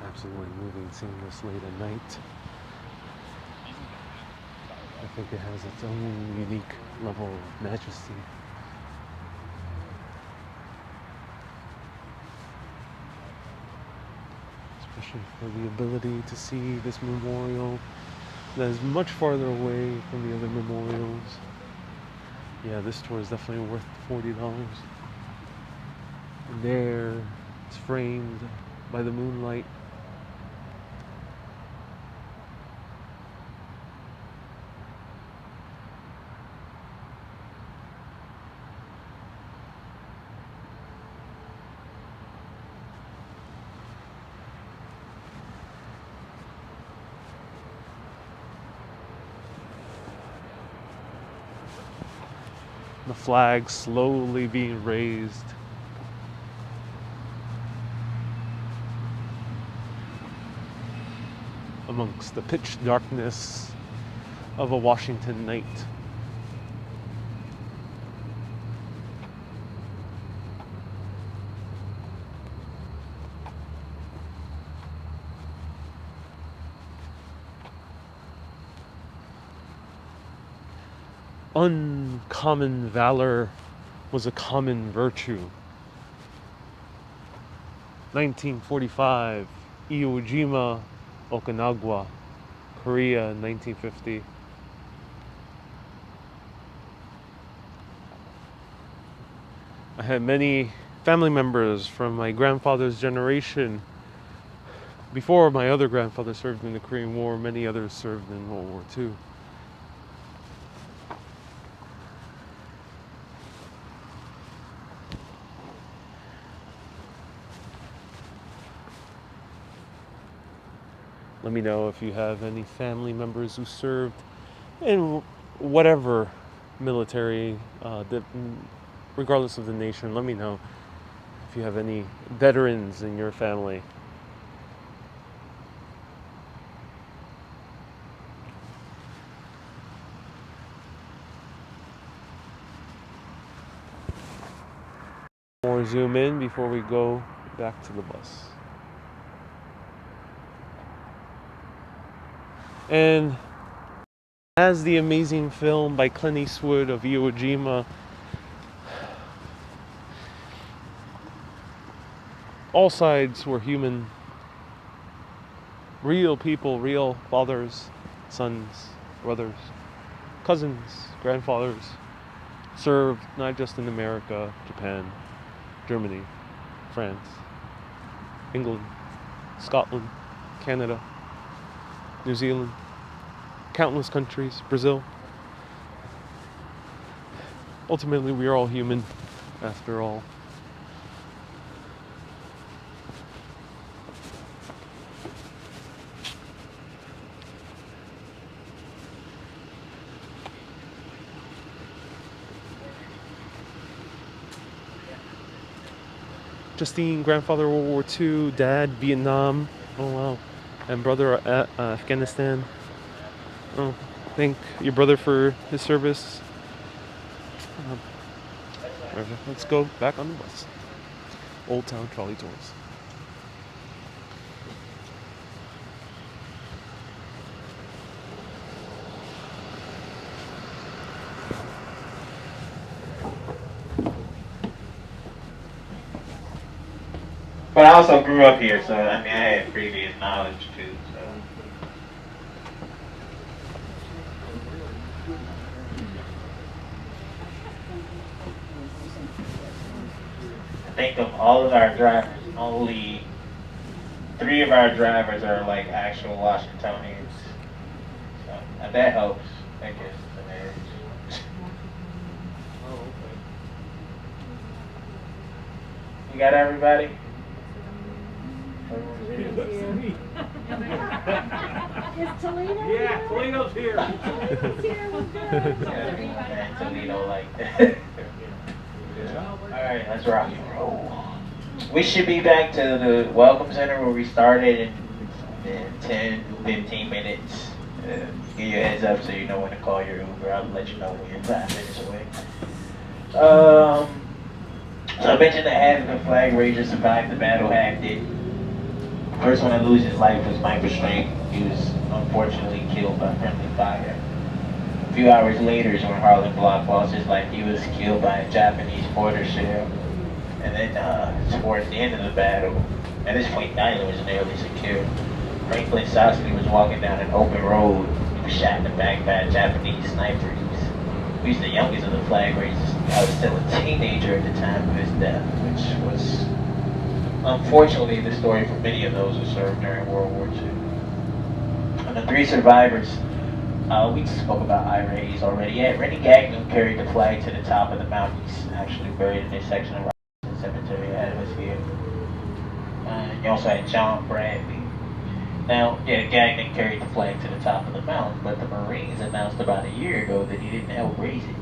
Absolutely moving seeing this late at night. I think it has its own unique level of majesty. Especially for the ability to see this memorial that is much farther away from the other memorials. Yeah, this tour is definitely worth $40. And there, it's framed by the moonlight. The flag slowly being raised. Amongst the pitch darkness of a Washington night. Uncommon valor was a common virtue. 1945, Iwo Jima, Okinawa, Korea, 1950. I had many family members from my grandfather's generation. Before my other grandfather served in the Korean War, many others served in World War II. Let me know if you have any family members who served in whatever military, regardless of the nation. Let me know if you have any veterans in your family. More zoom in before we go back to the bus. And as the amazing film by Clint Eastwood of Iwo Jima, all sides were human, real people, real fathers, sons, brothers, cousins, grandfathers, served not just in America, Japan, Germany, France, England, Scotland, Canada, New Zealand, countless countries, Brazil. Ultimately, we are all human, after all. Justine, grandfather, World War II, dad, Vietnam. Oh wow. And brother, Afghanistan. Oh, thank your brother for his service. Let's go back on the bus. Old Town Trolley Tours.
But I also grew up here, so I mean, I had previous knowledge too. So. I think of all of our drivers, only 3 of our drivers are like actual Washingtonians. So that helps, I guess, to manage. You got everybody?
Is Toledo
Yeah,
here?
Toledo's here.
Toledo's here, we're good.
Yeah, Toledo like that. Alright, let's rock and roll. We should be back to the Welcome Center where we started in 10, 15 minutes. Give you a heads up so you know when to call your Uber. I'll let you know when you're 5 minutes away. So I mentioned that half of the flag raisers survived the battle, half did. First one to lose his life was Michael Strang. He was unfortunately killed by friendly fire. A few hours later is when Harlan Block lost his life. He was killed by a Japanese mortar shell. And then towards the end of the battle, at this point the island was nearly secure. Franklin Sossley was walking down an open road. He was shot in the back by a Japanese sniper. He was the youngest of the flag raisers. I was still a teenager at the time of his death, which was unfortunately the story for many of those who served during World War II. And the 3 survivors, we spoke about IRAs already. Yeah, Rennie Gagnon carried the flag to the top of the mountain. He's actually buried in this section of Robinson Cemetery ahead of us here. You also had John Bradley. Now, yeah, Gagnon carried the flag to the top of the mountain, but the Marines announced about a year ago that he didn't help raise it.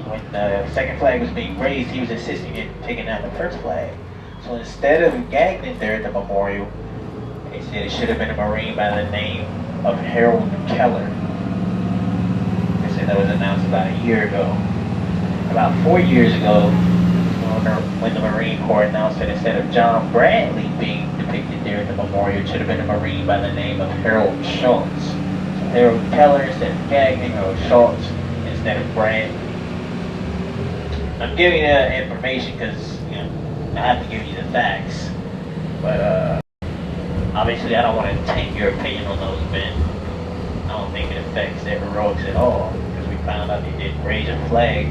when the second flag was being raised, he was insisting in taking down the first flag. So instead of gagging there at the memorial, they said it should have been a Marine by the name of Harold Keller. They said that was announced about a year ago. About 4 years ago, when the Marine Corps announced that instead of John Bradley being depicted there at the memorial, it should have been a Marine by the name of Harold Schultz. So Harold Keller instead of Gagnon, or Schultz instead of Bradley. I'm giving you that information because, you know, I have to give you the facts. But obviously I don't want to take your opinion on those men. I don't think it affects their heroics at all, because we found out they didn't raise a flag.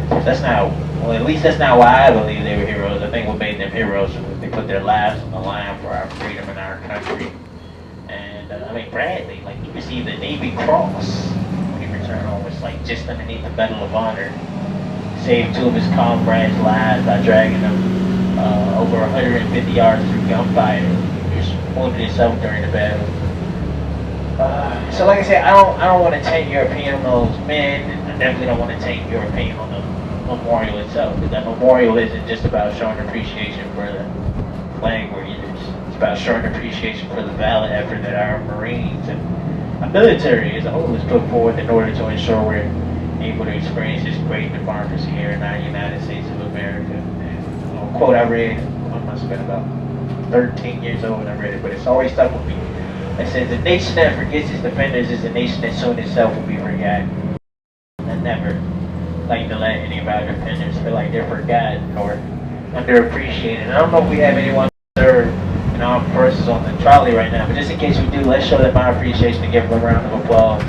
That's not, well, at least that's not why I believe they were heroes. I think what made them heroes was they put their lives on the line for our freedom and our country. And I mean, Bradley, like, he received the Navy Cross when he returned home. It's like just underneath the Medal of Honor. Saved two of his comrades' lives by dragging them over 150 yards through gunfire. He was wounded himself during the battle. So like I said, I don't want to take your opinion on those men. I definitely don't want to take your opinion on the memorial itself, because that memorial isn't just about showing appreciation for the flag raisers. It's about showing appreciation for the valiant effort that our Marines and our military as a whole has put forth in order to ensure we're able to experience this great democracy here in our United States of America. And a quote I read, I must have been about 13 years old when I read it, but it's always stuck with me. It says, "The nation that forgets its defenders is a nation that soon itself will be forgotten." I never like to let any of our defenders feel like they're forgotten or underappreciated. I don't know if we have anyone serve in armed forces on the trolley right now, but just in case we do, let's show them my appreciation and give them a round of applause.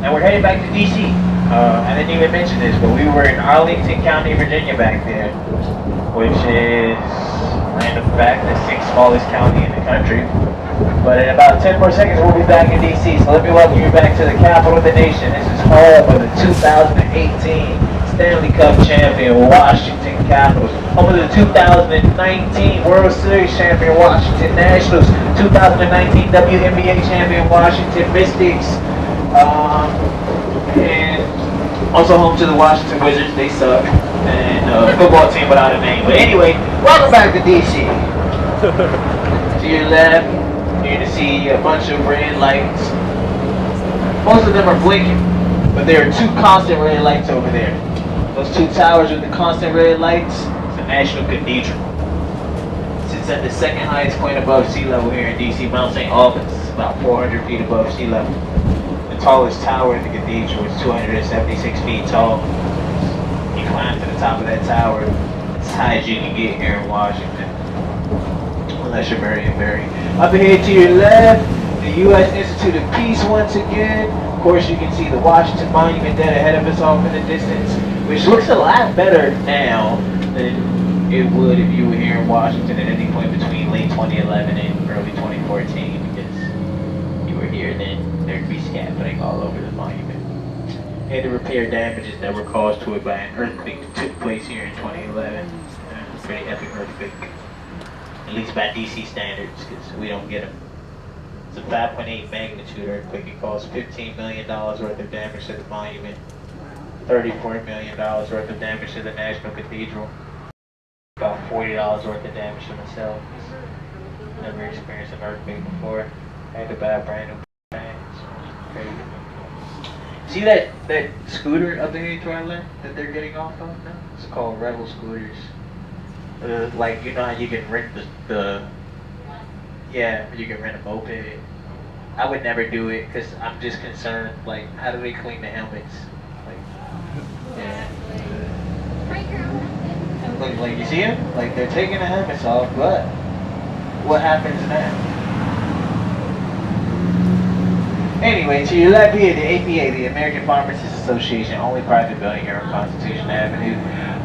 And we're heading back to D.C. I didn't even mention this, but we were in Arlington County, Virginia back there, which is, random fact, the 6th smallest county in the country. But in about 10 more seconds, we'll be back in D.C. So let me welcome you back to the capital of the nation. This is home of the 2018 Stanley Cup champion, Washington Capitals. Home of the 2019 World Series champion, Washington Nationals. 2019 WNBA champion, Washington Mystics. And also home to the Washington Wizards. They suck. And football team without a name. But anyway, welcome back to D.C. To your left, you're going to see a bunch of red lights. Most of them are blinking, but there are two constant red lights over there. Those two towers with the constant red lights, it's the National Cathedral. It sits at the second highest point above sea level here in D.C. Mount St. Albans. It's about 400 feet above sea level. The tallest tower in the cathedral is 276 feet tall. You climb to the top of that tower, it's as high as you can get here in Washington. Unless you're very, very. Up ahead to your left, the U.S. Institute of Peace once again. Of course, you can see the Washington Monument dead ahead of us off in the distance, which looks a lot better now than it would if you were here in Washington at any point between late 2011 and early 2014, because you were here then. There'd be scaffolding all over the monument. They had to repair damages that were caused to it by an earthquake that took place here in 2011. It was a pretty epic earthquake. At least by DC standards, because we don't get them. It's a 5.8 magnitude earthquake. It caused $15 million worth of damage to the monument, $34 million worth of damage to the National Cathedral, about $40 worth of damage to myself. Never experienced an earthquake before. I had to buy a brand new bag. It's crazy. See that scooter up there to our left that they're getting off of now? It's called Rebel Scooters. Like, you know how you can rent you can rent a moped. I would never do it because I'm just concerned, like, how do they clean the helmets? Like you see them? Like, they're taking the helmets off, but what happens now? Anyway, to your left here, the APA, the American Pharmacist Association, only private building here on Constitution Avenue.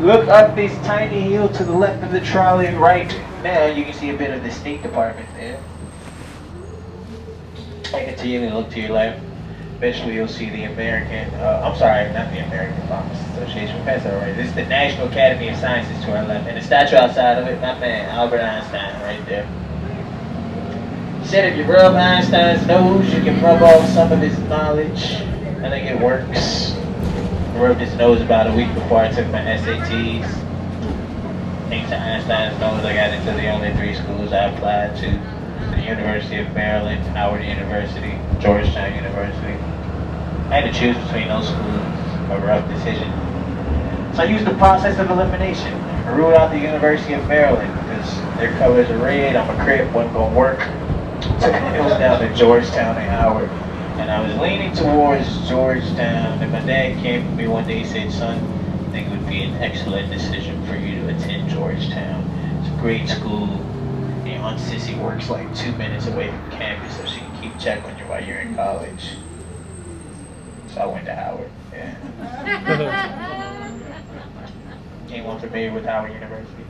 Look up this tiny hill to the left of the trolley. Right now, you can see a bit of the State Department there. I continue to look to your left. Eventually, you'll see the American, I'm sorry, not the American Pharmacist Association. That's all right. This is the National Academy of Sciences to our left. And the statue outside of it, my man, Albert Einstein, right there. Said if you rub Einstein's nose, you can rub off some of his knowledge. I think it works. I rubbed his nose about a week before I took my SATs. Thanks to Einstein's nose, I got into the only 3 schools I applied to. The University of Maryland, Howard University, Georgetown University. I had to choose between those schools. A rough decision. So I used the process of elimination. I ruled out the University of Maryland because their colors are red. I'm a Crip, wasn't gonna work. So it was down to Georgetown and Howard. And I was leaning towards Georgetown. And my dad came to me one day and said, son, I think it would be an excellent decision for you to attend Georgetown. It's a great school. And your Aunt Sissy works like 2 minutes away from campus, so she can keep check on you while you're in college. So I went to Howard. Yeah. Anyone familiar with Howard University?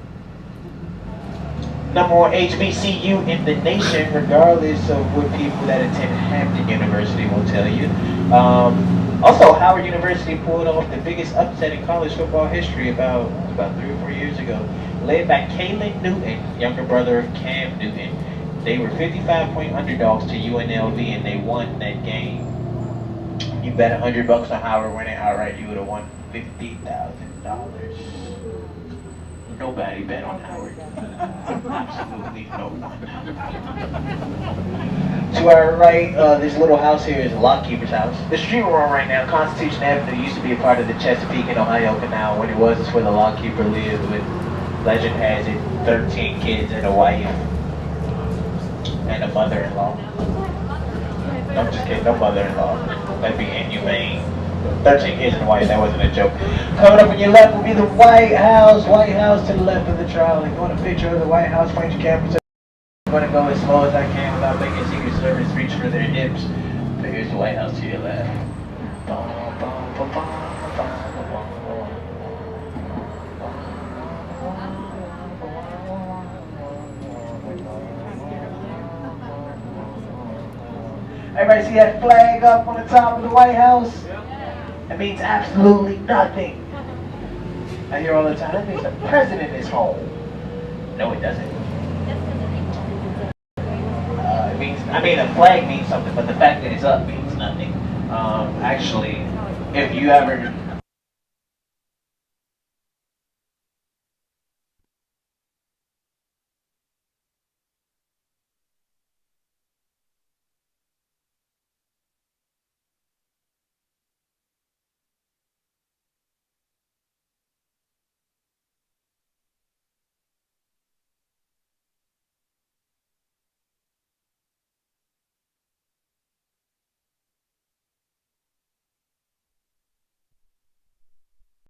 Number 1 HBCU in the nation, regardless of what people that attend Hampton University will tell you. Also, Howard University pulled off the biggest upset in college football history about 3 or 4 years ago. Led by Kalen Newton, younger brother of Cam Newton. They were 55-point underdogs to UNLV, and they won that game. You bet $100 on Howard winning outright, you would have won $50,000. Nobody bet on Howard. Absolutely no one. To our right, this little house here is a lockkeeper's house. The street we're on right now, Constitution Avenue, used to be a part of the Chesapeake and Ohio Canal. When it was, it's where the lockkeeper lived. With legend has it, 13 kids and a wife and a mother-in-law. No, I'm just kidding, no mother-in-law. That'd be inhumane. 13 kids and a wife, that wasn't a joke. Coming up on your left will be the White House. White House to the left of the trolley. You want a picture of the White House, point your camera. I'm going to go as slow as I can without making Secret Service reach for their hips. So here's the White House to your left. Everybody see that flag up on the top of the White House? It means absolutely nothing. I hear all the time, that means the president is home. No, it doesn't. It means, a flag means something, but the fact that it's up means nothing. Actually, if you ever...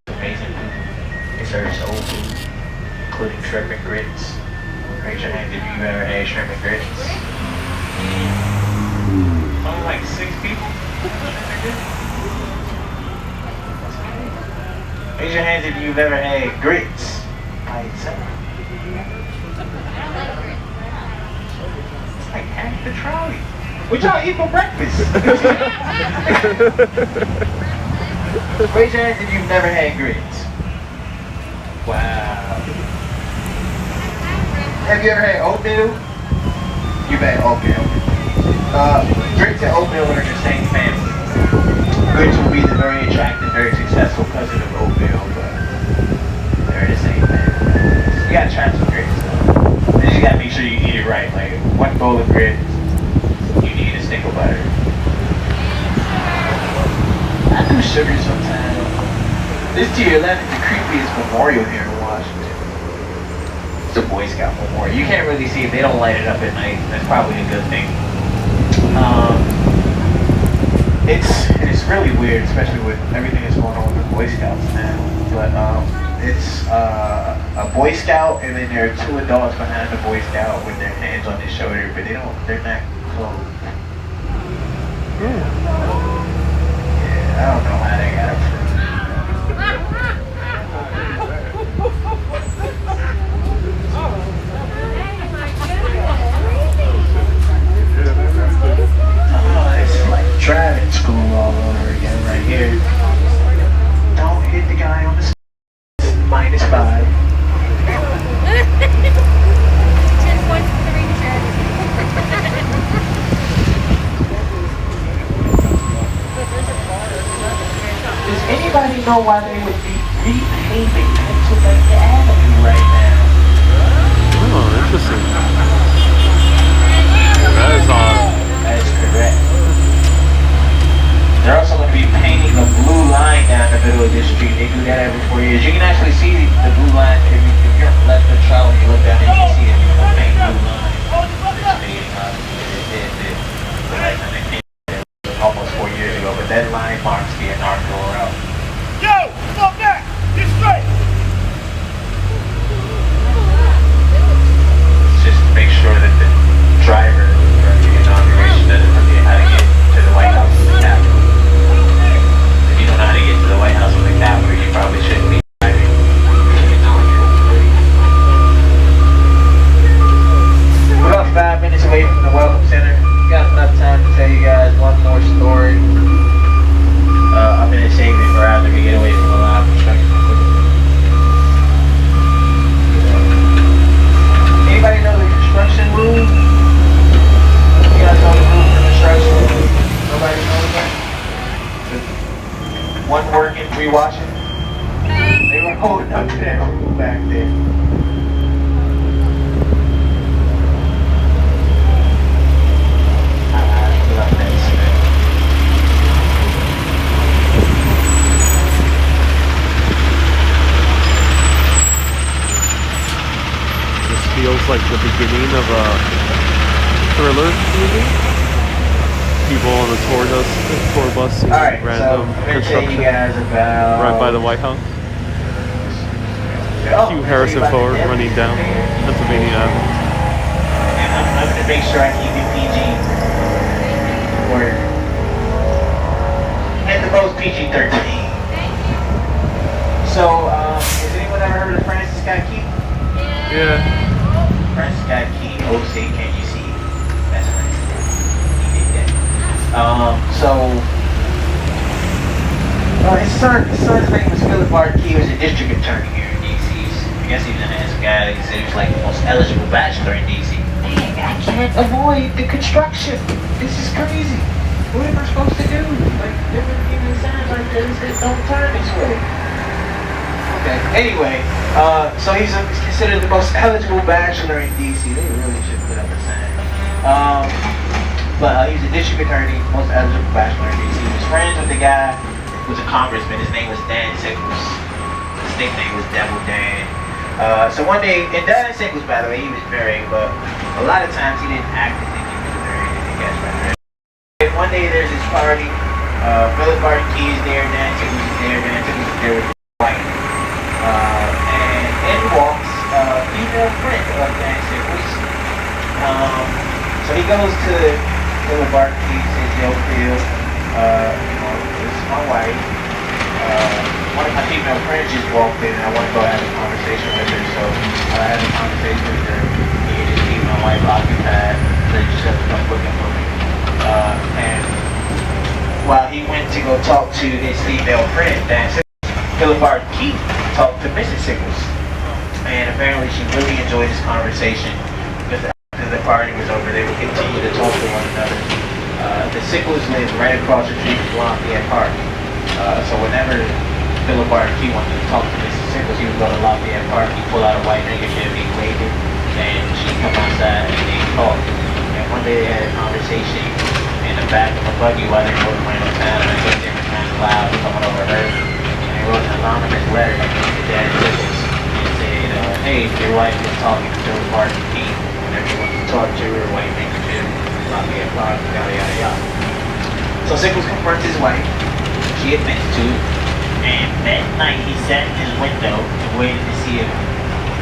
Amazing food. It serves soul food, including shrimp and grits. Raise your hand if you've ever had shrimp and grits. Only like 6 people? Raise your hands if you've ever had grits by itself. It's like half the trolley. What y'all eat for breakfast? Raise your hands if you've never had grits. Wow. Have you ever had oatmeal? You've had oatmeal. Grits and oatmeal are in the same family. Grits will be the very attractive, very successful cousin of oatmeal, but they're in the same family. You gotta try some grits. You just gotta make sure you eat it right. Like 1 bowl of grits, you need a stick of butter. I do sugar sometimes. This to your left is the creepiest memorial here in Washington. It's a Boy Scout memorial. You can't really see it. They don't light it up at night. That's probably a good thing. It's really weird, especially with everything that's going on with the Boy Scouts now. But it's a Boy Scout, and then there are 2 adults behind the Boy Scout with their hands on their shoulder, but they're not clothed. I don't know how they got approved. Oh, it's like driving school all over again right here. Don't hit the guy on the -5.
10 points for the reacher.
know why they would be repaving Pennsylvania Avenue right now.
Oh, interesting. That is odd.
That is correct. They're also going to be painting a blue line down the middle of this street. They do that every 4 years. You can actually see the blue line if you're on the left of the trolley. You look down there, you can see it. A faint blue line. It's fading up. The last time they painted it almost 4 years ago, but that line marks the inaugural route.
Yo, fuck that! Get straight!
Just to make sure that the driver during the inauguration doesn't forget how to get to the White House with the Capitol. If you don't know how to get to the White House with the Capitol, you probably shouldn't be driving. We're about 5 minutes away from the Welcome Center. Got enough time to tell you guys one more story. I'm gonna save it for after we get away from the live construction. Anybody know the construction rule? You guys know the rule for construction? Nobody knows that? One working, three watching? They were holding up to that rule back there. I love that cement.
This feels like the beginning of a thriller movie. People on the tour bus seeing
Alright, so
random
I'm gonna tell
construction
you guys about
right by the White House.
Oh,
Hugh Harrison
I'll tell you
Ford
about
running down Pennsylvania Avenue.
And I'm gonna make sure I keep it PG. Or at the most PG-13. So, has anyone ever heard of Francis Scott Key?
Yeah.
Francis Scott Key, OC, can you see? That's nice. He did that. His son's name was Philip R. Key. He was a district attorney here in D.C. I guess he was a nice guy. He said he was like the most eligible bachelor in D.C. Dang, I can't avoid the construction. This is crazy. What am I supposed to do? Like, different even signs like this that don't turn this way. Okay. Anyway, so he's considered the most eligible bachelor in D.C. They really should put up a sign. But he's a district attorney, most eligible bachelor in D.C. He was friends with the guy who was a congressman. His name was Dan Sickles. His nickname was Devil Dan. So one day, and Dan Sickles, by the way, he was married, but a lot of times he didn't act as if he was married. I think that's right. One day there's this party. Philip R. Key is there. Dan Sickles is there. Dan Sickles is there with Dwight. And in walks a female friend of Dan Sickles. So he goes to Philip R. Key, says, "Yo, Phil, this is my wife. One of my female friends just walked in, and I want to go have a conversation with her." So I had a conversation with her. He just leave my wife occupied, so he just have to come looking for me. And while he went to go talk to his female friend, Dan Sickles, Philip R. Key talked to Mrs. Sickles. And apparently she really enjoyed this conversation, because after the party was over, they would continue to talk to one another. The Sickles lived right across the street from Lafayette Park. So whenever Philip R. Key wanted to talk to Mrs. Sickles, he would go to Lafayette Park, he'd pull out a white handkerchief, he'd wave it, and she'd come outside and they'd talk. And one day they had a conversation in the back of a buggy while they were going around town, and I guess they were kind of loud, someone overheard. And they wrote an anonymous letter to Dad Sickles and said, "Hey, your wife is talking to Philip R. Key. Whenever you want to talk to her, white handkerchief, Lafayette Park, yada yada yada." So Sickles confronts his wife. She admits to it. And that night he sat in his window and waited to see if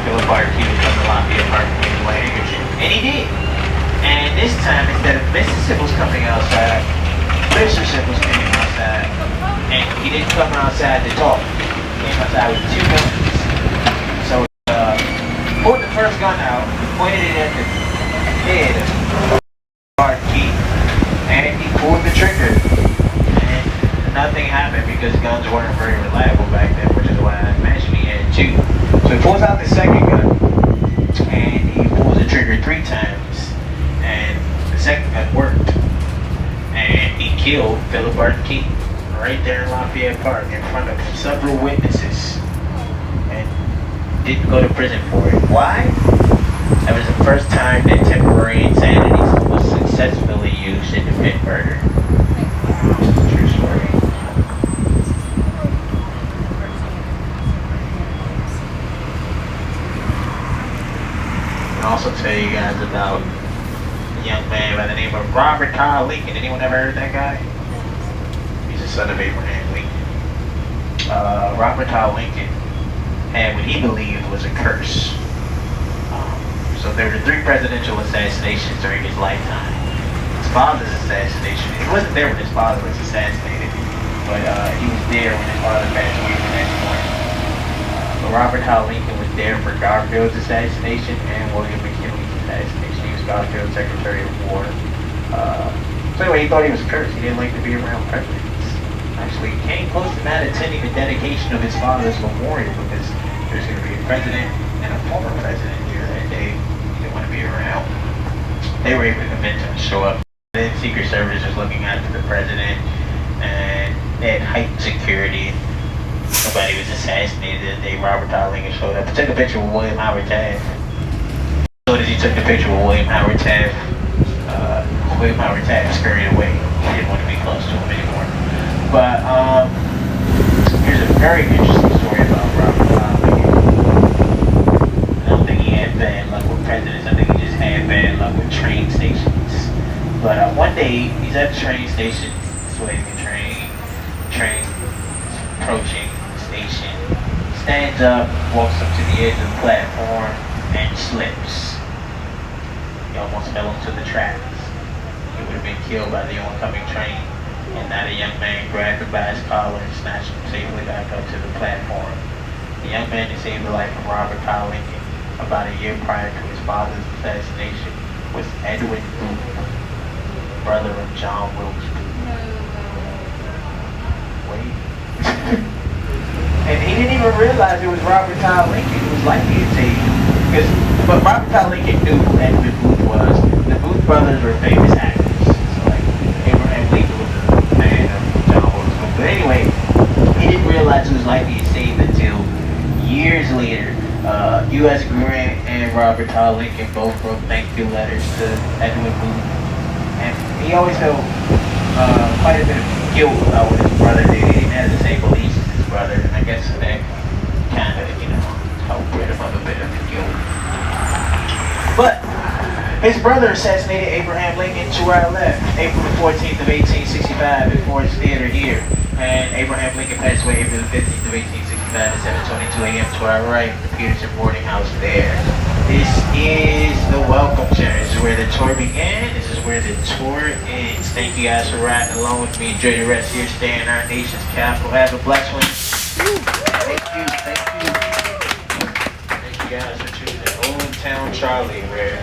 Philip R. Key would come to Lafayette Park and get his white handkerchief. And he did. And this time, instead of Mrs. Sickles coming outside, Mr. Sickles came outside. And he didn't come outside to talk. He came outside with two guns. So he pulled the first gun out, pointed it at the head of Philip R. Key, and he pulled the trigger. And nothing happened because guns weren't very reliable back then, which is why I imagine he had two. So he pulls out the second gun, and he pulls the trigger 3 times, and the second gun worked. And he killed Philip R. Key. right there in Lafayette Park in front of several witnesses and didn't go to prison for it. Why? That was the first time that temporary insanity was successfully used in defend murder. True story. I'll also tell you guys about a young man by the name of Robert Todd Lincoln. Anyone ever heard of that guy? He's the son of Abraham Lincoln. Robert Todd Lincoln had what he believed was a curse. So there were 3 presidential assassinations during his lifetime. His father's assassination, he wasn't there when his father was assassinated, but he was there when his father passed away the next morning. But Robert Todd Lincoln was there for Garfield's assassination and William McKinley's assassination. He was Garfield's Secretary of War. So anyway, he thought he was cursed. He didn't like to be around presidents. Actually, he came close to not attending the dedication of his father's memorial because there's going to be a president and a former president here that day. He didn't want to be around. They were able to convince him to show up. Then Secret Service was looking after the president, and they had heightened security. Nobody was assassinated the day Robert Todd Lincoln showed up. He took a picture with William Howard Taft. As soon as he took the picture with William Howard Taft, William Howard Taft scurried away. He didn't want to be close to him anymore. But here's a very interesting story about Robert Todd Lincoln. I don't think he had bad luck with presidents. I think he just had bad luck with train stations. But one day, he's at the train station, waiting for train approaching the station, stands up, walks up to the edge of the platform, and slips. He almost fell into the tracks. He would have been killed by the oncoming train, and now the young man grabbed him by his collar and snatched him safely back up to the platform. The young man that saved the life of Robert Todd Lincoln about a year prior to his father's assassination was Edwin Booth, brother of John Wilkes Booth. Wait. And he didn't even realize it was Robert Todd Lincoln who was likely to take him. But Robert Todd Lincoln knew who Edwin Booth was. The Booth brothers were famous actors. So like Abraham Lincoln was a man of John Wilkes Booth. But anyway, he didn't realize it was likely to save until years later. U.S. Grant and Robert Todd Lincoln both wrote thank you letters to Edwin Booth. And he always felt quite a bit of guilt about what his brother did. He didn't have the same beliefs as his brother. And I guess that kind of, helped rid him of a bit of guilt. But his brother assassinated Abraham Lincoln to where I left, April the 14th of 1865 at Ford's Theater here. And Abraham Lincoln passed away April the 15th of 1865 at 7:22 a.m. to our right, the Peterson boarding house there. This is the welcome center. This is where the tour began. This is where the tour ends. Thank you guys for riding along with me. Enjoy the rest of your stay in our nation's capital. Have a blessed one. Thank you. Thank you guys for choosing Old Town Trolley, where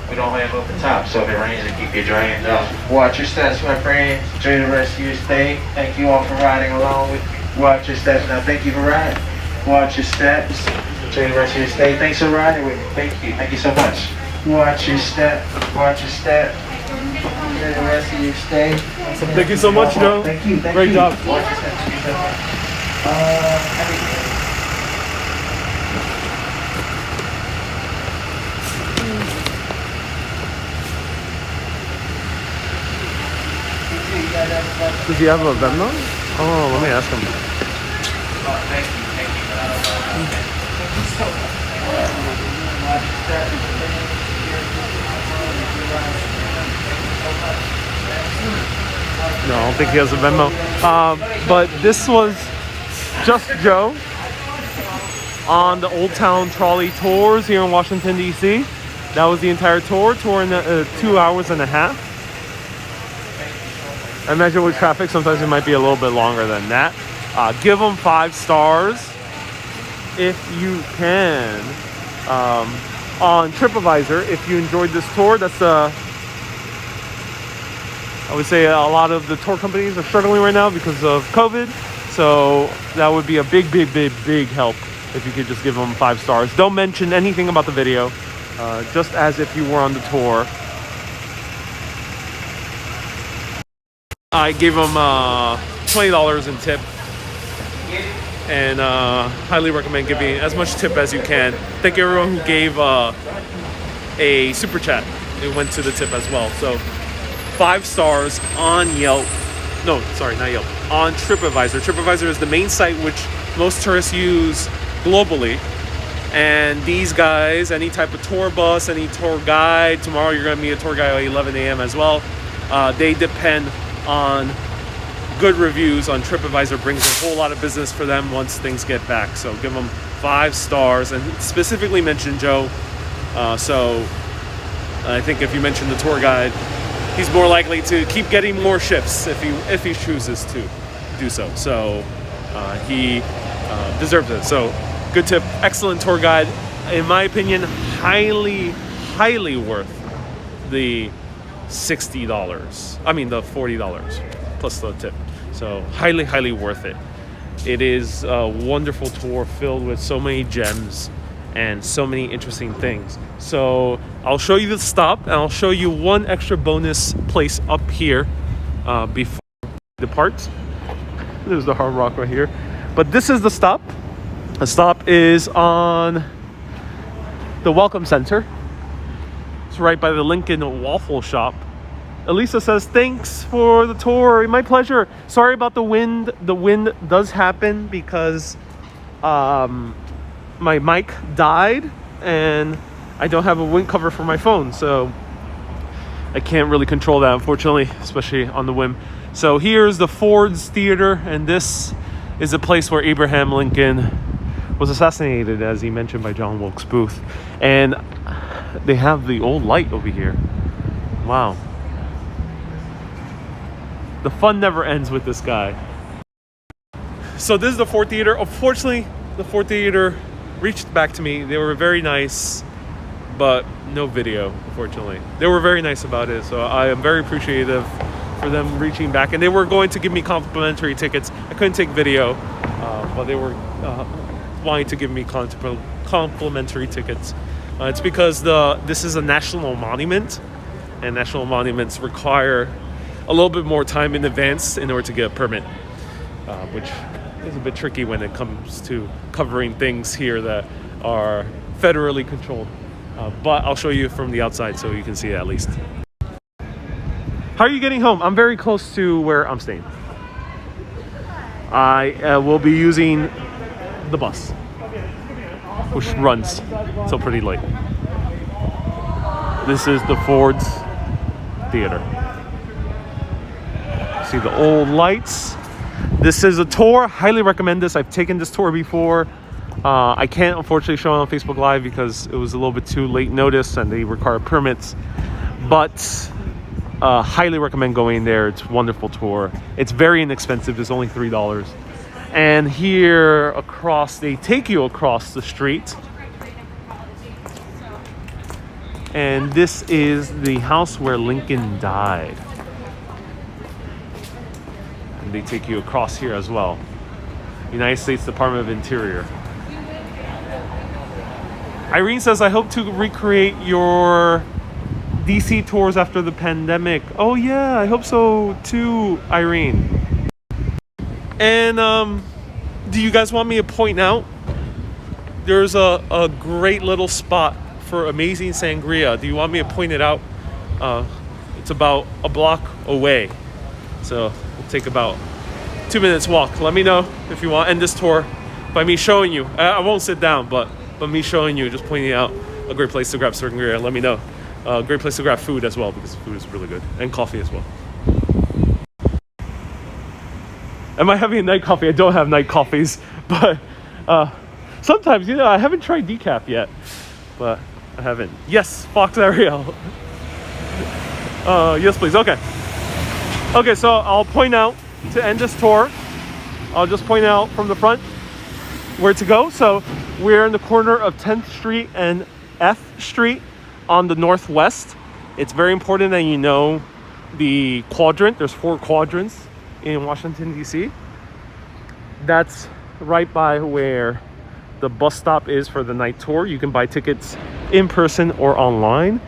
we don't have open top, so if it rains, to keep your drains off. Watch your steps, my friends. Enjoy the rest of your stay. Thank you all for riding along with me. Watch your steps. Now, thank you for riding. Watch your steps. Enjoy the rest of your stay. Thanks for riding with me. Thank you. Thank you so much. Watch your step. Watch your step. Enjoy the rest of your stay.
Thank you so much, Joe.
Thank you.
Great job.
Watch your steps. Thank you so much.
Does he have a Venmo? Oh, let me ask him.
Oh, thank you. Thank you. Thank you so much. Watch your steps.
No, I don't think he has a Venmo. But this was just Joe on the Old Town Trolley Tours here in Washington, D.C. That was the entire tour in 2 hours and a half. I imagine with traffic, sometimes it might be a little bit longer than that. Give them 5 stars if you can. On TripAdvisor, if you enjoyed this tour, that's I would say a lot of the tour companies are struggling right now because of COVID. So that would be a big help if you could just give them 5 stars. Don't mention anything about the video, just as if you were on the tour. I gave them $20 in tip. And highly recommend giving as much tip as you can. Thank you everyone who gave a super chat. It went to the tip as well. So 5 stars on Yelp. No, sorry, not Yelp. On TripAdvisor. TripAdvisor is the main site which most tourists use globally. And these guys, any type of tour bus, any tour guide, tomorrow you're going to meet a tour guide at 11 a.m. as well. They depend on good reviews on TripAdvisor. Brings a whole lot of business for them once things get back. So give them 5 stars and specifically mention Joe. So I think if you mention the tour guide, he's more likely to keep getting more shifts if he chooses to do so. So he deserves it. So good tip, excellent tour guide. In my opinion, highly worth the $60. I mean the $40 plus the tip. So highly worth it. It is a wonderful tour filled with so many gems and so many interesting things. So I'll show you the stop and I'll show you one extra bonus place up here before we depart. There's the Hard Rock right here. But this is the stop. The stop is on the Welcome Center. It's right by the Lincoln Waffle Shop. Elisa says, thanks for the tour. My pleasure. Sorry about the wind. The wind does happen because my mic died and I don't have a wind cover for my phone. So I can't really control that, unfortunately, especially on the whim. So here's the Ford's Theater, and this is the place where Abraham Lincoln was assassinated, as he mentioned by John Wilkes Booth. And they have the old light over here. Wow. The fun never ends with this guy. So this is the Ford Theater. Unfortunately, the Ford Theater reached back to me. They were very nice, but no video, unfortunately. They were very nice about it, so I am very appreciative for them reaching back. And they were going to give me complimentary tickets. I couldn't take video, but they were wanting to give me complimentary tickets. It's because this is a national monument, and national monuments require a little bit more time in advance in order to get a permit, which is a bit tricky when it comes to covering things here that are federally controlled. But I'll show you from the outside so you can see it at least. How are you getting home? I'm very close to where I'm staying. I will be using the bus, which runs till pretty late. This is the Ford's Theater. See the old lights. This is a tour. Highly recommend this. I've taken this tour before. I can't unfortunately show it on Facebook Live because it was a little bit too late notice and they require permits. But highly recommend going there. It's a wonderful tour. It's very inexpensive. It's only $3. And here across, they take you across the street. And this is the house where Lincoln died. And they take you across here as well. United States Department of Interior. Irene says, I hope to recreate your DC tours after the pandemic. Oh yeah, I hope so too, Irene. And do you guys want me to point out? There's a great little spot for amazing sangria. Do you want me to point it out? It's about a block away. So it'll take about 2 minutes walk. Let me know if you want to end this tour by me showing you. I won't sit down, but me showing you, just pointing out a great place to grab sangria. Let me know. A great place to grab food as well, because food is really good. And coffee as well. Am I having a night coffee? I don't have night coffees, but sometimes, you know, I haven't tried decaf yet, but I haven't. Yes, Fox Ariel. Yes, please. Okay. Okay, so I'll point out to end this tour. I'll just point out from the front where to go. So we're in the corner of 10th Street and F Street on the northwest. It's very important that you know the quadrant. There's 4 quadrants in Washington, D.C. That's right by where the bus stop is for the night tour. You can buy tickets in person or online.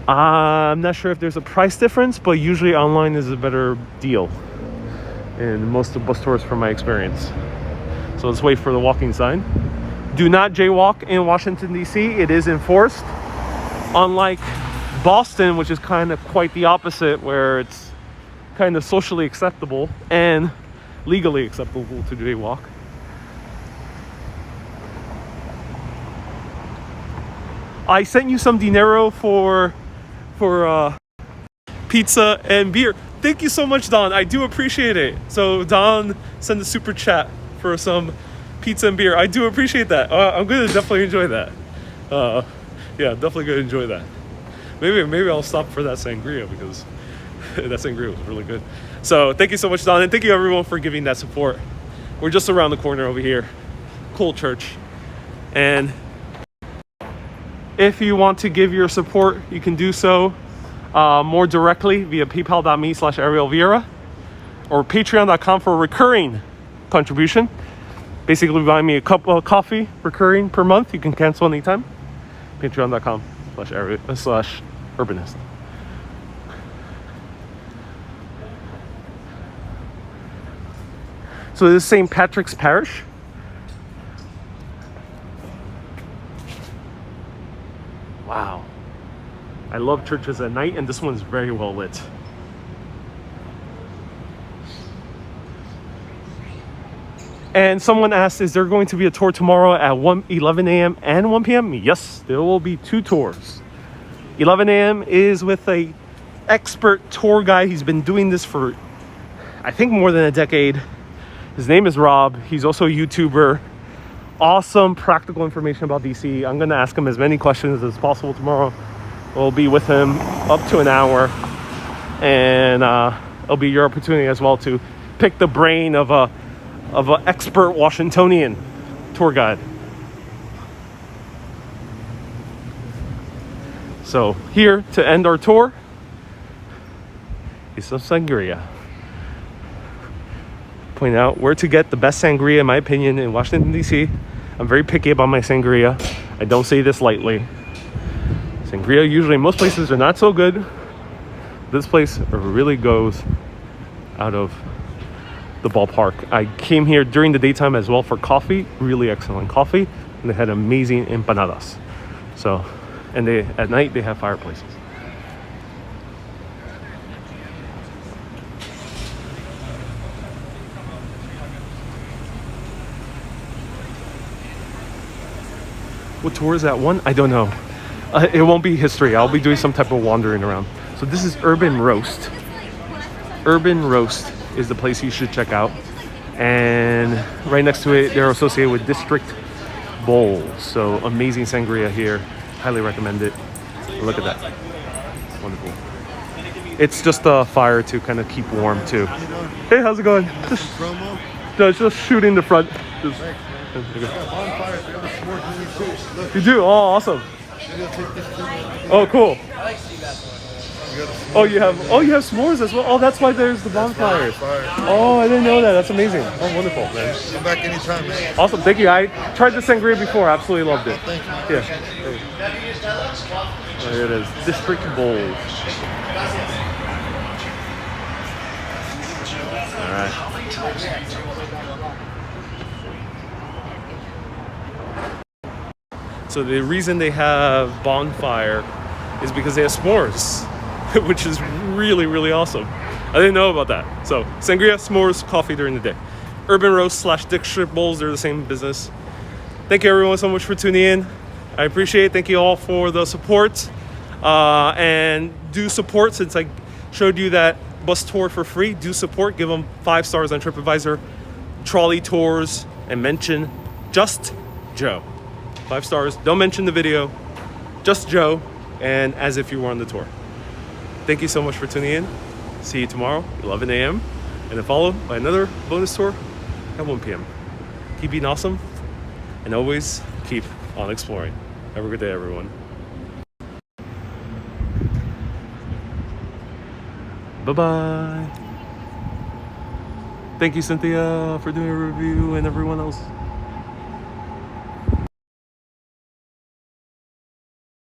I'm not sure if there's a price difference, but usually online is a better deal. in most of bus tours from my experience. So let's wait for the walking sign. Do not jaywalk in Washington, D.C. It is enforced. Unlike Boston, which is kind of quite the opposite, where it's kind of socially acceptable and legally acceptable to jaywalk. I sent you some dinero for pizza and beer. Thank you so much, Don. I do appreciate it. So Don sent a super chat for some pizza and beer. I do appreciate that. I'm gonna definitely enjoy that. Yeah, definitely gonna enjoy that. Maybe I'll stop for that sangria because that sangria was really good. So thank you so much, Don, and thank you everyone for giving that support. We're just around the corner over here. Cool church. And if you want to give your support, you can do so more directly via paypal.me/Ariel Vieira or patreon.com for a recurring contribution. Basically, buy me a cup of coffee recurring per month. You can cancel anytime. Patreon.com/urbanist. So this is St. Patrick's Parish. Wow. I love churches at night, and this one is very well lit. And someone asked, is there going to be a tour tomorrow at 11 a.m. and 1 p.m.? Yes, there will be 2 tours. 11 a.m. is with a expert tour guide. He's been doing this for, I think, more than a decade. His name is Rob. He's also a YouTuber. Awesome practical information about DC. I'm going to ask him as many questions as possible tomorrow. We'll be with him up to an hour. And it'll be your opportunity as well to pick the brain of an expert Washingtonian tour guide. So here to end our tour is some sangria. Point out where to get the best sangria, in my opinion, in Washington, D.C. I'm very picky about my sangria. I don't say this lightly. Sangria, usually most places are not so good. This place really goes out of the ballpark. I came here during the daytime as well for coffee. Really excellent coffee. And they had amazing empanadas. So, and at night they have fireplaces. What tour is that one? I don't know. It won't be history. I'll be doing some type of wandering around. So this is Urban Roast. Urban Roast is the place you should check out. And right next to it, they're associated with District Bowl. So amazing sangria here. Highly recommend it. Look at that. Wonderful. It's just a fire to kind of keep warm too. Hey, how's it going? Just shooting the front. You do? Oh, awesome. Oh, cool. Oh, you have s'mores as well. Oh, that's why there's the bonfires. Oh, I didn't know that. That's amazing. Oh, wonderful, man.
Come back anytime, man.
Awesome. Thank you. I tried the sangria before. Absolutely loved it.
Thank you.
Yeah. There it is. District Bowl. All right. So the reason they have bonfire is because they have s'mores, which is really, really awesome. I didn't know about that. So sangria, s'mores, coffee during the day. Urban Roast / District Bowls, they're the same business. Thank you everyone so much for tuning in. I appreciate it. Thank you all for the support. And do support, since I showed you that bus tour for free. Do support, give them 5 stars on TripAdvisor, Trolley Tours, and mention Just Joe. 5 stars. Don't mention the video. Just Joe, and as if you were on the tour. Thank you so much for tuning in. See you tomorrow, 11 a.m. And then followed by another bonus tour at 1 p.m. Keep being awesome, and always keep on exploring. Have a good day, everyone. Bye-bye. Thank you, Cynthia, for doing a review, and everyone else.